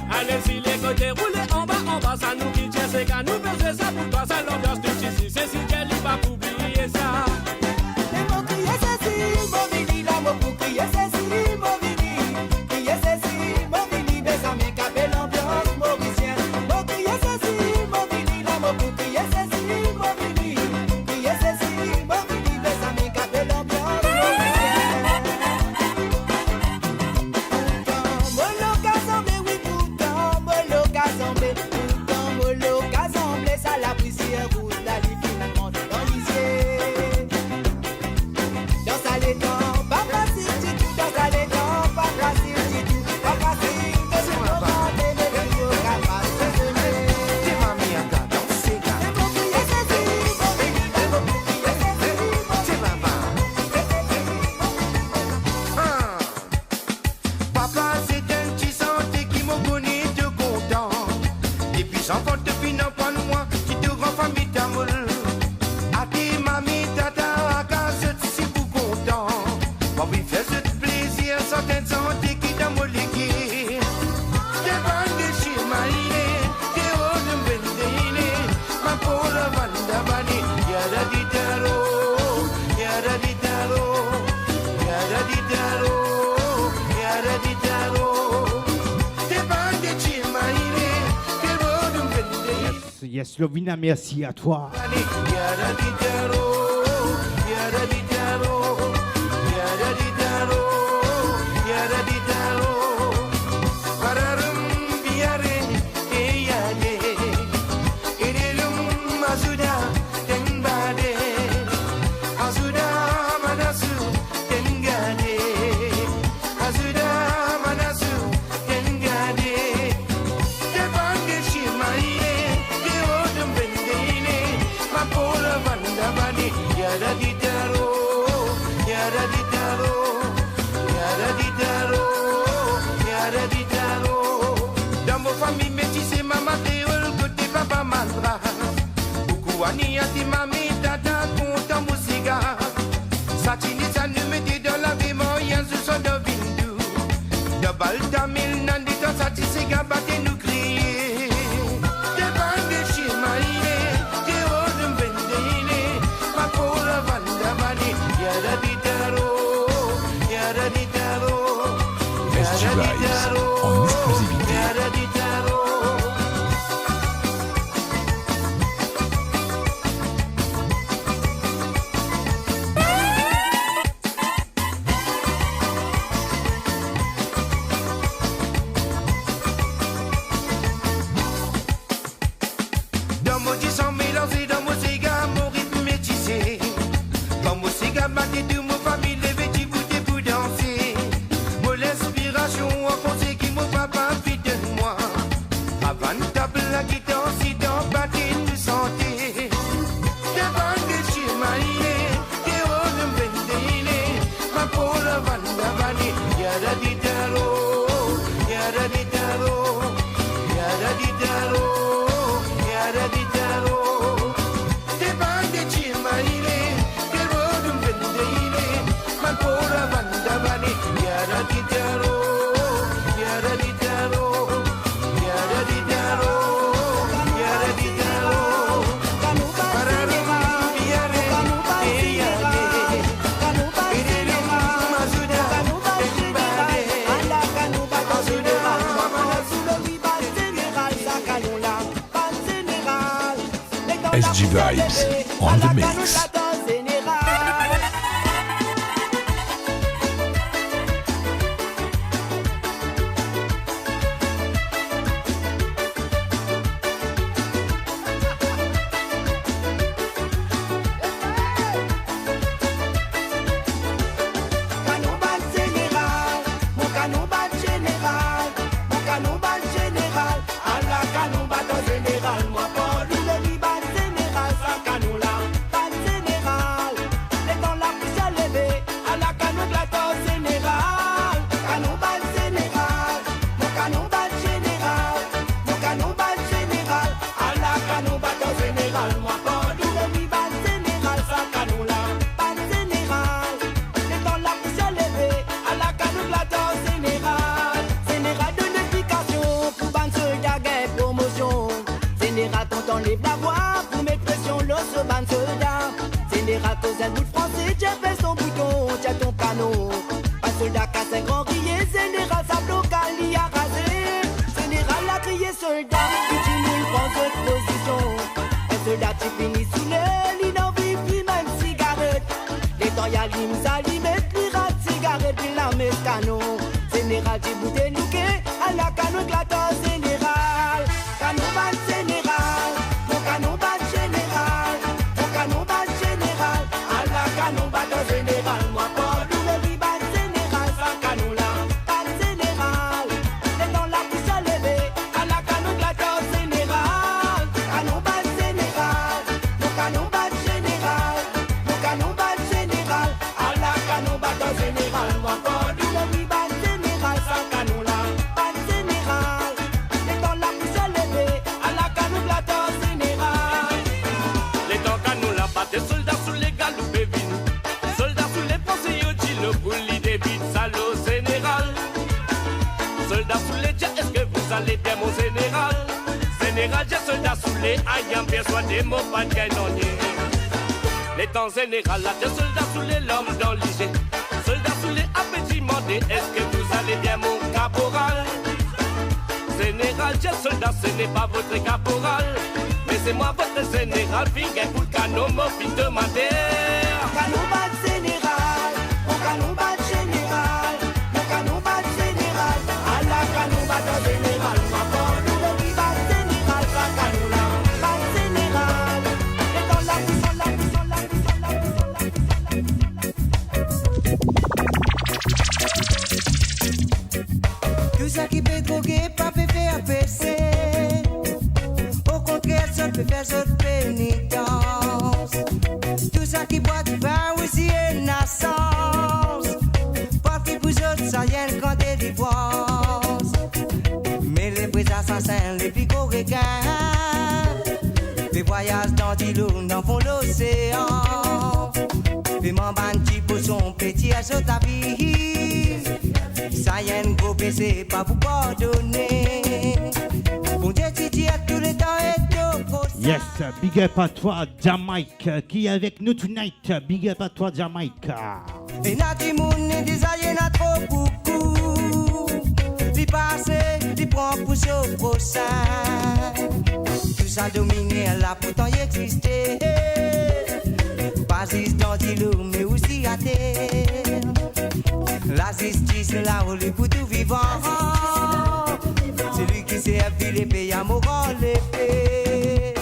Allez-y les côtés, roulez en bas, ça nous qui tient ces gars, nous faisons ça pour toi, ça l'ambiance de ici, c'est si qu'elle y va pour oublier ça. Et mon crier ceci, mon vini là, mon crier ceci, mon vini. Crier ceci, mon vini, mais ça m'est capé l'ambiance mauricienne. Mon crier ceci, mon vini là, mon crier ceci, mon vini. Crier ceci, mon vini, mais ça m'est capé l'ambiance mauricienne. Molo Kazambe, oui, pourtant, Molo Kazambe, pourtant, Molo Kazambe, ça la poussière rouge, la livine dans l'isier. Dans sa létang, pas facile du tout, dans sa létang, pas facile du tout, pas facile, mais c'est pour rentrer les vidéos capables de semer. T'es mamie à ta danser, gars. Et mon crier ceci, mon vini, mon crier ceci, mon T'es maman. Papa, c'est un petit santé qui m'a connu de content. Et puis sans faute depuis non pas loin, qui te rend famille ta moule. A tes mamies, tata, à casa, si vous content. Moi, oui, fais ce plaisir, certaines santé qui t'a molégué. T'es pas de chez Maïné, t'es haut de Mbendéné, ma pauvre Vanda Bani, yada di taro, yada di taro, yada di taro, yada di taro. T'es pas de chez Maïné, t'es haut de Mbendéné. Yes, Lovina, merci à toi. Yada di taro, yada di taro, yada di taro, yada di taro. Pararum biare, eyade, irilum azuda, tembade, azuda manasu, tengade, azuda manasu, tengade. Tebande shimaine, te odum bendine, ma pola vanda bani, yada di taro, yada di taro, yada di taro, yada di taro. Dans vos familles métissées, maman créole, côté papa mandra. Beaucoup ani ati mami, tata, content musiga. Satini, ça nous mettait dans la vie, moyen, ce sont de vindu. De Baltamil, Nandita, Satisi, Gabate, nous crier. Te bande chez Maïné, te odum bendine, ma pauvre Vanda Bani, yada di taro, yada di taro, SG Vibes, en exclusivité. yada di taro. Vibes on the mix. Général, là, des soldats sous les lames dans l'IG. Soldats sous les appétits demandés, est-ce que vous allez bien, mon caporal? Général, j'ai soldat, ce n'est pas votre caporal, mais c'est moi votre général. Finger pour le canon, mon fin de mandère. Canon général, mon canon général, mon canon général, à la canon général, ma bonne nouvelle général, ça canon là, pas général, et dans la puissance, la puissance, la puissance, la puissance. Tout ça qui peut droguer, pas fait faire baisser. Au contraire, ça peut faire cette pénitence. Tout ça qui boit du vin aussi est naissance. Pas qui vous autres, ça y est quand des divorces. Mais les vrais assassins, les plus gros requins, les voyages dans l'îlot, dans fond l'océan. Les mambanti pour son petit à ta vie. Ça y est, un gros baiser, pas vous pardonner. Bon Dieu, tu à tous les temps et tout. Yes, big up à toi, Jamaica, qui est avec nous tonight. Big up à toi, Jamaica. Et n'a dit moun, et des aïeux n'a trop beaucoup. L'y passe, l'y prend pour ce prochain. Tout ça dominé, là pourtant y existait. Pas juste dans l'îlot, mais aussi à terre. La justice là où les pour tout vivant. Celui qui s'est appelé paye à moral l'épée.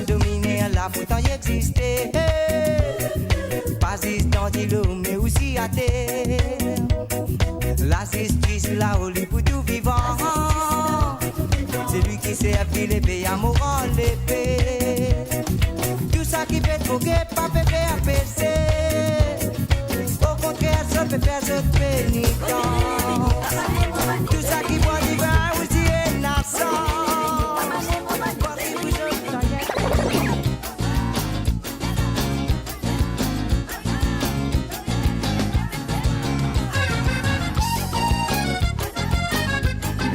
Dominé là pourtant y existait. Pas juste dans l'îlot mais aussi à terre. La justice là où les pour tout vivant. C'est lui qui s'est appelé l'épée à moral l'épée. Tout ça ça qui fait troquer, pas fait faire baisser. Au contraire, ça peut faire ce pénitence. Tout ça qui voit du vin aussi est naissant.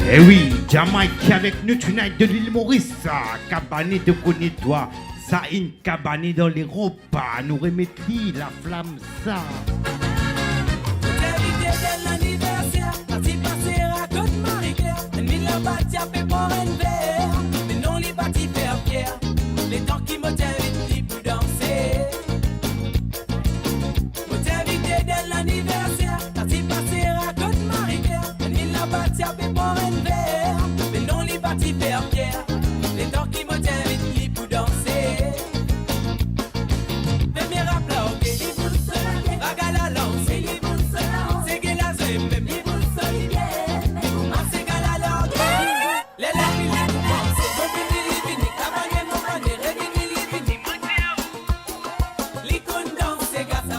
Eh oui, Jamaïque avec nous tonight de l'île Maurice. Cabané de connais-toi. Ça, une cabane dans les repas. Nous remettons la flamme, ça. L'invité de l'anniversaire, parti passer à Côte-Marie-Claire. Une mille la bâtie a fait pour un verre. Mais non, les bâtis faire fier. Les temps qui m'ont invité pour danser. L'invité de l'anniversaire, parti passer à Côte-Marie-Claire. Une mille la bâtie a fait pour un verre. Mais non, les bâtis faire fier. Les temps qui m'ont invité pour danser.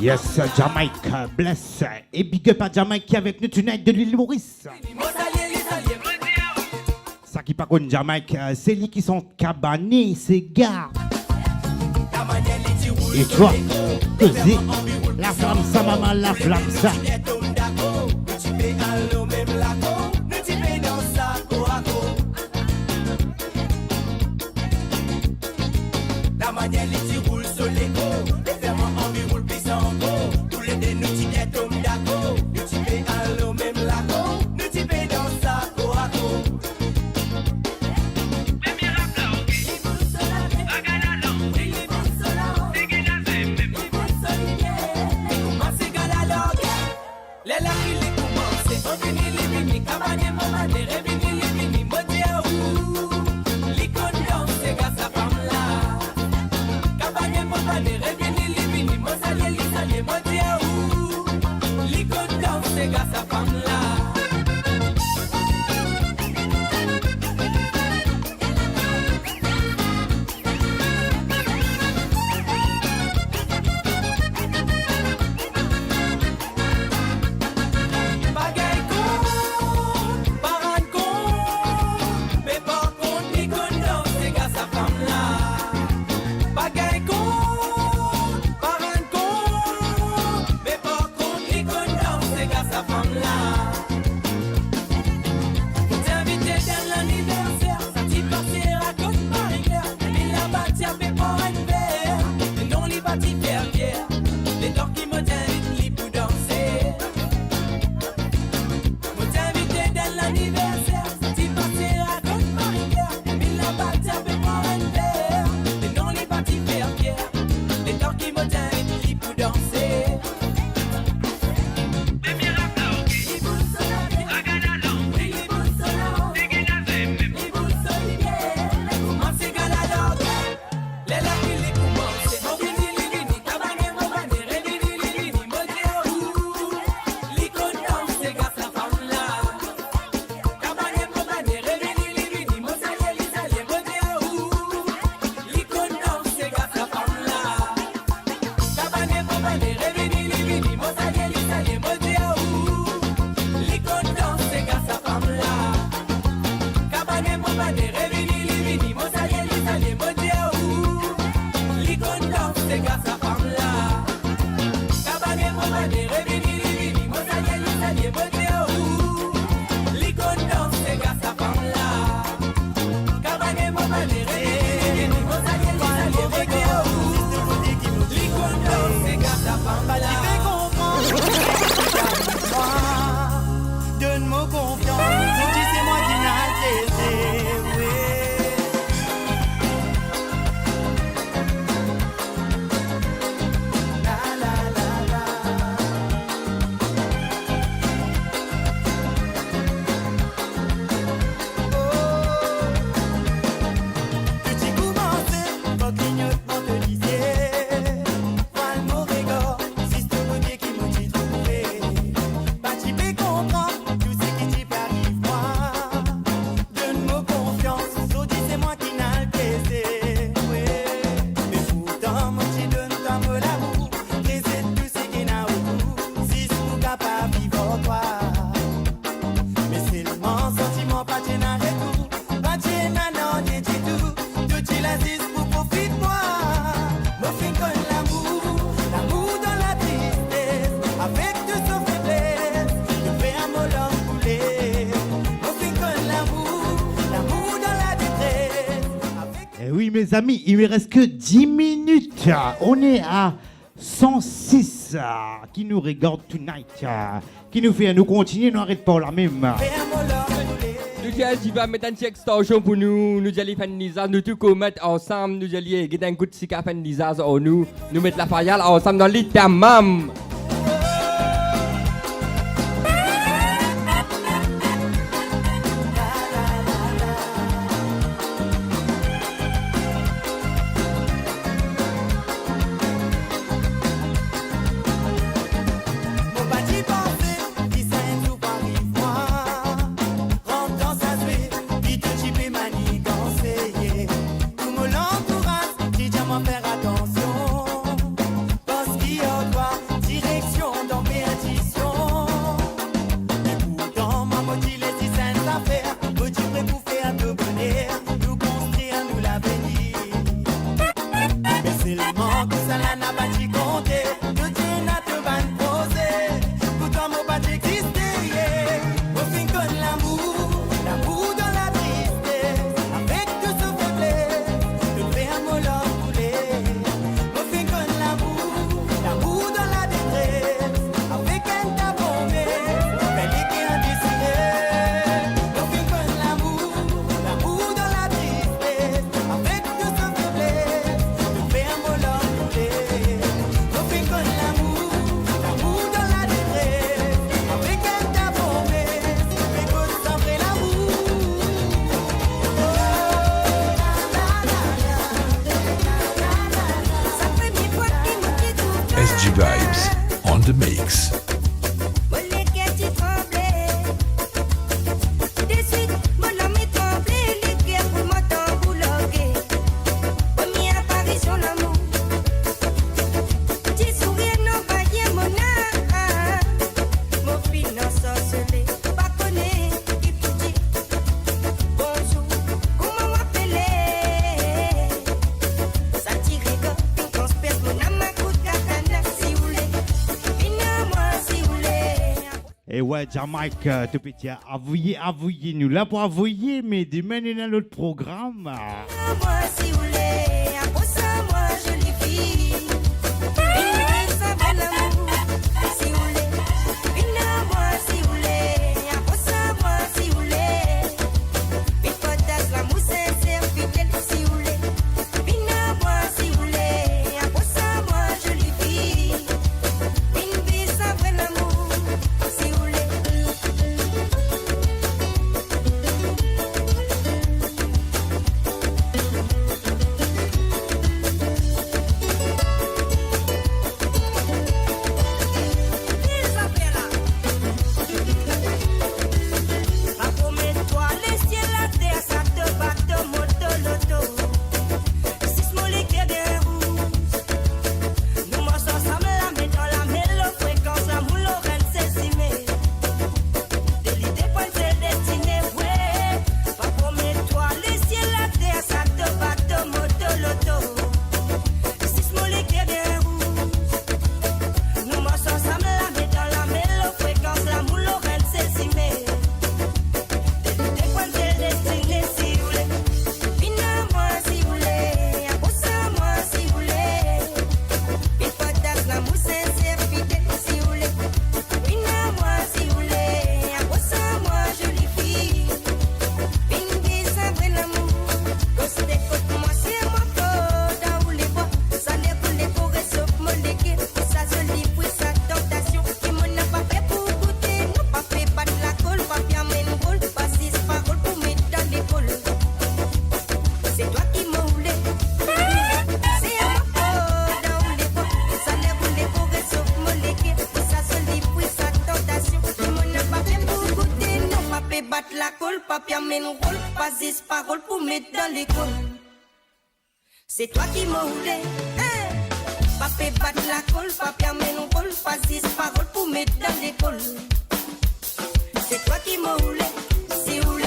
Yes, Jamaïque, bless. Et big up à Jamaïque qui est avec nous tonight de l'île Maurice. Ça qui pas contre Jamaïque, c'est lui qui sont cabanés, ces gars. Et toi, causer, la flamme ça, maman, la flamme ça. La manière les roule sur l'écho, les fermes en vie roule plus en gros. Tous les deux nous t'y tombe d'accord. Nous t'y fais à l'eau même la go. Nous t'y fais dans sa go à go. Les la qui les commence, on finit les mini cabanes. non, pas de na retour. Pas de na non, de tout. Tout il a dit pour profite-moi. Mon fin con l'amour, l'amour dans la tristesse. Avec de son faiblesse, je fais un mot l'homme couler. Mon fin con l'amour dans la détresse. Eh oui, mes amis, il me reste que 10 minutes. On est à 106 qui nous regarde tonight. Qui nous fait nous continuer, nous arrête pas la même. Nous allons mettre une petite extension pour nous. Nous allons faire une lisage. Nous tous mettre ensemble. Nous allons faire un coup de sika faire une lisage. Nous mettre la faïale ensemble dans l'itamam. Faire attention, parce qu'il y a toi, direction dans perdition. Et pourtant, maman dit les dizaines affaires, me dire pour faire de bonheur, nous construire nous l'avenir. Mais seulement que ça n'a pas dit compter, que Dieu n'a te pas posé, pourtant mon pas d'exister. Au fin qu'on l'amour dans la tristesse, avec tout ce faiblesse, de faire un mot l'homme. SG Vibes on the mix. Et ouais, Jamaïque, tout petit, avouez, nous là pour avouer, mais demain, on a l'autre programme. Moi, si vous voulez, à ça, moi, je les vis. Et ça va l'amour, si vous voulez. Moi, si vous voulez, à ça, moi, si vous voulez. Une potasse, l'amour, sincère, fidèle, si vous voulez. Moi, si vous voulez, à ça, moi, je les vis. Une vie, ça va l'amour. Paroles pour mettre dans l'école. C'est toi qui m'as roulé, hein? Pas fait battre la colle, pas permettre non rôle, pas 10 paroles pour mettre dans l'école. C'est toi qui m'as roulé, si roulé.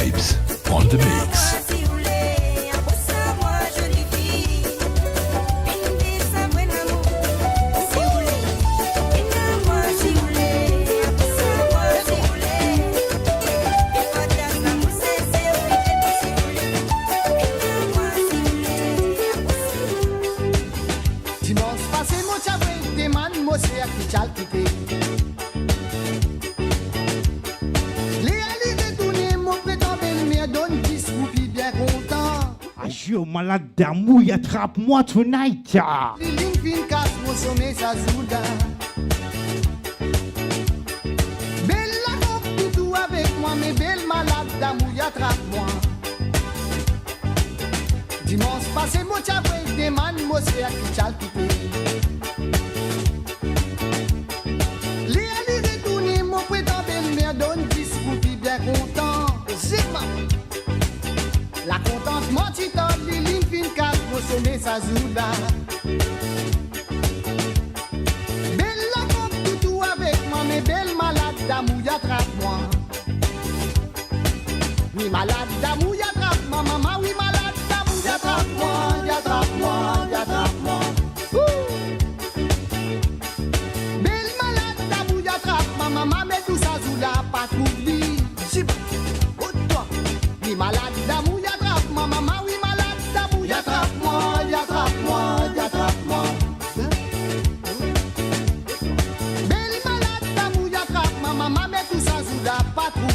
Vibes on the mix. Dimanche passé, mon chavoué, des man, moi c'est à qui t'as quitté. Les alliés détournés, mon prétend belle-mère donne 10 roupies bien content. Ah, je suis malade d'amour, il attrape-moi tonight. Les lignes fines cassent mon sommet, ça zouda. Belle la coupe, tout avec moi, mais belle malade d'amour, y attrape-moi. Dimanche passé, mon chavoué, des man, moi c'est à qui t'as quitté. Les alliés détournés, mon prétend belle-mère donne 10 roupies bien content. Zima. La contente mentitante, les lignes fines cassent mon sommet, ça zouda. Belle la coupe, tout avec moi, mais belle malade d'amour, y attrape-moi. Oui, malade d'amour, y attrape-moi, maman, oui, malade d'amour, y attrape-moi, y attrape-moi, y attrape-moi. Belle malade d'amour, y attrape-moi, maman, mais tout ça zouda, pas t'oublie. Zip, oh toi, oui, malade d'amour, y attrape-moi, maman, oui, malade d'amour, y attrape-moi, y attrape-moi, y attrape-moi. Belle malade d'amour, y attrape-moi, maman, mais tout ça zouda, pas t'oublie.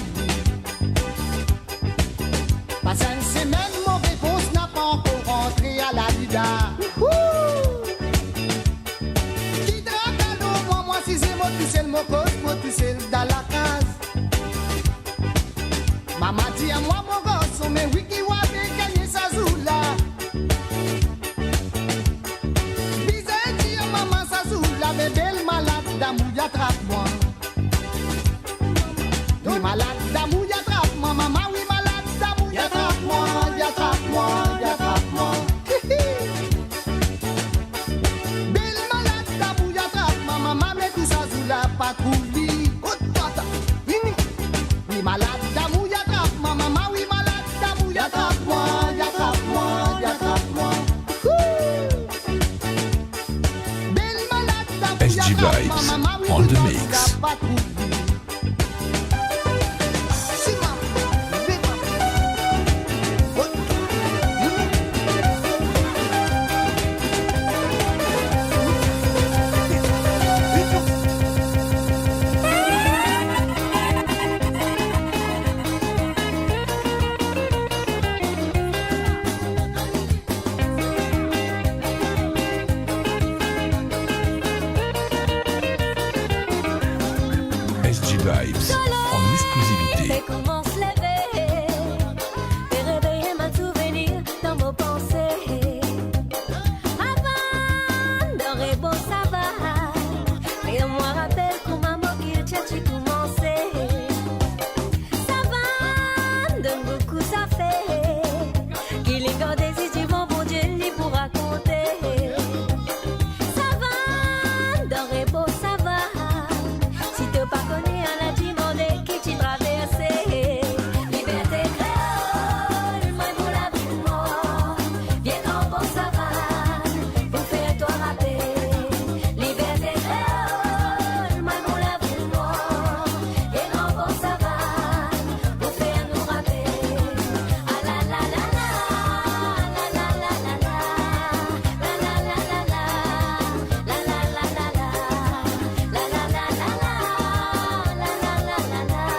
Passé une semaine, mon réponse n'a pas encore rentré à la vida. Qui drague moi, si c'est moi, tu sais le mot cause, moi, tu sais dans la case. Maman dit à moi, mon gosse, mais oui, qui va gagner sa zoula. Bizarre dit à maman, sa zoula, mais belle malade d'amour, y attrape-moi. Oui, malade d'amour, y attrape-moi, maman, oui, malade d'amour, y attrape-moi, y attrape-moi, y attrape-moi. Belle malade d'amour, y attrape-moi, maman, mais tout ça zoula, pas trouvé. Oh, tata, oui, malade d'amour, y attrape-moi, maman, oui, malade d'amour, y attrape-moi, y attrape-moi, y attrape-moi. Belle malade d'amour, y SG attrape-moi, Vibes maman, oui, on the tout ça mix. zoula, pas trouvé. SG Vibes en exclusivité. C'est comment se lever et réveiller ma souvenir dans vos pensées. Avant de beau ça va, et moi rappelle qu'on m'a moqué, tu commencé. Ça va, de beaucoup ça fait, qu'il est gardé si tu vas, bon Dieu, lui pour raconter. Ça va, de beau ça va. Si t'as pas connu, on a demandé qui tu traversais. Liberté créole, moi pour la vie de moi. Viens en bon savane, pour faire toi rapper. Liberté créole, moi pour la vie de moi. Viens en bon savane, pour faire nous rapper. Ah la la la la, la la la la la, la la la la la, la la la la la, la la la la la.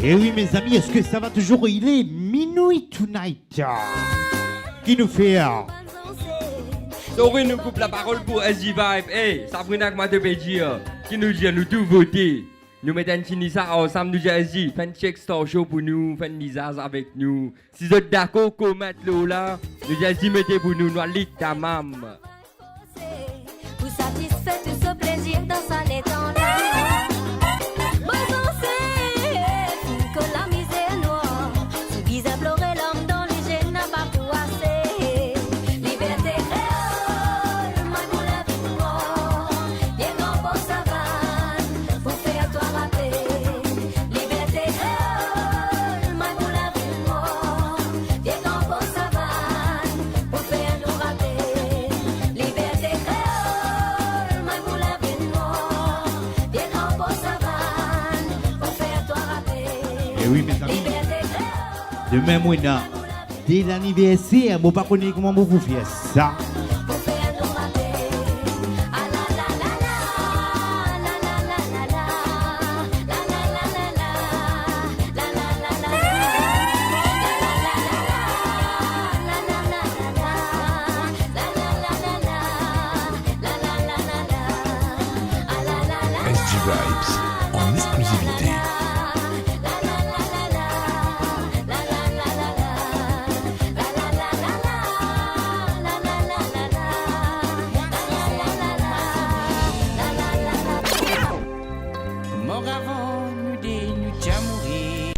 Et oui, mes amis, est-ce que ça va toujours? Il est minuit tonight. Qui nous fait Sorry, nous coupe la parole pour SG Vibe. Hey, Sabrina, comment te peux dire? Qui nous dit, nous tout voter. Nous mettons fini ça ensemble, nous disons SG. Fais un check store show pour nous, fais une misage avec nous. Si vous êtes d'accord, commettez le là. Nous disons SG, mettez pour nous, nous allons ta mam. Vous satisfait tout ce plaisir dans sa temps là. Moi, on sait. Eh oui, mes amis. Demain, moi, dès l'anniversaire, je ne sais pas comment vous faites ça. SG Vibes en exclusivité. Mort avant, nous dit, nous déjà mourir.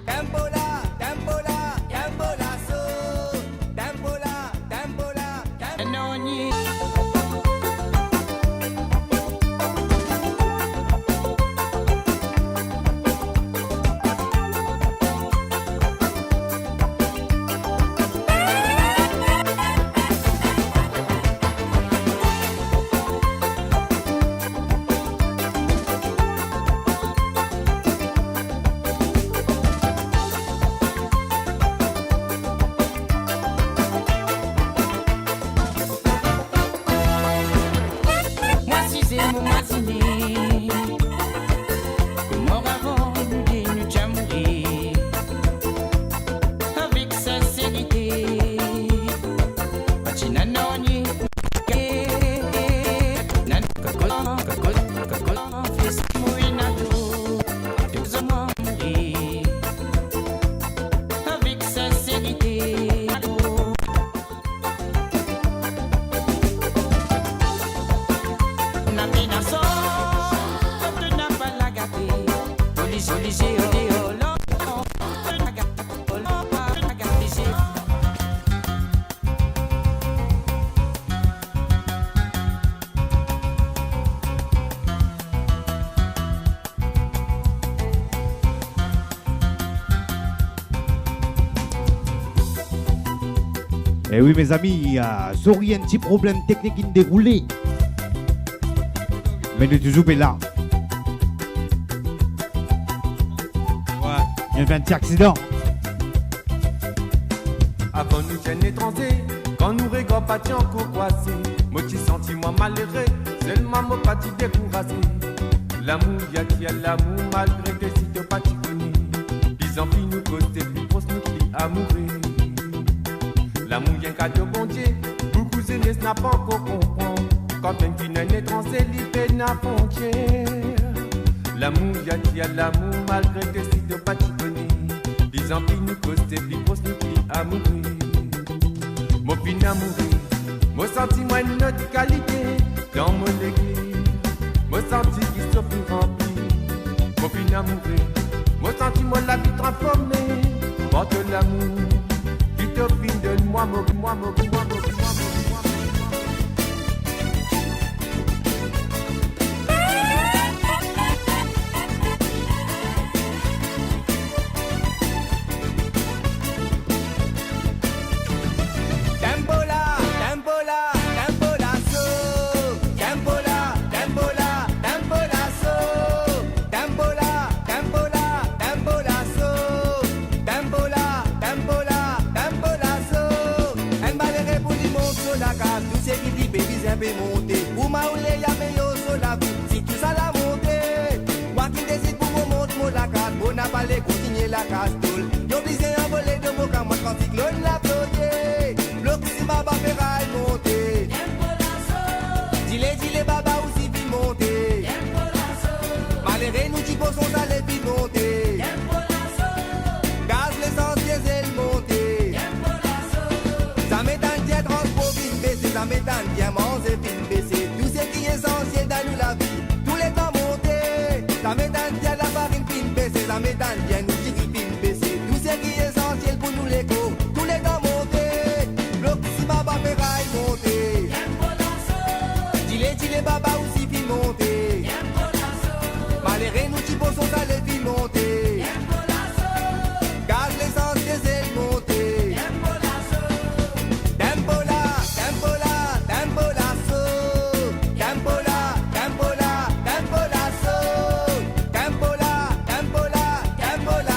Tempola, tempola, tempola so. Tempola, tempola, tempola. Moi si c'est mon matinée. Mort avant, nous dit, nous déjà mourir. Avec sincérité. Machina noni. Nan kakot, fils mouinado. Deux hommes mourir. Avec sincérité. Na pena só, tu na bala gate. Olise, olise, ole, olo. Tu na gate, olo, tu na gate, se. Eh oui, mes amis, sorry, un petit problème technique qui déroulé. Mais nous toujours là. Ouais, il y a eu un petit accident. Avant nous gêner étranger, quand nous rigolons pas tiens courroisé. Moi qui senti moi malheureux, seulement moi pas découragé. L'amour y'a qui a l'amour malgré que si t'es pas tu connais. Ils en pis nous cause des plus grosses nous qui amoureux. L'amour y'a un cadeau bon Dieu, beaucoup zénés n'a pas encore comprendre. Quand un qui n'est étranger, l'idée n'a frontière. L'amour y'a qui a l'amour malgré que si t'es pas tu connais. Ils en pis nous cause des plus grosses nous qui amoureux. Mon pin amoureux, mon senti moi une autre qualité dans mon église. Mon senti qui se plus rempli. Mon pin amoureux, mon senti moi la vie transformée. Porte l'amour, qui te fin de moi, moi. Tempola, tempola, tempola so. Tempola, tempola, tempola so. Tempola, tempola, tempola so. Tempola, tempola, tempola so. En balere pour les monts sur la case, tout ce qui dit baby c'est un peu monté. Pour ma oule y'a meilleur sur la vie, si tout ça l'a monté. Moi qui décide pour mon monte mon la case, on n'a pas les continuer la casse toule. Yo blisé un volet de mon camp, moi quand cyclone la ployé. L'oxy baba ferraille monté. Dile baba aussi vite monté. Maléré nous qui posons à les vite monté. Gaz l'essence diesel monté. Ça m'étonne bien transport vite baissé. Ça m'étonne bien manger vite baissé. Tout ce qui est essentiel dans nous la vie, tous les temps monté. Ça m'étonne bien la farine vite baissé. Ça m'étonne bien nous qui vite baissé. Tout ce qui est essentiel pour nous les go, tous les temps monté. L'oxy baba ferraille monté. Dile baba aussi vite monté. Maléré nous qui posons à les vite monté. Gaz l'essence diesel monté. Tempola, tempola, tempola so. Tempola, tempola, tempola so. Tempola, tempola, tempola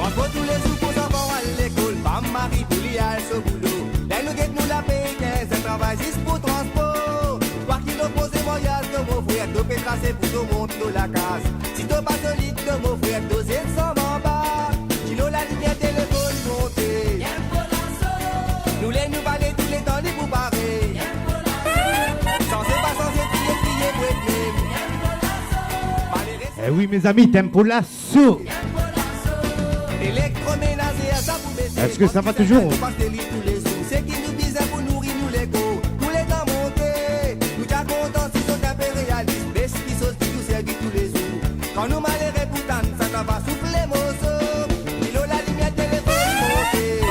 Transport tous les jours pour enfants à l'école. Femme, mari, pour l'y aller au boulot. Là, nous guette nous la paye 15, un travail 6 pour transport. 3 kilos posés, voyage de mon frère. 2 pètes tracés pour tout monte dans la case. Si tu pas solide de mon frère, 2 100 en bas. Kilo la lumière, téléphone montée. Nous les nous parler tous les temps, ni pour parer. Censé pas censé prier, pour être Eh oui, mes amis, tempo l'assaut. électroménager à ça pour baisser. Est-ce que ça va toujours? C'est qui nous disait pour nourrir nous les go. Tous les temps montés. Nous t'as content si sont un peu réalistes. Mais ce qui sauce qui nous servit tous les jours. Quand nous malheureux pourtant, ça n'a pas soufflé mon saut. Kilo la lumière téléphone montée.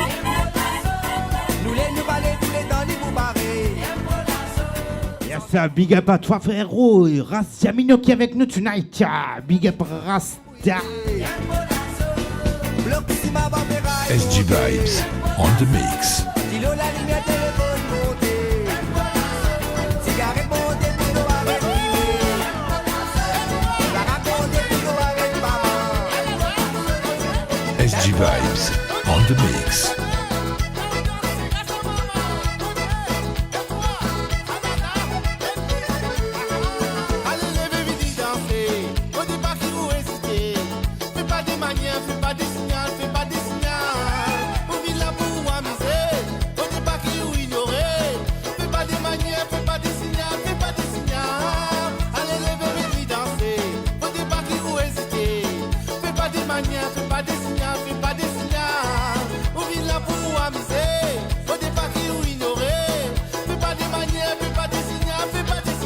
Nous les nous parler tous les temps, ni pour barrer. Yes, sir, big up à toi, frérot. Rastia Mino qui est avec nous tonight. Big up Rasta. SG Vibes on the mix. Kilo la lumière téléphone montée. Cigarette montée, pino avec privé. La raconter, pino avec maman. SG Vibes on the mix. Allez, levez vite, danser. Au départ, qui vous hésitez. Fais pas des manières, fais pas des signaux, fais pas des signaux. Vous vivez là pour vous amuser. Au départ, qui vous ignorez. Fais pas des manières, fais pas des signaux, fais pas des signaux. Allez, levez vite, danser. Au départ, qui vous hésitez. Fais pas des manières, fais pas des signaux, fais pas des signaux. Vous vivez là pour vous amuser. Au départ, qui vous ignorez. Fais pas des manières, fais pas des signaux, fais pas des signaux.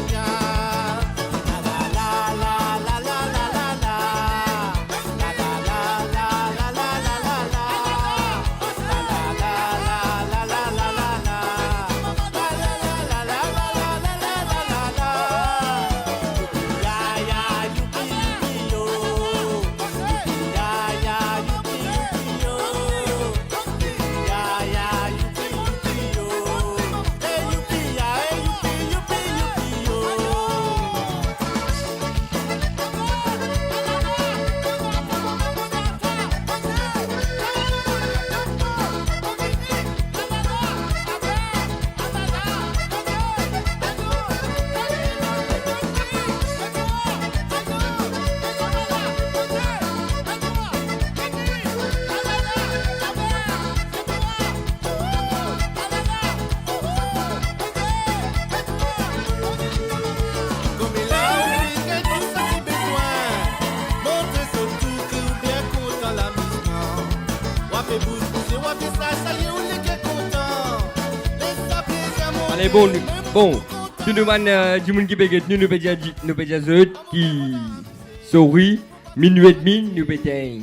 Allez, bon, tout le monde, du monde qui peut nous, nous peut dire qui sorry, minuit et demi, nous pétons.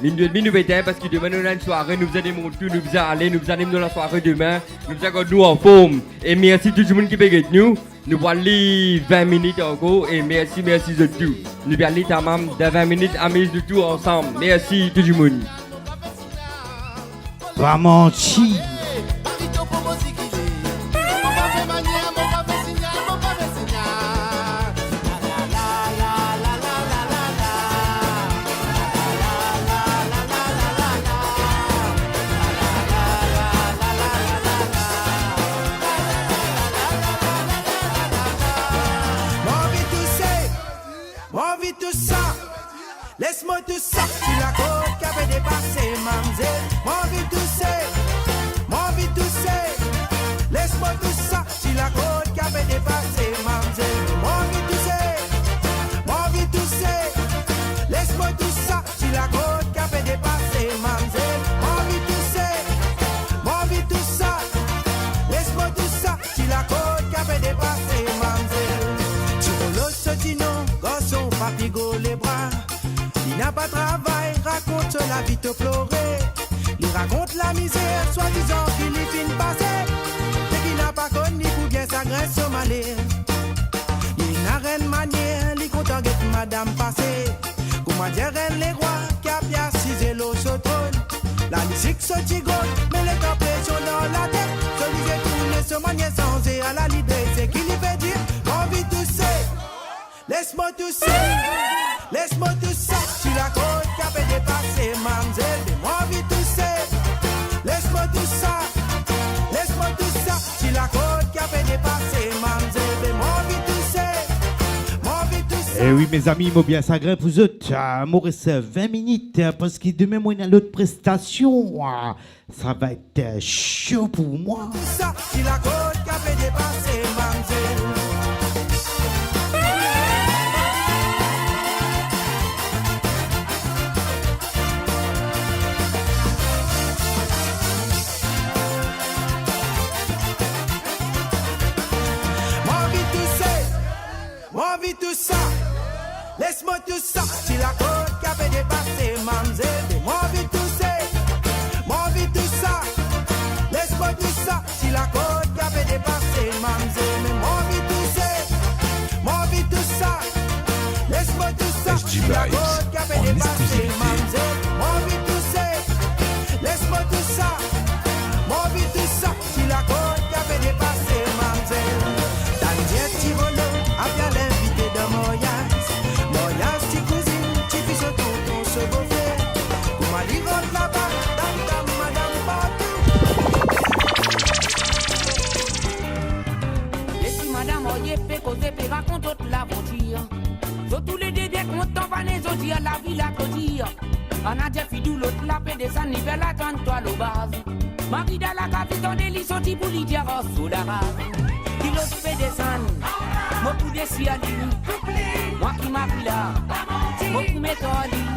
Minuit et demi, nous pétons parce que demain, nous avons une soirée, nous allons monter, nous allons aller, nous allons dans la soirée demain, nous allons nous en forme. Et merci tout le monde qui peut nous. Nous allons aller 20 minutes encore et merci de tout. Nous allons aller tamam de 20 minutes à mise de tout ensemble. Merci tout le monde. Pas menti. Envie tout ça, laisse-moi tout ça. Tu la côte qui avait dépassé mamzelle. Envie tout ça, laisse-moi tout ça. Tu la côte qui avait dépassé mamzelle. Envie tout ça, laisse-moi tout ça. Tu la côte qui avait dépassé mamzelle. Envie tout ça, laisse-moi tout ça. Tu la côte qui avait dépassé mamzelle. Tu roules ce dino. Pas pigo les bras, il n'a pas de travail, raconte la vie te pleurer. Il raconte la misère, soi-disant qu'il y finit passer. Mais qu'il n'a pas connu pour bien sa graisse au malais. Il n'a rien de manière, il compte en guette madame passée. Comment dire les rois qui a bien cisé l'eau sur trône. La musique se tigole, mais les pression dans la tête. Celui qui tourne ce manier sans et à la l'idée, c'est qu'il y fait dire, envie tout c'est. Laisse-moi tout ça, tu la côte qui avait dépassé mamzelle. Eh oui, mes amis, moi bien ça grimpe vous autres. Maurice, 20 minutes, parce que demain, moi, il y a l'autre prestation. Ça va être chaud pour moi. Ça, si la côte qui a fait dépasser Mamselle. Moi vis tout ça, laisse-moi tout ça. Si la côte qui a fait dépasser Mamselle, moi vis tout ça, laisse-moi tout ça. Si la côte qui a fait dépasser Mamselle, moi vis tout ça, laisse-moi tout ça. Si la côte qui a fait dépasser Mamselle, moi vis tout ça, laisse-moi tout ça, moi vis tout ça. Si la côte qui a fait dépasser Mamselle, t'as le petit volo. Après l'invité de Moyas, ti cousine, ti fils au tonton, ce beau-frère. Pour ma ligote là-bas, dame, madame, partout. Et si madame Oye fait causer, fait raconte toute l'aventure. Sur tous les dédés qu'on t'en va les autres, la vie la clôture. On a déjà fidou l'autre la paix des anniversaires, attends-toi le base. Marie de la capitale des lits, sorti pour lui dire sous la rase. Il l'autre fait descendre. Moi pour des cialis, moi qui m'appuie là, moi pour mettre en lit.